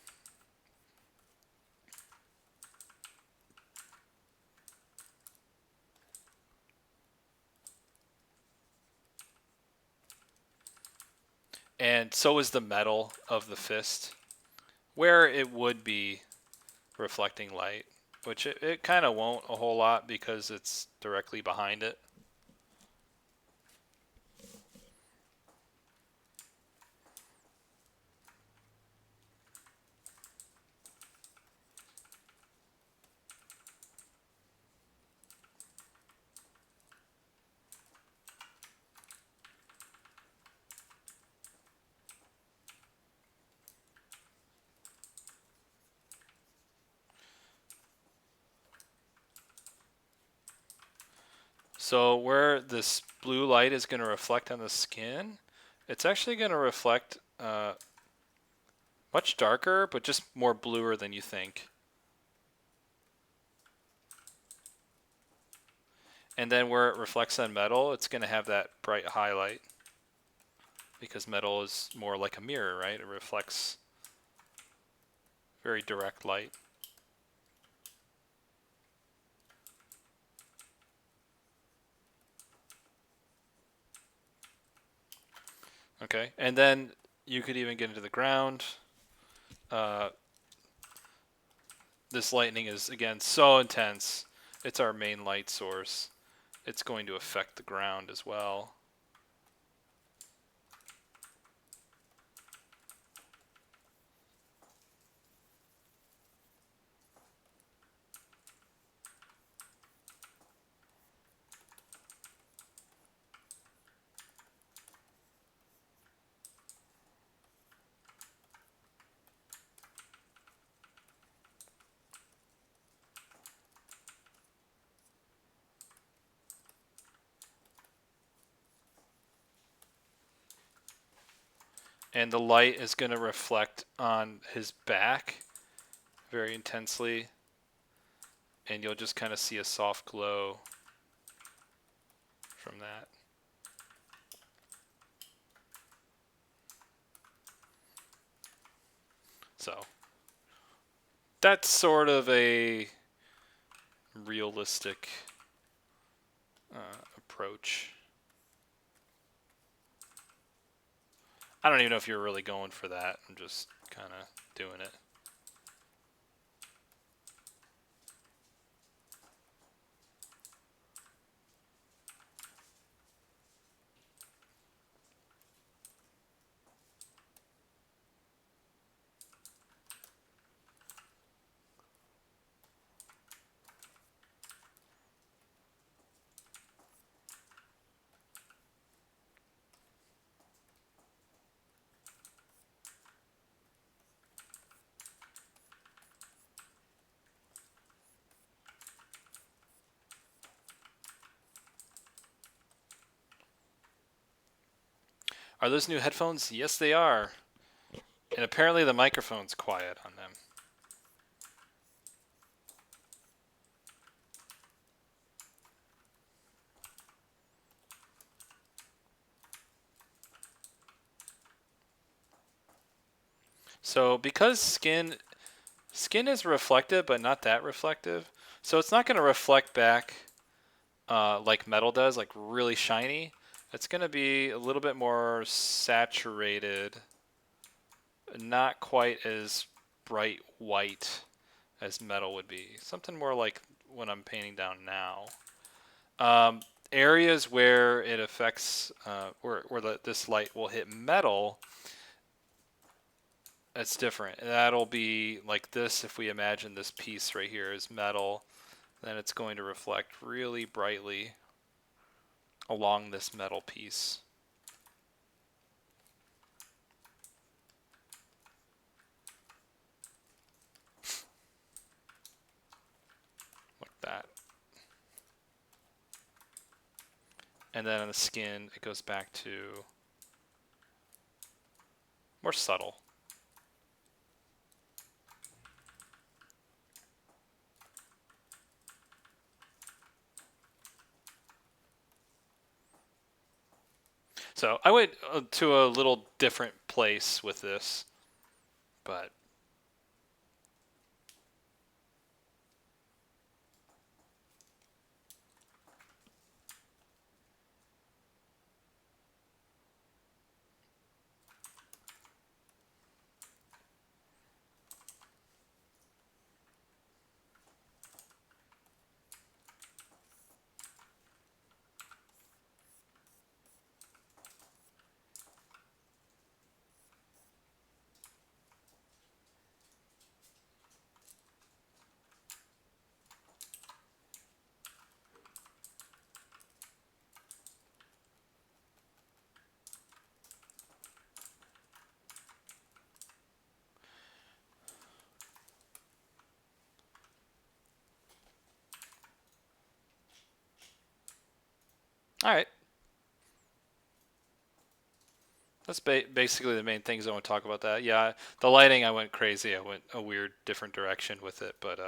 And so is the metal of the fist, where it would be reflecting light, which it kind of won't a whole lot because it's directly behind it. So where this blue light is going to reflect on the skin, it's actually going to reflect much darker, but just more bluer than you think. And then where it reflects on metal, it's going to have that bright highlight because metal is more like a mirror, right? It reflects very direct light. Okay, and then you could even get into the ground. This lightning is, again, so intense. It's our main light source. It's going to affect the ground as well. And the light is going to reflect on his back very intensely. And you'll just kind of see a soft glow from that. So that's sort of a realistic approach. I don't even know if you're really going for that. I'm just kind of doing it. Are those new headphones? Yes, they are. And apparently the microphone's quiet on them. So because skin is reflective, but not that reflective, so it's not going to reflect back like metal does, like really shiny. It's going to be a little bit more saturated, not quite as bright white as metal would be. Something more like what I'm painting down now. Areas where it affects, this light will hit metal, it's different. That'll be like this. If we imagine this piece right here is metal, then it's going to reflect really brightly along this metal piece. Like that. And then on the skin, it goes back to more subtle. So I went to a little different place with this, but all right. That's basically the main things I want to talk about. That, yeah, the lighting, I went crazy. I went a weird, different direction with it, but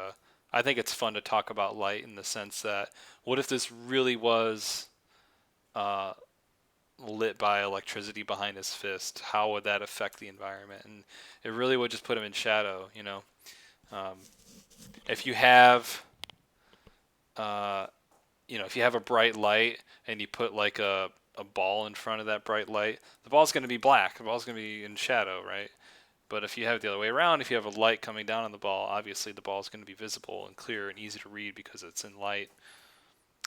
I think it's fun to talk about light in the sense that what if this really was uh, lit by electricity behind his fist? How would that affect the environment? And it really would just put him in shadow. Um, if you have, uh, if you have a bright light and you put like a ball in front of that bright light, the ball's going to be black. The ball's going to be in shadow, right? But if you have it the other way around, if you have a light coming down on the ball, obviously the ball is going to be visible and clear and easy to read because it's in light.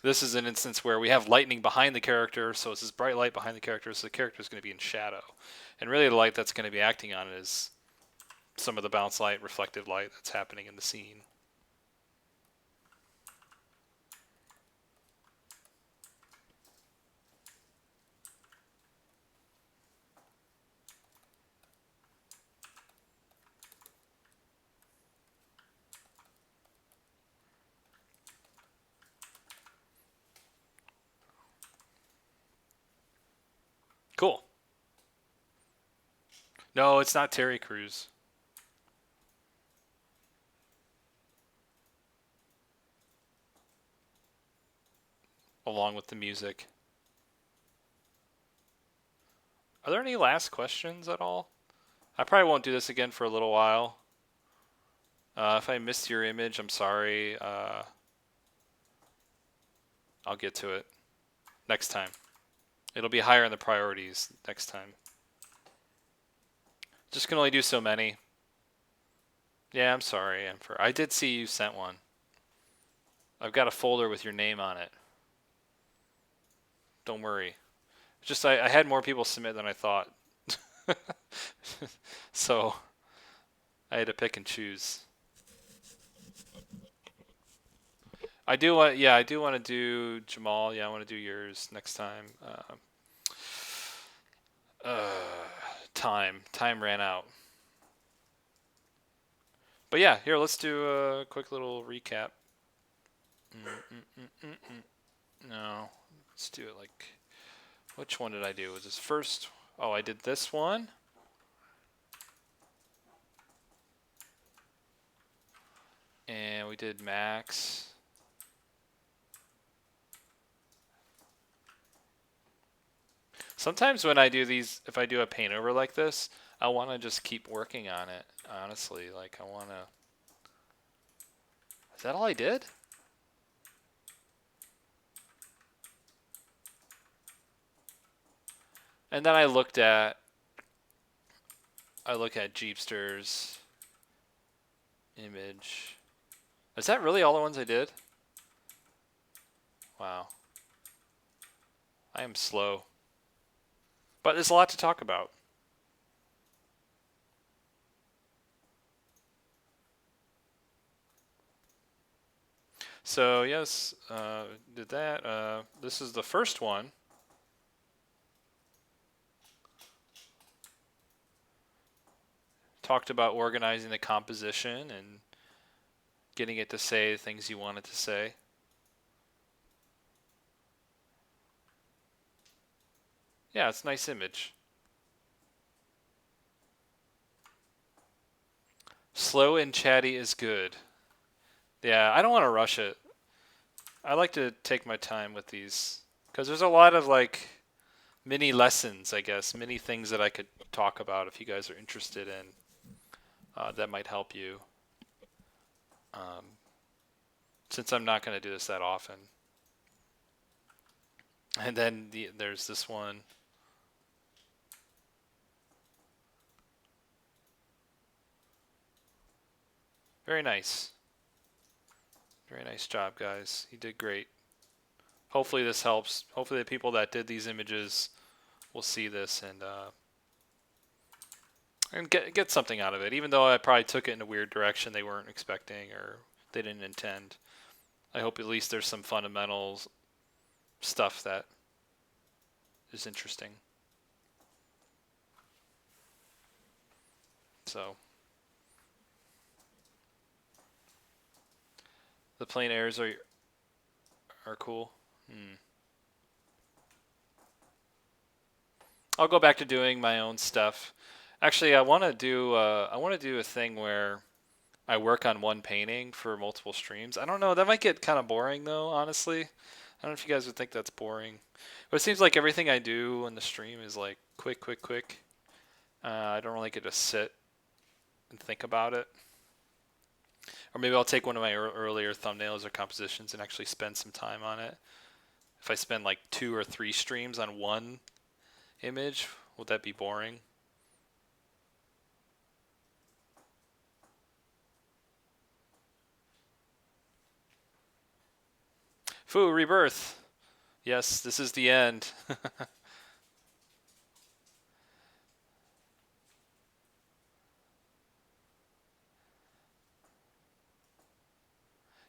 This is an instance where we have lightning behind the character, so it's this bright light behind the character, so the character is going to be in shadow. And really the light that's going to be acting on it is some of the bounce light, reflective light that's happening in the scene. Cool. No, it's not Terry Crews. Along with the music. Are there any last questions at all? I probably won't do this again for a little while. If I missed your image, I'm sorry. I'll get to it next time. It'll be higher in the priorities next time. Just can only do so many. Yeah, I'm sorry. I did see you sent one. I've got a folder with your name on it. Don't worry. Just I had more people submit than I thought. So I had to pick and choose. I do want to do Jamal. Yeah, I want to do yours next time. Time ran out. But yeah, here, let's do a quick little recap. No, let's do it like, which one did I do? Was this first? Oh, I did this one. And we did Max. Sometimes when I do these, if I do a paint over like this, I want to just keep working on it, honestly. Like, I want to... Is that all I did? And then I look at Jeepster's image. Is that really all the ones I did? Wow. I am slow. But there's a lot to talk about. So yes, did that. This is the first one. Talked about organizing the composition and getting it to say things you want it to say. Yeah, it's a nice image. Slow and chatty is good. Yeah, I don't want to rush it. I like to take my time with these because there's a lot of like mini lessons, I guess, mini things that I could talk about if you guys are interested in. That might help you. Since I'm not going to do this that often. And then there's this one. Very nice. Very nice job, guys. You did great. Hopefully this helps. Hopefully the people that did these images will see this and get something out of it. Even though I probably took it in a weird direction they weren't expecting or they didn't intend. I hope at least there's some fundamentals stuff that is interesting. So the plein airs are cool. I'll go back to doing my own stuff. Actually, I want to do a thing where I work on one painting for multiple streams. I don't know. That might get kind of boring, though, honestly. I don't know if you guys would think that's boring. But it seems like everything I do on the stream is like quick, quick, quick. I don't really get to sit and think about it. Or maybe I'll take one of my earlier thumbnails or compositions and actually spend some time on it. If I spend like 2 or 3 streams on one image, would that be boring? Foo, rebirth. Yes, this is the end.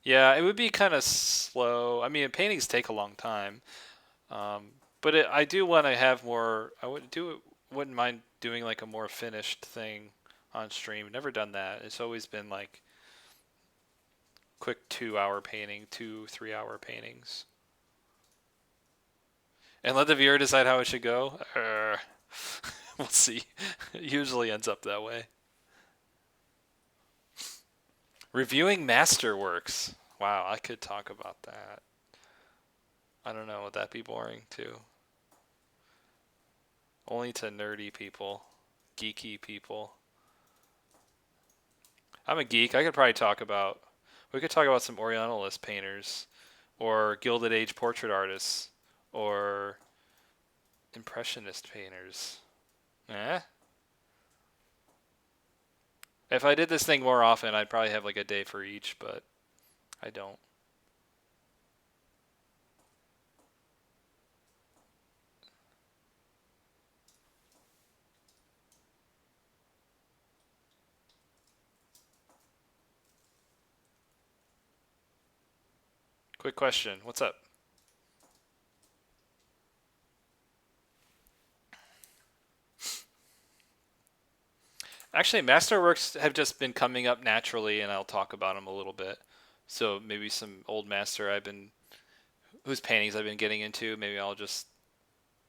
Yeah, it would be kind of slow. I mean, paintings take a long time, but I do want to have more. Wouldn't mind doing like a more finished thing on stream. Never done that. It's always been like quick 2-hour painting, 2-3 hour paintings, and let the viewer decide how it should go. We'll see. It usually ends up that way. Reviewing masterworks. Wow, I could talk about that. I don't know, would that be boring too? Only to nerdy people, geeky people. I'm a geek. We could talk about some Orientalist painters, or Gilded Age portrait artists, or Impressionist painters. Eh? If I did this thing more often, I'd probably have like a day for each, but I don't. Quick question. What's up? Actually, masterworks have just been coming up naturally, and I'll talk about them a little bit. So maybe some old master whose paintings I've been getting into. Maybe I'll just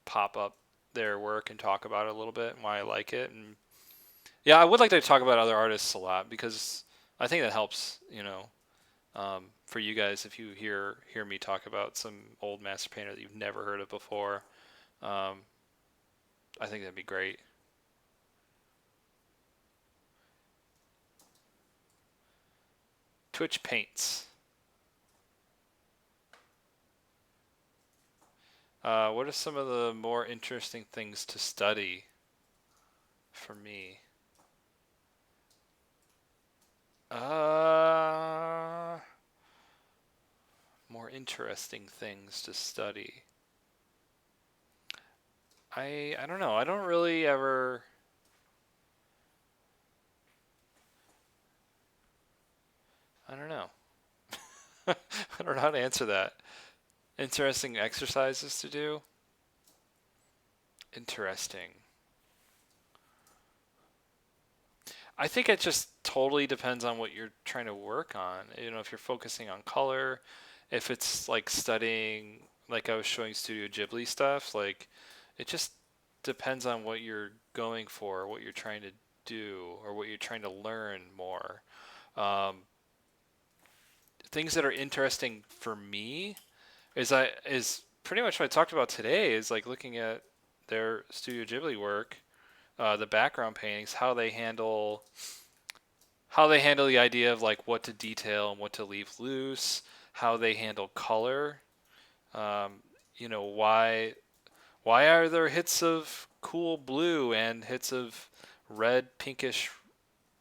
pop up their work and talk about it a little bit and why I like it. And yeah, I would like to talk about other artists a lot because I think that helps. For you guys, if you hear me talk about some old master painter that you've never heard of before, I think that'd be great. Twitch paints. What are some of the more interesting things to study for me? More interesting things to study. I don't know. I don't really ever. I don't know. I don't know how to answer that. Interesting exercises to do. Interesting. I think it just totally depends on what you're trying to work on. You know, if you're focusing on color, if it's like studying, like I was showing Studio Ghibli stuff, like it just depends on what you're going for, what you're trying to do, or what you're trying to learn more. Um, Things that are interesting for me is pretty much what I talked about today. Is like looking at their Studio Ghibli work, the background paintings, how they handle the idea of like what to detail and what to leave loose, how they handle color. Um, why are there hits of cool blue and hits of red, pinkish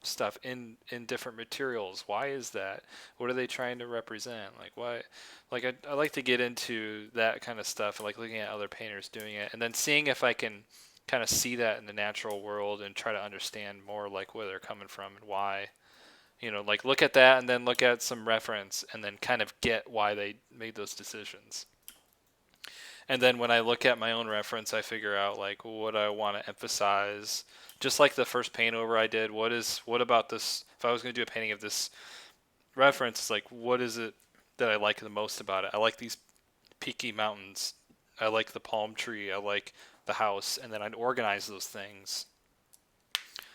stuff in different materials? Why is that? What are they trying to represent? Like why? Like I like to get into that kind of stuff, like looking at other painters doing it, and then seeing if I can kind of see that in the natural world and try to understand more like where they're coming from and why. Like look at that and then look at some reference and then kind of get why they made those decisions. And then when I look at my own reference, I figure out like what I want to emphasize. Just like the first paint over I did, what about this? If I was going to do a painting of this reference, it's like what is it that I like the most about it? I like these peaky mountains. I like the palm tree. I like the house, and then I'd organize those things.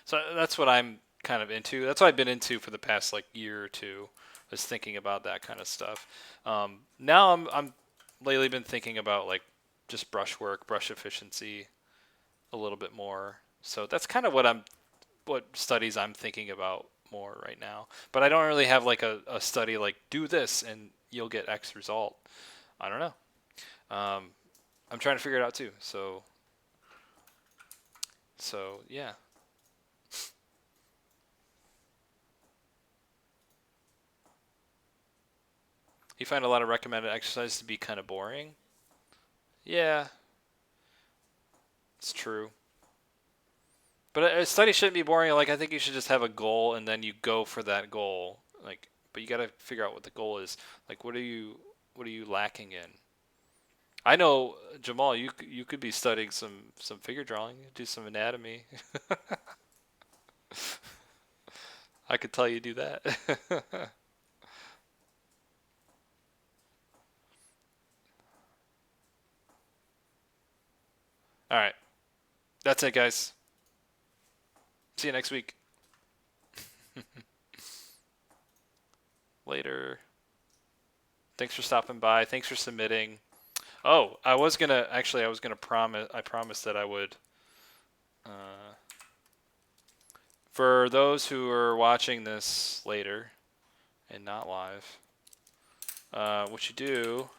So that's what I'm kind of into. That's what I've been into for the past like year or two, is thinking about that kind of stuff. Now I'm lately been thinking about like just brushwork, brush efficiency a little bit more. So that's kind of what studies I'm thinking about more right now. But I don't really have like a study like do this and you'll get X result. I don't know. Um, I'm trying to figure it out too. So yeah. You find a lot of recommended exercises to be kind of boring. Yeah, it's true. But a study shouldn't be boring. Like I think you should just have a goal and then you go for that goal. Like, but you got to figure out what the goal is. Like, what are you lacking in? I know Jamal, you could be studying some figure drawing, do some anatomy. I could tell you do that. All right, that's it, guys. See you next week. Later. Thanks for stopping by. Thanks for submitting. Oh, I was gonna promise. I promised that I would. Uh, for those who are watching this later and not live, what you do.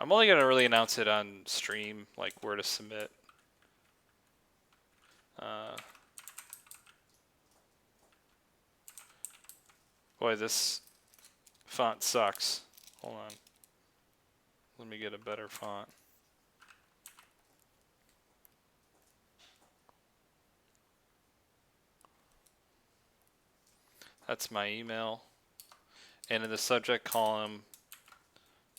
I'm only gonna really announce it on stream, like where to submit. Uh, Boy, this font sucks. Hold on. Let me get a better font. That's my email. And in the subject column,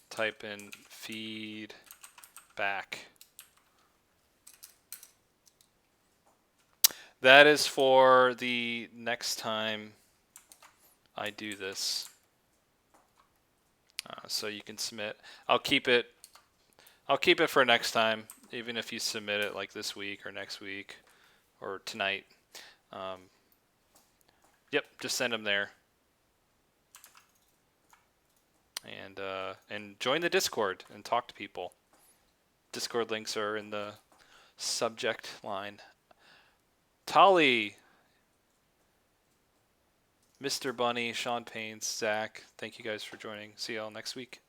type in feedback. That is for the next time I do this. So you can submit. I'll keep it for next time, even if you submit it like this week or next week or tonight. Um, yep, just send them there. And join the Discord and talk to people. Discord links are in the subject line. Tolly, Mr. Bunny, Sean Paines, Zach, thank you guys for joining. See y'all next week.